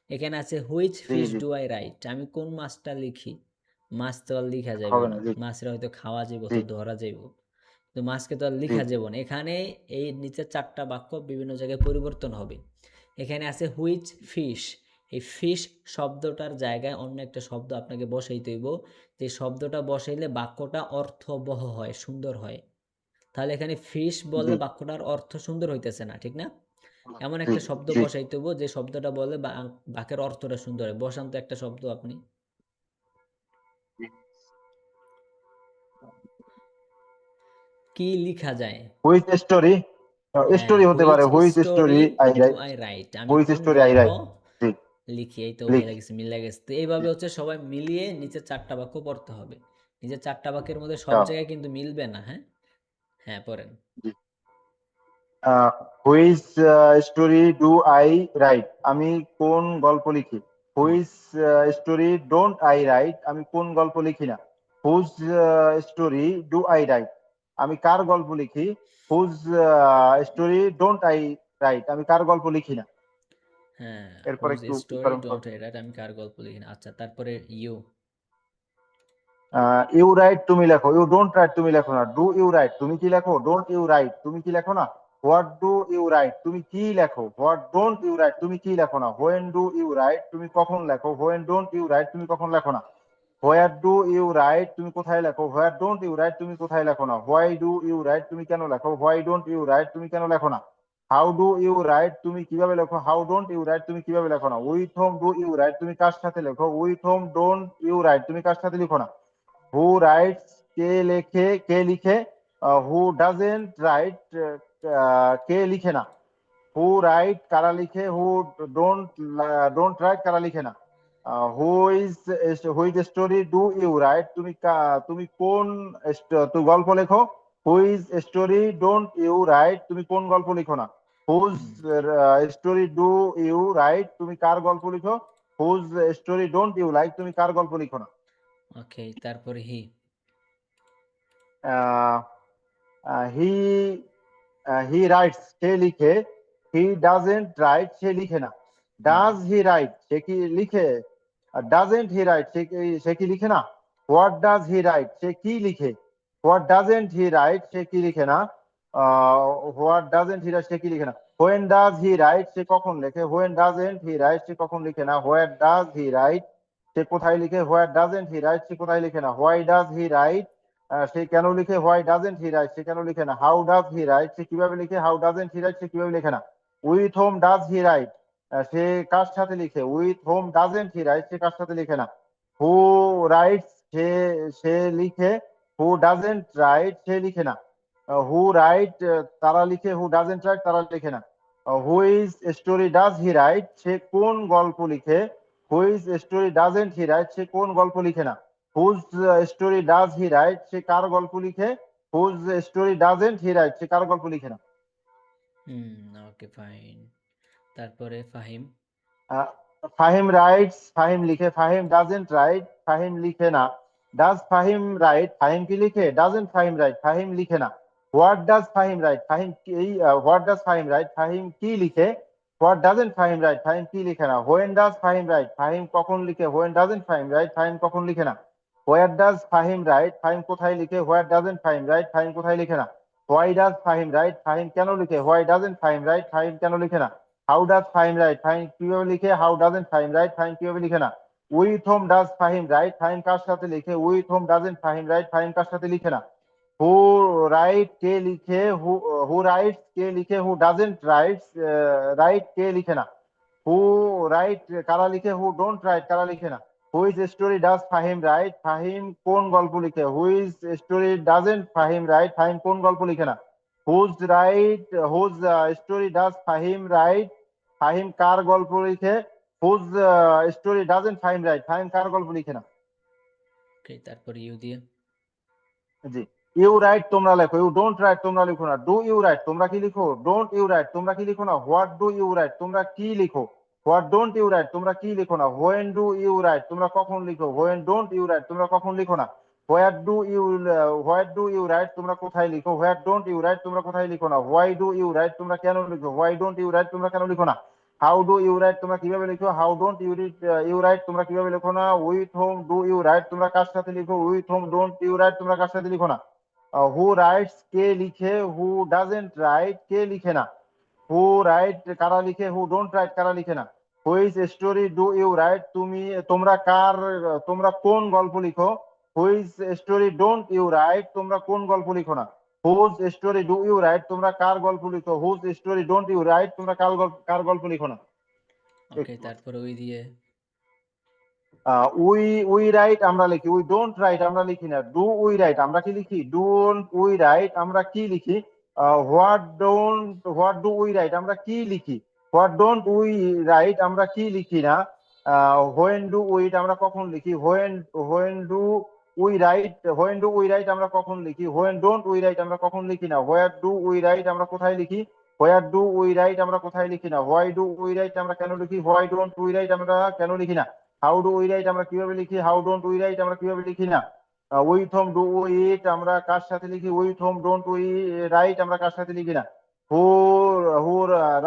এখানে আছে which G fish G do I write, আমি কোন মাছটা লিখি। মাছ তো আর লিখা যাইব হবে না না, জি মাছের হয়তো খাওয়া যাইব, জি তো ধরা যাইব, তো মাছকে তো আর জি লিখা জি যাব না। এখানে এই নিচের 4টা বাক্য বিভিন্ন জায়গায় পরিবর্তন হবে। এখানে আছে হুইচ ফিশ, এই ফিশ শব্দটার জায়গায় অন্য একটা শব্দ আপনাকে বসাইতে হইব, যে শব্দটা বসাইলে বাক্যটা অর্থবহ হয়, সুন্দর হয়। তাহলে এখানে ফিশ বললে জি বাক্যটার অর্থ সুন্দর হইতেছে না, ঠিক না? এমন জি একটা শব্দ জি বসাইতে হইব যে শব্দটা বলে বাক্যের অর্থটা সুন্দর হয়। বসান তো একটা শব্দ আপনি। কি লিখা যায়? হুইচ স্টোরি, হ্যাঁ, স্টোরি হতে পারে, which which story story I do right, I write, আমি হুইচ কোন স্টোরি আই গল্প রাইট জি লিখি। এই তো লিখ মিলে গেছে, মিলে গেছে। তো এইভাবে হচ্ছে সবাই মিলিয়ে নিচের 4টা বাক্য পড়তে হবে। নিচের 4টা বাক্যের মধ্যে সব আচ্ছা জায়গায় কিন্তু মিলবে না। হ্যাঁ, হ্যাঁ, পড়েন। জি which story do I write আমি কোন গল্প লিখি, হুম, which story don't I write আমি কোন গল্প লিখি না, whose story do I write আমি কার গল্প লিখি, whose story don't I write আমি কার গল্প লিখি না। হ্যাঁ, এরপর হুজ একটু স্টোরি ডোন্ট আই রাইট, আমি কার গল্প লিখি না। আচ্ছা, তারপরে ইউ। ইউ রাইট তুমি লেখো, ইউ ডোন্ট রাইট তুমি লেখো না, ডু ইউ রাইট তুমি কি লেখো, ডোন্ট ইউ রাইট তুমি কি লেখো না, হোয়াট ডু ইউ রাইট তুমি কি লেখো, হোয়াট ডোন্ট ইউ রাইট তুমি কি লেখো না, হোয়েন ডু ইউ রাইট তুমি কখন লেখো, হোয়েন ডোন্ট ইউ রাইট তুমি কখন লেখো না, হোয়ার ডু ইউ রাইট তুমি কোথায় লেখো, হোয়ার ডোন্ট ইউ রাইট তুমি কোথায় লেখো না, হোয়াই ডু ইউ রাইট তুমি কেন লেখো, হোয়াই ডোন্ট ইউ রাইট তুমি কেন লেখো না, হাউ ডু ইউ রাইট তুমি কিভাবে লেখো, হাউ ডোন্ট ইউ রাইট তুমি কিভাবে লেখো না, with whom do you write তুমি কার সাথে লেখো, with whom don't you write তুমি কার সাথে লিখো না, হু রাইটস কে লিখে, হু ডাজেন্ট রাইট কে লিখে না, হু রাইট কারা লিখে, হু ডোন্ট রাইট কারা লিখে না, which story do you write তুমি কোন তুমি গল্প লেখো, which story don't you write তুমি কোন গল্প লিখো না, whose story do you write তুমি কার গল্প লিখো, whose story don't you like তুমি কার গল্প লিখো না। ওকে, তারপরে হি। হি হি রাইটস সে লিখে, হি ডাজেন্ট রাইট সে লিখে না, ডাজ হি রাইট সে কি লিখে, ডাজেন্ট হি রাইট সে কি লিখে না, হোয়াট ডাজ হি রাইট সে কি লিখে, হোয়াট ডাজেন্ট হি রাইট সে কি লিখে না, হোয়াট ডাজেন্ট হি রাইট সে কি লিখে না, হোয়েন ডাজ হি রাইট সে কখন লেখে, হোয়েন ডাজেন্ট হি রাইট সে কখন লিখে না, হোয়ার ডাজ হি রাইট সে কোথায় লিখে, হোয়ার ডাজেন্ট হি রাইট সে কোথায় লিখে না, হোয়াই ডাজ হি রাইট সে কেন লিখে, হোয়াই ডাজেন্ট হি রাইট সে কেন লিখে না, হাউ ডাজ হি রাইট সে কিভাবে লিখে, হাউ ডাজেন্ট হি রাইট সে কিভাবে লিখে না, with whom does he write সে কার সাথে লিখে, with whom doesn't he write সে কার সাথে লিখে না, হু রাইটস সে লিখে, হু ডাজেন্ট রাইট সে লিখে না, হু রাইট তারা লিখে, হু ডাজেন্ট রাইট তারা লিখে না, which story does he write সে কোন গল্প লিখে, which story doesn't he write সে কোন গল্প লিখে না, whose story does he write সে কার গল্প লিখে, whose story doesn't he write সে কার গল্প লিখে না। Okay, fine. তারপরে ফাহিম। ফাহিম রাইটস ফাহিম লিখে, ফাহিম ডাজেন্ট রাইট ফাহিম লিখে না, ডাজ ফাহিম রাইট ফাহিম কি লিখে, ডাজেন্ট ফাহিম রাইট ফাহিম লিখে না, what does Fahim write Fahim what does Fahim write Fahim কি লিখে, what doesn't Fahim write Fahim কি লিখে না, when does Fahim write Fahim কখন লিখে, when doesn't Fahim write Fahim কখন লিখে না, where does Fahim write Fahim কোথায় লিখে, হোয়ার ডাজেন্ট ফাহিম রাইট ফাহিম কোথায় লিখে না, why does Fahim write, Fahim কেন লিখে, why doesn't Fahim write, Fahim কেন লিখে না। How does Fahim write, Fahim কিভাবে লিখে, how doesn't Fahim write, Fahim কিভাবে লিখে না। With whom does Fahim write, Fahim কার সাথে লিখে, with whom doesn't Fahim write, Fahim কার সাথে লিখে না। হু রাইট কে লিখে, হু রাইটস কে লিখে, হু ডাজেন্ট রাইটস রাইট কে লিখে না। হু রাইট কারা লিখে, হু ডোন্ট রাইট কারা লিখে না। Which story does Fahim write, Fahim কোন গল্প লিখে, which story doesn't Fahim write, Fahim কোন গল্প লিখে না। Whose write whose story does Fahim write, Fahim কার গল্প লিখে, whose story doesn't Fahim write, Fahim কার গল্প লিখে না। ওকে, তারপর ইউ দিয়ে। জি, ইউ রাইট তোমরা লেখো, ইউ ডোন্ট রাইট তোমরা লিখো না। ডু ইউ রাইট তোমরা কি লিখো, ডোন্ট ইউ রাইট তোমরা কি লিখো না। হোয়াট ডু ইউ রাইট তোমরা কি লিখো, হোয়াট ডোন্ট ইউ রাইট তোমরা কি লিখো না। হোয়েন ডু ইউ রাইট তোমরা কখন লিখো, হোয়েন ডোন্ট ইউ রাইট তোমরা কখন লিখো না। হোয়াট ডু ইউ রাইট তোমরা কোথায় লিখো, হোয়াট ডোন্ট ইউ রাইট তোমরা কোথায় লিখো না। হোয়াই ডু ইউ রাইট তোমরা কেন লিখো, হোয়াই ডোন্ট ইউ রাইট তোমরা কেন লিখো না। হাউ ডু ইউ রাইট তোমরা কিভাবে লিখো, হাউ ডোন্ট ইউ রাইট তোমরা কিভাবে লিখো না। With whom do you write তোমরা কার সাথে লিখো, with whom don't you write তোমরা কার সাথে লিখো না। হু রাইটস কে লিখে, হু ডাজেন্ট রাইট কে লিখে না। হু রাইট কারা লিখে, হু ডোন্ট রাইট কারা লিখে না। Which story do you write তোমরা কোন গল্প লিখো, which story don't you write তোমরা কোন গল্প লিখো না। Whose story do you write তোমরা কার গল্প লিখো, whose story don't you write তোমরা কার গল্প লিখো না। ওকে, তারপর উই দিয়ে। উই রাইট আমরা লিখি, উই ডোন্ট রাইট আমরা লিখি না। ডু উই রাইট আমরা কি লিখি, ডোন্ট উই রাইট আমরা কি লিখি। হোয়াট ডু উই রাইট আমরা কি লিখি, হোয়াট ডোন্ট উই রাইট আমরা কি লিখি না। হোয়েন ডু উইট আমরা কখন লিখি, হোয়েন ডু উই রাইট আমরা কখন লিখি, হোয়েন ডোন্ট উই রাইট আমরা কখন লিখি না। হোয়ার ডু উই রাইট আমরা কোথায় লিখি, হোয়ার ডু উই রাইট আমরা কোথায় লিখি না। হোয়াই ডু উই রাইট আমরা কেন লিখি, হোয়াই ডোন্ট উই রাইট আমরা কেন লিখি না। হাউ ডু উই রাইট আমরা কিভাবে লিখি, হাউ ডোন্ট উই রাইট আমরা কিভাবে লিখি না। With whom do we eat আমরা কার সাথে লিখি, with whom don't we write আমরা কার সাথে লিখি না। হু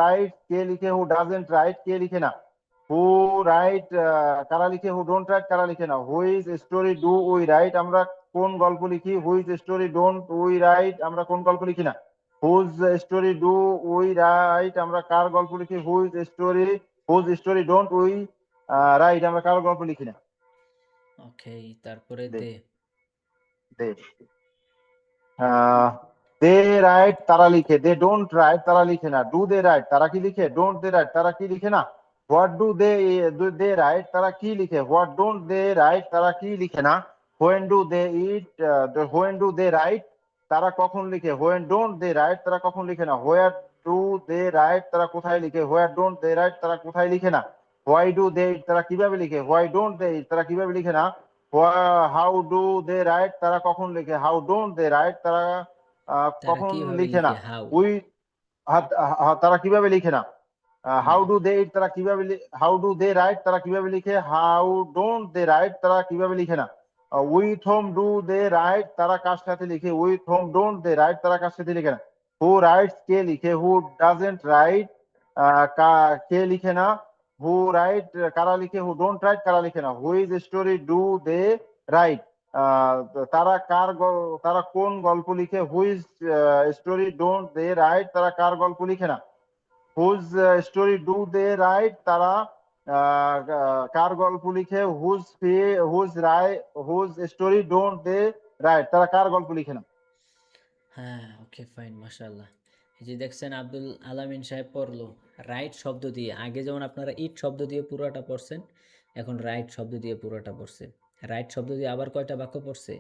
রাইট কে লিখে, হু ডাজেন্ট রাইট কে লিখে না। হু রাইট কারা লিখে, হু ডোন্ট রাইট কারা লিখে না। Which story do we write আমরা কোন গল্প লিখি, which story don't we write আমরা কোন গল্প লিখি না। Whose story do we write আমরা কার গল্প লিখি, whose story don't we write আমরা কারো গল্প লিখি না। ওকে, তারপরে দে। দে। দে রাইট তারা লিখে, দে ডোন্ট রাইট তারা লিখে না। ডু দে রাইট তারা কি লিখে, ডোন্ট দে রাইট তারা কি লিখে না। হোয়াট ডু দে রাইট তারা কি লিখে, হোয়াট ডোন্ট দে রাইট তারা কি লিখে না। হোয়েন ডু দে রাইট তারা কখন লিখে, হোয়েন ডোন্ট দে রাইট তারা কখন লিখে না। হোয়ার ডু দে রাইট তারা কোথায় লিখে, হোয়ার ডোন্ট দে রাইট তারা কোথায় লিখে না। হোয়াই ডু দে তারা কিভাবে লিখে, হোয়াই ডোন্ট দে তারা কিভাবে লিখে না। হাউ ডু দে রাইট তারা কখন লিখে, হাউ ডোন্ট দে রাইট তারা কখন লিখে না। উই তারা কিভাবে লিখে না। হাউ ডু দে তারা কিভাবে, হাউ ডু দে রাইট তারা কিভাবে লিখে, হাউ ডোন্ট দে রাইট তারা কিভাবে লিখে না। With whom do they write তারা কার সাথে লিখে, with whom don't they write তারা কার সাথে লিখে না। হু রাইটস কে লিখে, হু ডাজেন্ট রাইট কে লিখে না। হু রাইট কারা লিখে, হু ডোন্ট রাইট কারা লিখে না। Which story do they write তারা কোন গল্প লিখে, which story don't they write তারা কার গল্প লিখে না। Whose story do they write তারা কার গল্প লিখে, whose story don't they write তারা কার গল্প লিখে না। হ্যাঁ, ওকে, ফাইন, মাশাআল্লাহ। এই যে দেখছেন আব্দুল আলামিন সাহেব পড়লো রাইট শব্দ দিয়ে। আগে যেমন আপনারা ইট শব্দ দিয়ে পুরোটা পড়ছেন, এখন রাইট শব্দ দিয়ে পুরোটা পড়ছে। রাইট শব্দ দিয়ে আবার কয়টা বাক্য পড়ছে,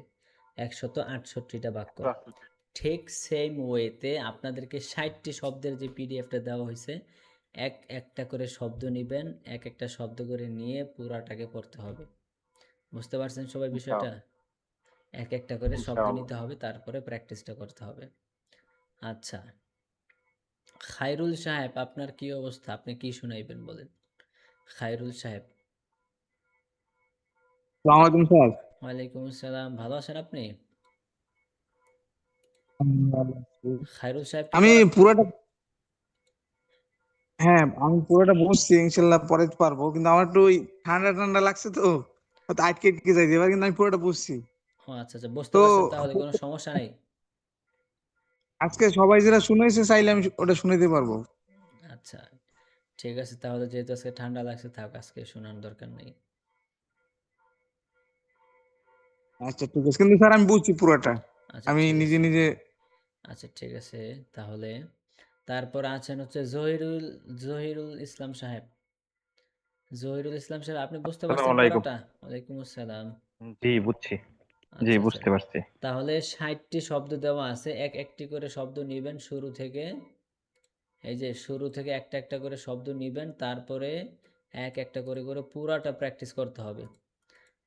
168টা বাক্য। ঠিক সেম ওয়েতে আপনাদেরকে 60টি শব্দের যে পিডিএফটা দেওয়া হয়েছে, একটা করে শব্দ নেবেন, একটা শব্দ করে নিয়ে পুরাটাকে পড়তে হবে। বুঝতে পারছেন সবাই বিষয়টা? একটা করে শব্দ নিতে হবে, তারপরে প্র্যাকটিসটা করতে হবে। আচ্ছা, খায়রুল সাহেব আপনার কি অবস্থা, আপনি কি শুনাইবেন বলেন। খায়রুল সাহেব। আসসালামু আলাইকুম স্যার। ওয়ালাইকুম আসসালাম, ভালো আছেন আপনি? খায়রুল সাহেব আমি পুরোটা বুঝছি, ইনশাল্লাহ পরে পারবো, কিন্তু আমার একটু ঠান্ডা ঠান্ডা লাগছে তো আটকে যাই এবার, কিন্তু আমি পুরোটা বুঝছি। আচ্ছা, বুঝতে পারছেন, তাহলে কোনো সমস্যা নেই। আজকে সবাই যেটা শুনেছে চাইলে আমি ওটা শুনাইতে পারবো। আচ্ছা ঠিক আছে, তাহলে যেহেতু আজকে ঠান্ডা লাগছে থাক, আজকে শোনার দরকার নেই। আচ্ছা ঠিক আছে, কিন্তু স্যার আমি বুঝছি পুরোটা, আচ্ছা আমি ঠিক নিজে আছে, নিজে। আচ্ছা ঠিক আছে। তাহলে তারপর আছেন হচ্ছে জহিরুল ইসলাম সাহেব। জহিরুল ইসলাম সাহেব, আপনি বুঝতে আসসালামু পারছেন আলাইকুম। পড়াটা? ওয়ালাইকুম আসসালাম। জি বুঝছি, জি আচ্ছা আচ্ছা, বুঝতে পারছি। তাহলে 60টি শব্দ দেওয়া আছে, এক একটি করে শব্দ নিবেন শুরু থেকে। এই যে শুরু থেকে একটা একটা করে শব্দ নিবেন, তারপরে এক একটা করে করে পুরাটা প্র্যাকটিস করতে হবে।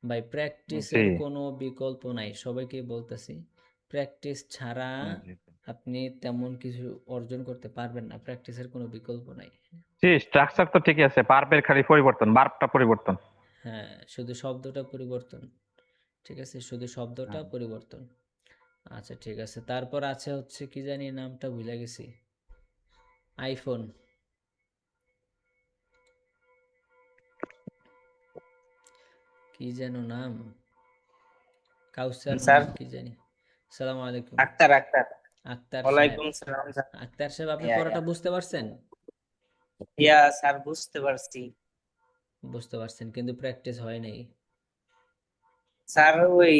ভাই জি প্র্যাকটিসের কোনো বিকল্প নাই, সবাইকে বলতেছি। প্র্যাকটিস ছাড়া জি আপনি তেমন কিছু অর্জন করতে পারবেন না, প্র্যাকটিসের কোনো বিকল্প নাই। জি, স্ট্রাকচার তো ঠিকই আছে, বার্বের খালি পরিবর্তন, বার্বটা পরিবর্তন। হ্যাঁ, শুধু শব্দটা পরিবর্তন। ঠিক আছে, শুধু শব্দটা হ্যাঁ। পরিবর্তন। আচ্ছা ঠিক আছে, তারপর আছে হচ্ছে কি জানি নামটা ভুলে গেছি, আইফোন। কি যেন নাম, কাউসার স্যার না কি জানি। সালাম আলাইকুম। আক্তার আক্তার আক্তার সাহেব। ওয়ালাইকুম সালাম স্যার। আক্তার সাহেব, আপনি ইয়া পড়াটা বুঝতে পারছেন? ইয়া স্যার বুঝতে পারছি বুঝতে পারছেন, কিন্তু প্র্যাকটিস হয় নাই। স্যার। ওই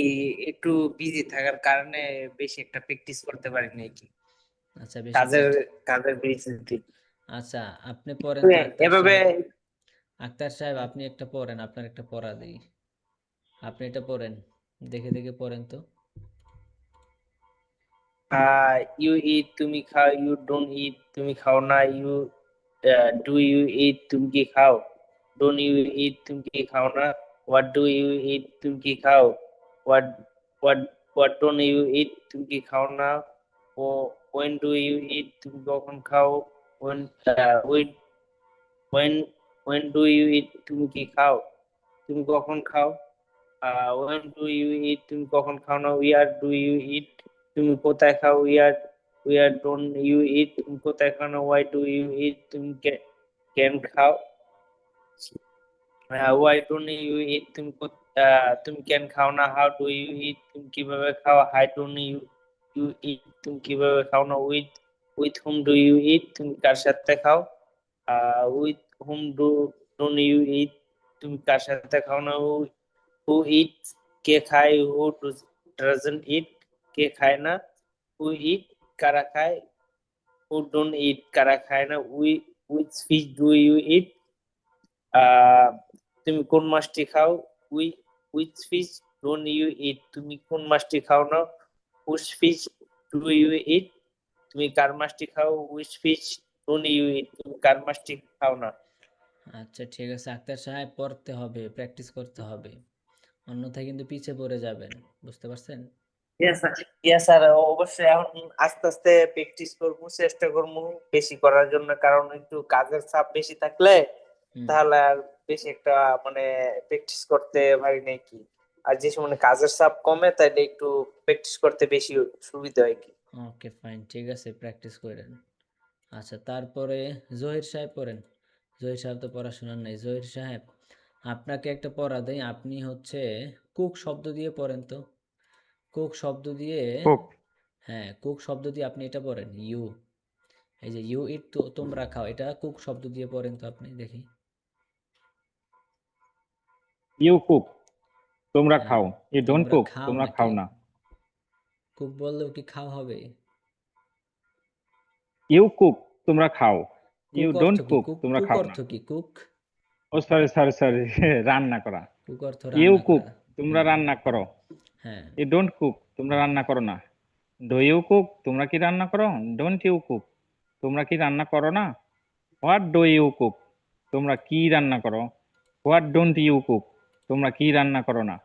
একটু বিজি থাকার কারণে বেশি একটা প্র্যাকটিস করতে পারিনি কি, আচ্ছা বেশি কাজের কাজের বিজি। আচ্ছা আপনি পড়েন তো আক্তার এভাবে সাহেব। আক্তার সাহেব আপনি একটা পড়েন, আপনার একটা পড়া দিই। আপনি এটা পড়েন, দেখে দেখে পড়েন তো। ইউ ইট তুমি খাও, ইউ ডোন্ট ইট তুমি খাও না, ইউ ডু ইউ ইট তুমি কি খাও, ডোন্ট ইউ ইট তুমি কি খাও না, হোয়াট ডু ইউ ইট তুমি কি খাও, what what what don't you eat তুমি কি খাও না, oh when do you eat তুমি কখন খাও, when when when do you eat তুমি কি খাও, তুমি কখন খাও, ওয়েন ডু ইউ ইট তুমি কখন খাও না, উইয়ার ডু ইউ ইট তুমি কোথায় খাও, উইয়ার ডোন্ট ইউ ইট তুমি কোথায় খাও না, ওয়াই ডু ইউ ইট তুমি কেন খাও, ওয়াই ডোন্ট ইউ ইট তুমি তুমি কেন খাও না, হাউ ডু ইউ ইট তুমি কিভাবে খাও, high don't you you eat তুমি কিভাবে খাও না, with whom do you eat তুমি কার সাথে খাও, with whom don't you eat তুমি কার সাথে খাও না, হু ইট কে খায়, হু ডাজন্ট ইট কে খায় না, হু ইট কারা খায়, হু ডোন্ট ইট কারা খায় না, which fish do you eat তুমি কোন মাছটি খাও, which fish don't you eat তুমি কোন মাছটি খাও না, which fish do you eat তুমি কার মাছটি খাও, which fish don't you eat তুমি কার মাছটি খাও না। আচ্ছা ঠিক আছে আক্তার সাহেব, পড়তে হবে, প্র্যাকটিস করতে হবে, অন্যথায় কিন্তু পিছে পড়ে যাবেন। বুঝতে পারছেন? ইয়েস স্যার, অবশ্যই এখন আস্তে আস্তে প্র্যাকটিস করবো, চেষ্টা করবো বেশি করার জন্য, কারণ একটু কাজের চাপ বেশি থাকলে তাহলে আর বেশি একটা মানে প্র্যাকটিস করতে পারি না কি, আর যে সময় কাজের চাপ কমে তাহলে একটু প্র্যাকটিস করতে বেশি সুবিধা হয় কি। ওকে ফাইন, ঠিক আছে, প্র্যাকটিস করেন। আচ্ছা তারপরে জহির সাহেব পড়েন। জহির সাহেব তো পড়াশোনার নাই। জহির সাহেব, আপনাকে একটা পড়া দেই, আপনি হচ্ছে কুক শব্দ দিয়ে পড়েন তো। কুক শব্দ দিয়ে, কুক। হ্যাঁ কুক শব্দ দিয়ে আপনি এটা পড়েন, ইউ। এই যে ইউ ইট তো তোমরা খাও, এটা কুক শব্দ দিয়ে পড়েন তো আপনি, দেখি। ইউ কুক তোমরা হ্যাঁ, খাও, ইউ ডোন্ট তোমরা কুক খাও তোমরা নাকি? খাও না। কুক বললেও কি খাও হবে? ইউ কুক তোমরা খাও, ইউ কুক অর্থ ডোন্ট কি? কুক কুক তোমরা কুক খাও না। অর্থ কি? কুক ও সরি সরি সরি, রান্না করা। কুক অর্থ ইউ রান্না কুক করা। তোমরা রান্না করো, হ্যাঁ ইউ ডোন্ট কুক তোমরা রান্না করো না। ডু ইউ কুক তোমরা কি রান্না করো, ডোন্ট ইউ কুক তোমরা কি রান্না করো না। হোয়াট ডু ইউ কুক তোমরা কি রান্না করো, হোয়াট ডোন্ট ইউ কুক তোমরা কি রান্না করো না।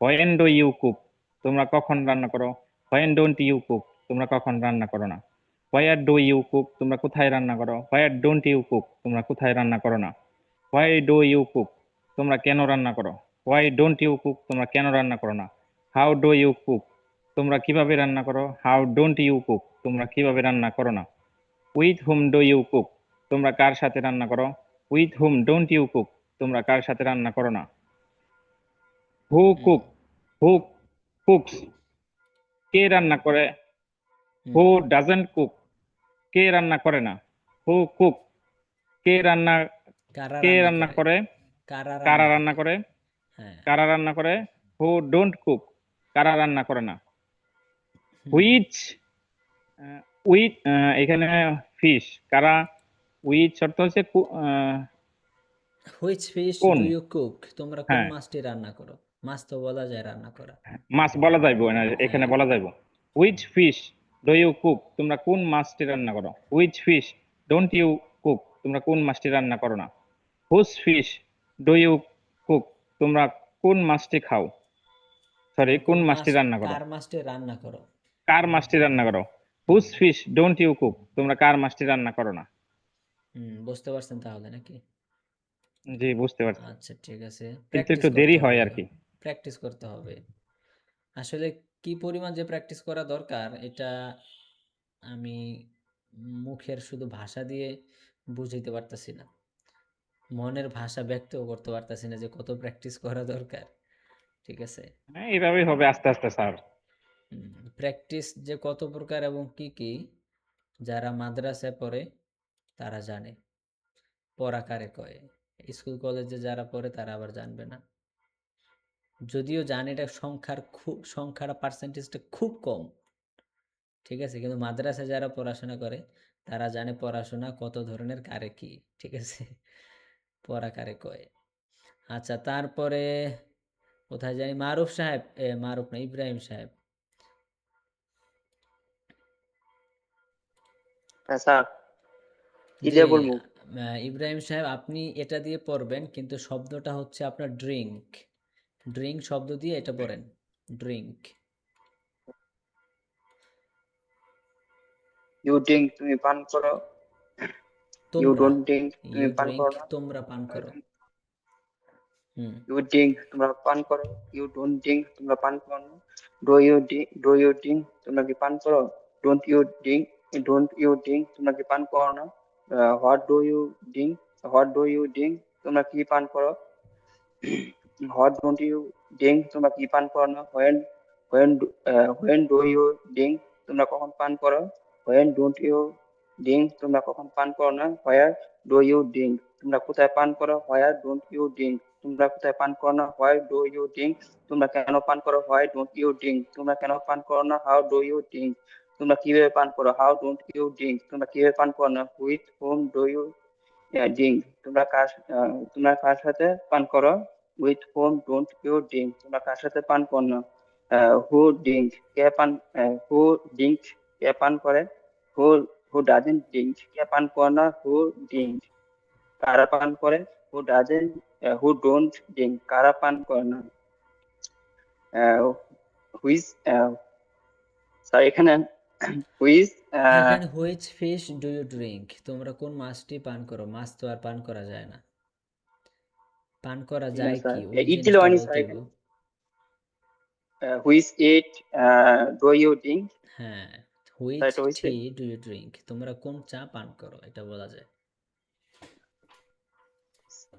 হোয়েন ডু ইউ কুক তোমরা কখন রান্না করো, হোয়েন ডোন্ট ইউ কুক তোমরা কখন রান্না করো না। হোয়ার ডু ইউ কুক তোমরা কোথায় রান্না করো, হোয়ার ডোন্ট ইউ কুক তোমরা কোথায় রান্না করো না। হোয়াই ডু ইউ কুক তোমরা কেন রান্না করো, হোয়াই ডোন্ট ইউ কুক তোমরা কেন রান্না করো না। হাউ ডু ইউ কুক তোমরা কিভাবে রান্না করো, হাউ ডোন্ট ইউ কুক তোমরা কিভাবে রান্না করো না। With whom do you cook তোমরা কার সাথে রান্না করো, with whom don't you cook তোমরা কার সাথে রান্না করো না। হু কুক হু কুকস কে রান্না করে, হু ডাজন্ট কুক, কে রান্না করে না। হু কুক, কে রান্না করে, কারা কারা রান্না রান্না করে? করে, হ্যাঁ। কারা রান্না করে। হু ডোন্ট কুক, কারা রান্না করে না। হুম। হুইচ উইথ এখানে ফিশ, কারা উইচ অর্থ হচ্ছে হুইচ ফিশ কোন। Do you cook? তোমরা কোন হ্যাঁ, মাছটি রান্না করো? মাছ তো বলা যায় রান্না করা। মাছ বলা যাইব না, এখানে হ্যাঁ। বলা যাইব। Which fish do you cook, তোমরা কোন মাছটি রান্না করো। Which fish don't you cook, তোমরা কোন মাছটি রান্না করো না। Whose fish do you cook, তোমরা কোন মাছটি খাও। সরি, তোমরা কোন মাছটি রান্না করো। কার মাছটি রান্না করো? কার মাছটি রান্না করো। Whose fish don't you cook, তোমরা কার মাছটি রান্না করো না। বুঝতে পারছেন তাহলে নাকি? জি, বুঝতে পারছি, আচ্ছা ঠিক আছে। কিন্তু প্র্যাকটিস একটু দেরি করতে হয় হবে। আর কি। প্র্যাকটিস করতে হবে। আসলে কি পরিমাণ যে প্র্যাকটিস করা দরকার এটা আমি মুখের শুধু ভাষা দিয়ে বুঝাইতে পারতাছি না। মনের ভাষা ব্যক্তও করতে পারতাছি না যে কত প্র্যাকটিস করা দরকার। ঠিক আছে? হ্যাঁ, এইভাবেই হবে আস্তে আস্তে স্যার। প্র্যাকটিস যে কত প্রকার এবং কি কি যারা মাদ্রাসায় পড়ে তারা জানে। পড়া কারে কয়। স্কুল কলেজে যারা পড়ে তারা আবার জানবে না। যদিও জানে এটা সংখ্যাটা পার্সেন্টেজটা খুব কম। ঠিক আছে? কিন্তু মাদ্রাসায় যারা পড়াশোনা করে তারা জানে পড়াশোনা কত ধরনের কারে কি। ঠিক আছে? পড়া কারে কয়। আচ্ছা তারপরে কোথায় জানি মারুফ সাহেব, মারুফ না, ইব্রাহিম সাহেব। হ্যাঁ স্যার, কি জি, দিয়ে বলবো? ইব্রাহিম সাহেব আপনি এটা দিয়ে পড়বেন কিন্তু শব্দটা হচ্ছে আপনার ড্রিঙ্ক। ড্রিঙ্ক শব্দ দিয়ে এটা পড়েন। ড্রিঙ্ক। ইউ ড্রিঙ্ক, তুমি পান করো। ইউ তোমরা, ডোন্ট ড্রিঙ্ক, তুমি ইউ পান ড্রিঙ্ক করো না। তোমরা পান করো। ইউ ড্রিঙ্ক, তোমরা পান করো। ইউ ডোন্ট ড্রিঙ্ক, তোমরা পান করো না। ডু ইউ ড্রিঙ্ক, তোমরা কি পান করো। ডোন্ট ইউ ড্রিঙ্ক, তোমরা কি পান করো না। হোয়াট ডু ইউ ড্রিঙ্ক, তোমরা কি পান করো। হোয়াট ডোন্ট ইউ ড্রিঙ্ক, তোমরা কি পান করো না। হোয়েন ডু ইউ ড্রিঙ্ক, তোমরা কখন পান করো। হোয়েন ডোন্ট ইউ ড্রিঙ্ক, তোমরা কখন পান করো না। হোয়ার ডু ইউ ড্রিঙ্ক, তোমরা কোথায় পান করো। হোয়ার ডোন্ট ইউ ড্রিঙ্ক, তোমরা কোথায় পান করো না। হোয়াই ডু ইউ ড্রিঙ্ক, তোমরা কেন পান করো। হোয়াই ডোন্ট ইউ ড্রিঙ্ক, তোমরা কেন পান করো না। হাউ ডু ইউ ড্রিঙ্ক, তোমরা কিভাবে পান করো। হাউ ডোন্ট ইউ ড্রিঙ্ক, তোমরা কিভাবে পান করো না। With whom do you drink, তোমরা কার সাথে পান করো। With whom don't you drink, তোমরা কার সাথে পান করো না। হু ড্রিঙ্ক, হু ড্রিঙ্ক, কে পান করে। হু হু ডাজেন্ট ড্রিঙ্ক, কে পান করে না। হু ড্রিঙ্ক, কারা পান করে। Who doesn't, who don't drink, কারা পান করে না। হুইচ, স্যার এখানে হুইচ, এখানে which fish do you drink, তোমরা কোন মাছটি পান করো। মাছ তো আর পান করা যায় না। পান করা যায় কি ওই ইট দিলে জিনিসটা হয়নি বলতে স্যার। হবে। Which eat do you drink, হ্যাঁ, হুইচ এটা হয়েছে। টি ডু ইউ ড্রিঙ্ক, তোমরা কোন চা পান করো এটা বলা যায়।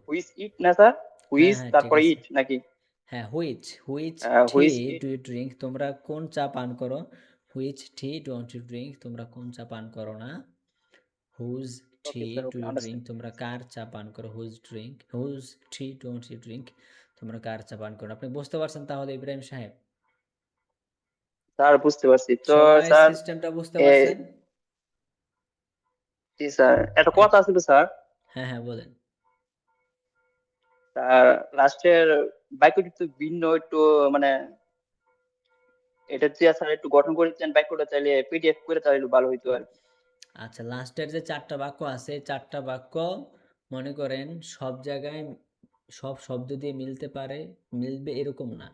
হুইচ ইট না স্যার, হুইচ হ্যাঁ ঠিক তারপরে আছে। ইট নাকি। হ্যাঁ which tea which do you drink, তোমরা কোন চা পান করো। Which tea don't you drink, তোমরা কোন চা পান করো না। Whose tea do you drink, তোমরা কার চা পান করো। Whose tea don't you drink, তোমরা কার চা পান করো। আপনি বুঝতে পারছেন তাহলে ইব্রাহিম সাহেব। স্যার বুঝতে পারছি তো সবাই স্যার। সিস্টেমটা বুঝতে পারছেন। জি স্যার, একটা কথা ছিল স্যার। হ্যাঁ হ্যাঁ বলেন। স্যার লাস্টের বাক্যটি একটু ভিন্ন, একটু মানে এটা দিয়ে স্যার একটু গঠন করে দিতেন বাক্যটা, চাইলে পিডিএফ করে তাহলে একটু ভালো হইতো আর কি। আচ্ছা লাস্টের যে 4টা বাক্য আছে 4টা বাক্য মনে করেন সব জায়গায় সব শব্দ দিয়ে মিলবে এরকম না।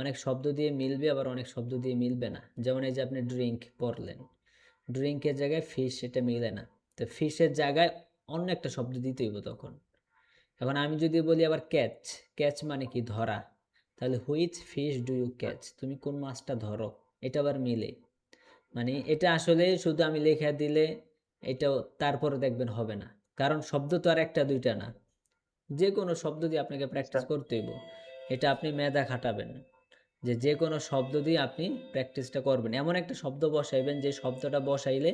অনেক শব্দ দিয়ে মিলবে আবার অনেক শব্দ দিয়ে মিলবে না। যেমন এই যে আপনি ড্রিঙ্ক পড়লেন, ড্রিঙ্কের জায়গায় ফিশ, এটা মিলে না। তো ফিশের জায়গায় অন্য একটা শব্দ দিতে হইব তখন। এখন আমি যদি বলি আবার ক্যাচ মানে কি ধরা, তাহলে which fish do you catch, তুমি কোন মাছটা ধরো, এটা আবার মিলে। মানে এটা আসলে শুধু আমি লেখা দিলে এটাও তারপরে দেখবেন হবে না, কারণ শব্দ তো আর একটা দুইটা না। যে কোনো শব্দ দিয়ে আপনাকে প্র্যাকটিস করতে হইব। এটা আপনি মেধা খাটাবেন। যে যে কোনো শব্দ দিয়ে আপনি প্র্যাকটিসটা করবেন, এমন একটা শব্দ বসাইবেন যে শব্দটা বসাইলে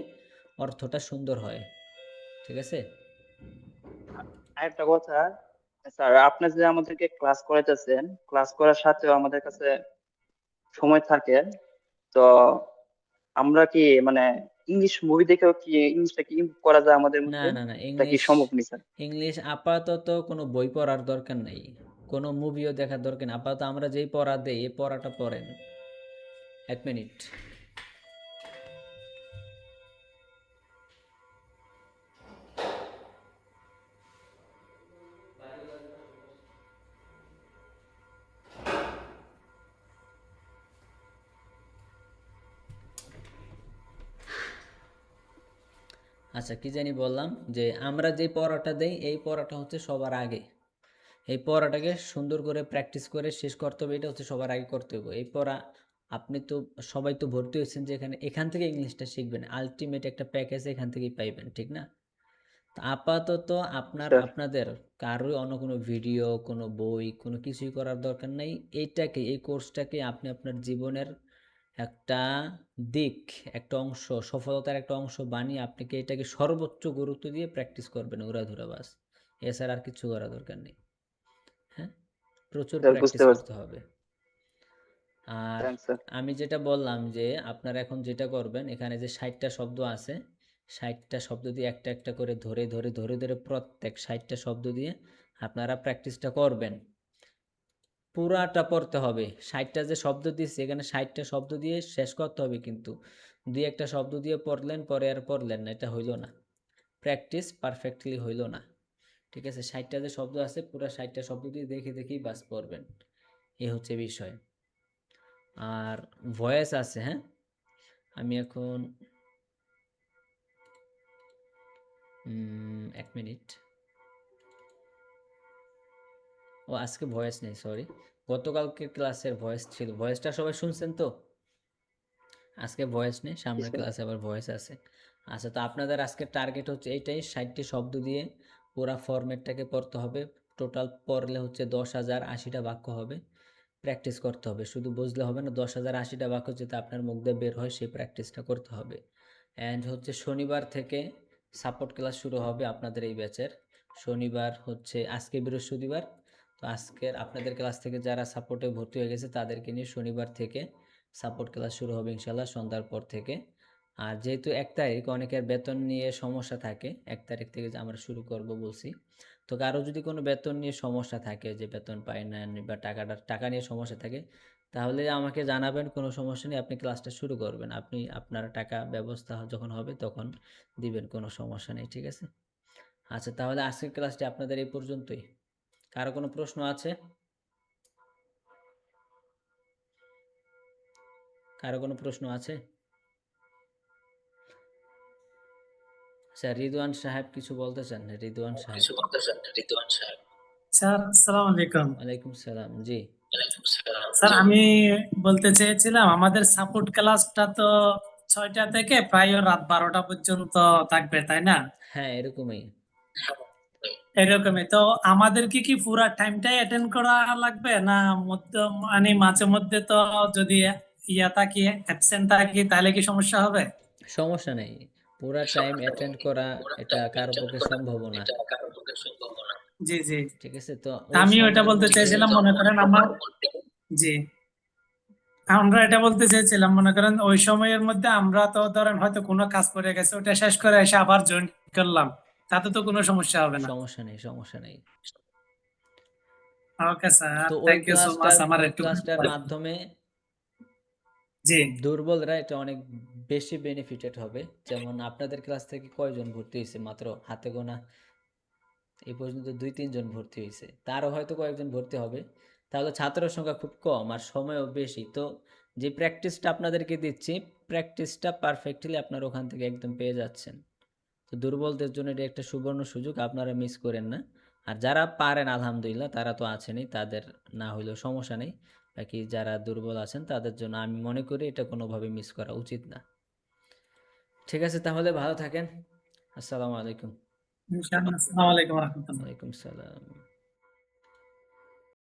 অর্থটা সুন্দর হয়, ঠিক আছে? আরেকটা কথা স্যার, আপনি যে আমাদেরকে ক্লাস করাইতেছেন, ক্লাস করার সাথেও আমাদের কাছে সময় থাকে, তো আমরা কি মানে ইংলিশ মুভি দেখেও কি ইংলিশটা কি ইমপ্রুভ করা যায় আমাদের না মধ্যে? না না, এটা কি ইংলিশ সম্ভব নি স্যার? ইংলিশ আপাতত কোনো বই পড়ার দরকার নেই, কোনো মুভিও দেখার দরকার নেই। আপাতত আমরা যেই পড়া দেই এই পড়াটা পড়েন। 1 মিনিট। আচ্ছা, কি জানি বললাম, যে আমরা যে পড়াটা দেই এই পড়াটা হচ্ছে সবার আগে, এই পড়াটাকে সুন্দর করে প্র্যাকটিস করে শেষ করতে হবে, এটা হচ্ছে সবার আগে করতে হবে। এই পড়া আপনি তো সবাই তো ভর্তি হয়েছেন যে এখান থেকে ইংলিশটা শিখবেন, আলটিমেট একটা প্যাকেজ এখান থেকেই পাইবেন, ঠিক না? তো আপাতত আপনাদের কারোই অন্য কোনো ভিডিও, কোনো বই, কোনো কিছুই করার দরকার নেই। এই কোর্সটাকে আপনি আপনার জীবনের একটা দিক, একটা অংশ, সফলতার একটা অংশ বানিয়ে আপনাকে এটাকে সর্বোচ্চ গুরুত্ব দিয়ে প্র্যাকটিস করবেন, উড়াধুরা বাস। এছাড়া আর কিছু করার দরকার নেই। হ্যাঁ, প্রচুর স্যার প্র্যাকটিস বুঝতে পারছি। করতে হবে। আর থ্যাংকস স্যার। আমি যেটা বললাম যে আপনারা এখন যেটা করবেন, এখানে যে 60টা শব্দ আছে, 60টা শব্দ দিয়ে একটা একটা করে ধরে ধরে ধরে ধরে প্রত্যেক 60টা শব্দ দিয়ে আপনারা প্র্যাকটিসটা করবেন। পুরাটা পড়তে হবে। 60টা যে শব্দ দিয়েছি এখানে 60টা শব্দ দিয়ে শেষ করতে হবে, কিন্তু দুই একটা শব্দ দিয়ে পড়লেন পরে আর পড়লেন না, এটা হইল না, প্র্যাকটিস পারফেক্টলি হইল না, ঠিক আছে? 60টা যে শব্দ আছে পুরো 60টা শব্দ দিয়ে দেখে দেখেই বাস পড়বেন, এই হচ্ছে বিষয়। আর ভয়েস আছে, হ্যাঁ, আমি এখন 1 মিনিট। ও আজকে ভয়েস নেই, সরি, গতকালকে ক্লাসের ভয়েস ছিল, ভয়েসটা সবাই শুনছেন তো? আজকে ভয়েস নেই, সামনের ক্লাসে আবার ভয়েস আছে। আচ্ছা, তো আপনাদের আজকের টার্গেট হচ্ছে এইটাই, 60টি শব্দ দিয়ে পুরা ফরম্যাটটাকে পড়তে হবে। টোটাল পড়লে হচ্ছে 10,000 80টা বাক্য হবে, প্র্যাকটিস করতে হবে, শুধু বুঝলে হবে না, 10,000 80টা বাক্য যাতে আপনার মুখ দিয়ে বের হয় সেই প্র্যাকটিসটা করতে হবে। অ্যান্ড হচ্ছে শনিবার থেকে সাপোর্ট ক্লাস শুরু হবে আপনাদের এই ব্যাচের। শনিবার হচ্ছে আজকে বৃহস্পতিবার, তো আজকের আপনাদের ক্লাস থেকে যারা সাপোর্টে ভর্তি হয়ে গেছে তাদেরকে নিয়ে শনিবার থেকে সাপোর্ট ক্লাস শুরু হবে ইনশাল্লাহ সন্ধ্যার পর থেকে। আর যেহেতু 1 তারিখ অনেকের বেতন নিয়ে সমস্যা থাকে, 1 তারিখ থেকে যে আমরা শুরু করব বলছি, তো কারো যদি কোনো বেতন নিয়ে সমস্যা থাকে, যে বেতন পায় না বা টাকা নিয়ে সমস্যা থাকে, তাহলে আমাকে জানাবেন, কোনো সমস্যা নেই, আপনি ক্লাসটা শুরু করবেন, আপনি আপনার টাকা ব্যবস্থা যখন হবে তখন দিবেন, কোনো সমস্যা নেই, ঠিক আছে? আচ্ছা, তাহলে আজকের ক্লাসটি আপনাদের এই পর্যন্তই। কারো কোনো প্রশ্ন আছে? কারো কোনো প্রশ্ন আছে? আচ্ছা, রিদওয়ান সাহেব কিছু বলতে চান? রিদওয়ান সাহেব। স্যার আসসালামু আলাইকুম। ওয়ালাইকুম সালাম, জি। স্যার আমি বলতে চেয়েছিলাম আমাদের সাপোর্ট ক্লাসটা তো 6টা থেকে প্রায় রাত 12টা পর্যন্ত থাকবে, তাই না? হ্যাঁ, এরকমই। এরকমই তো, আমাদের কি পুরা টাইমটাই অ্যাটেন্ড করা লাগবে, না মানে মাঝে মধ্যে তো যদি থাকি, অ্যাবসেন্ট থাকি, তাহলে কি সমস্যা হবে? সমস্যা নেই, পুরা টাইম অ্যাটেন্ড করা এটা কারো পক্ষে সম্ভব না, জি জি, ঠিক আছে? তো আমিও এটা বলতে চাইছিলাম, মনে করেন জি, আমরা এটা বলতে চাইছিলাম, মনে করেন ওই সময়ের মধ্যে আমরা তো ধরেন হয়তো কোনো কাজ পড়ে গেছে, ওটা শেষ করে এসে আবার জয়েন করলাম, তাতে তো কোনো সমস্যা হবে না। সমস্যা নেই, সমস্যা নেই। ওকে স্যার, তো থ্যাংক ইউ সো মাচ। আমার ওই একটু ক্লাসটার মাধ্যমে জি, দুর্বলরা এটা অনেক বেশি বেনিফিটেড হবে। যেমন আপনাদের ক্লাস থেকে কয়জন ভর্তি হয়েছে? মাত্র হাতে গোনা এই পর্যন্ত 2-3 জন ভর্তি হয়েছে, তারও হয়তো কয়েকজন ভর্তি হবে, তাহলে ছাত্রের সংখ্যা খুব কম আর সময়ও বেশি। তো যে প্র্যাকটিসটা আপনাদেরকে দিচ্ছি, প্র্যাকটিসটা পারফেক্টলি আপনারা ওখান থেকে একদম পেয়ে যাচ্ছেন। তো দুর্বলদের জন্য এটা একটা সুবর্ণ সুযোগ, আপনারা মিস করেন না। আর যারা পারেন আলহামদুলিল্লাহ তারা তো আছেনই, তাদের না হইলেও সমস্যা নেই। বাকি যারা দুর্বল আছেন তাদের জন্য আমি মনে করি এটা কোনোভাবে মিস করা উচিত না। ঠিক আছে, তাহলে ভালো থাকেন। আসসালামু আলাইকুম। ইনশাআল্লাহ। আসসালামু আলাইকুম ওয়া রাহমাতুল্লাহ। ওয়ালাইকুম সালাম।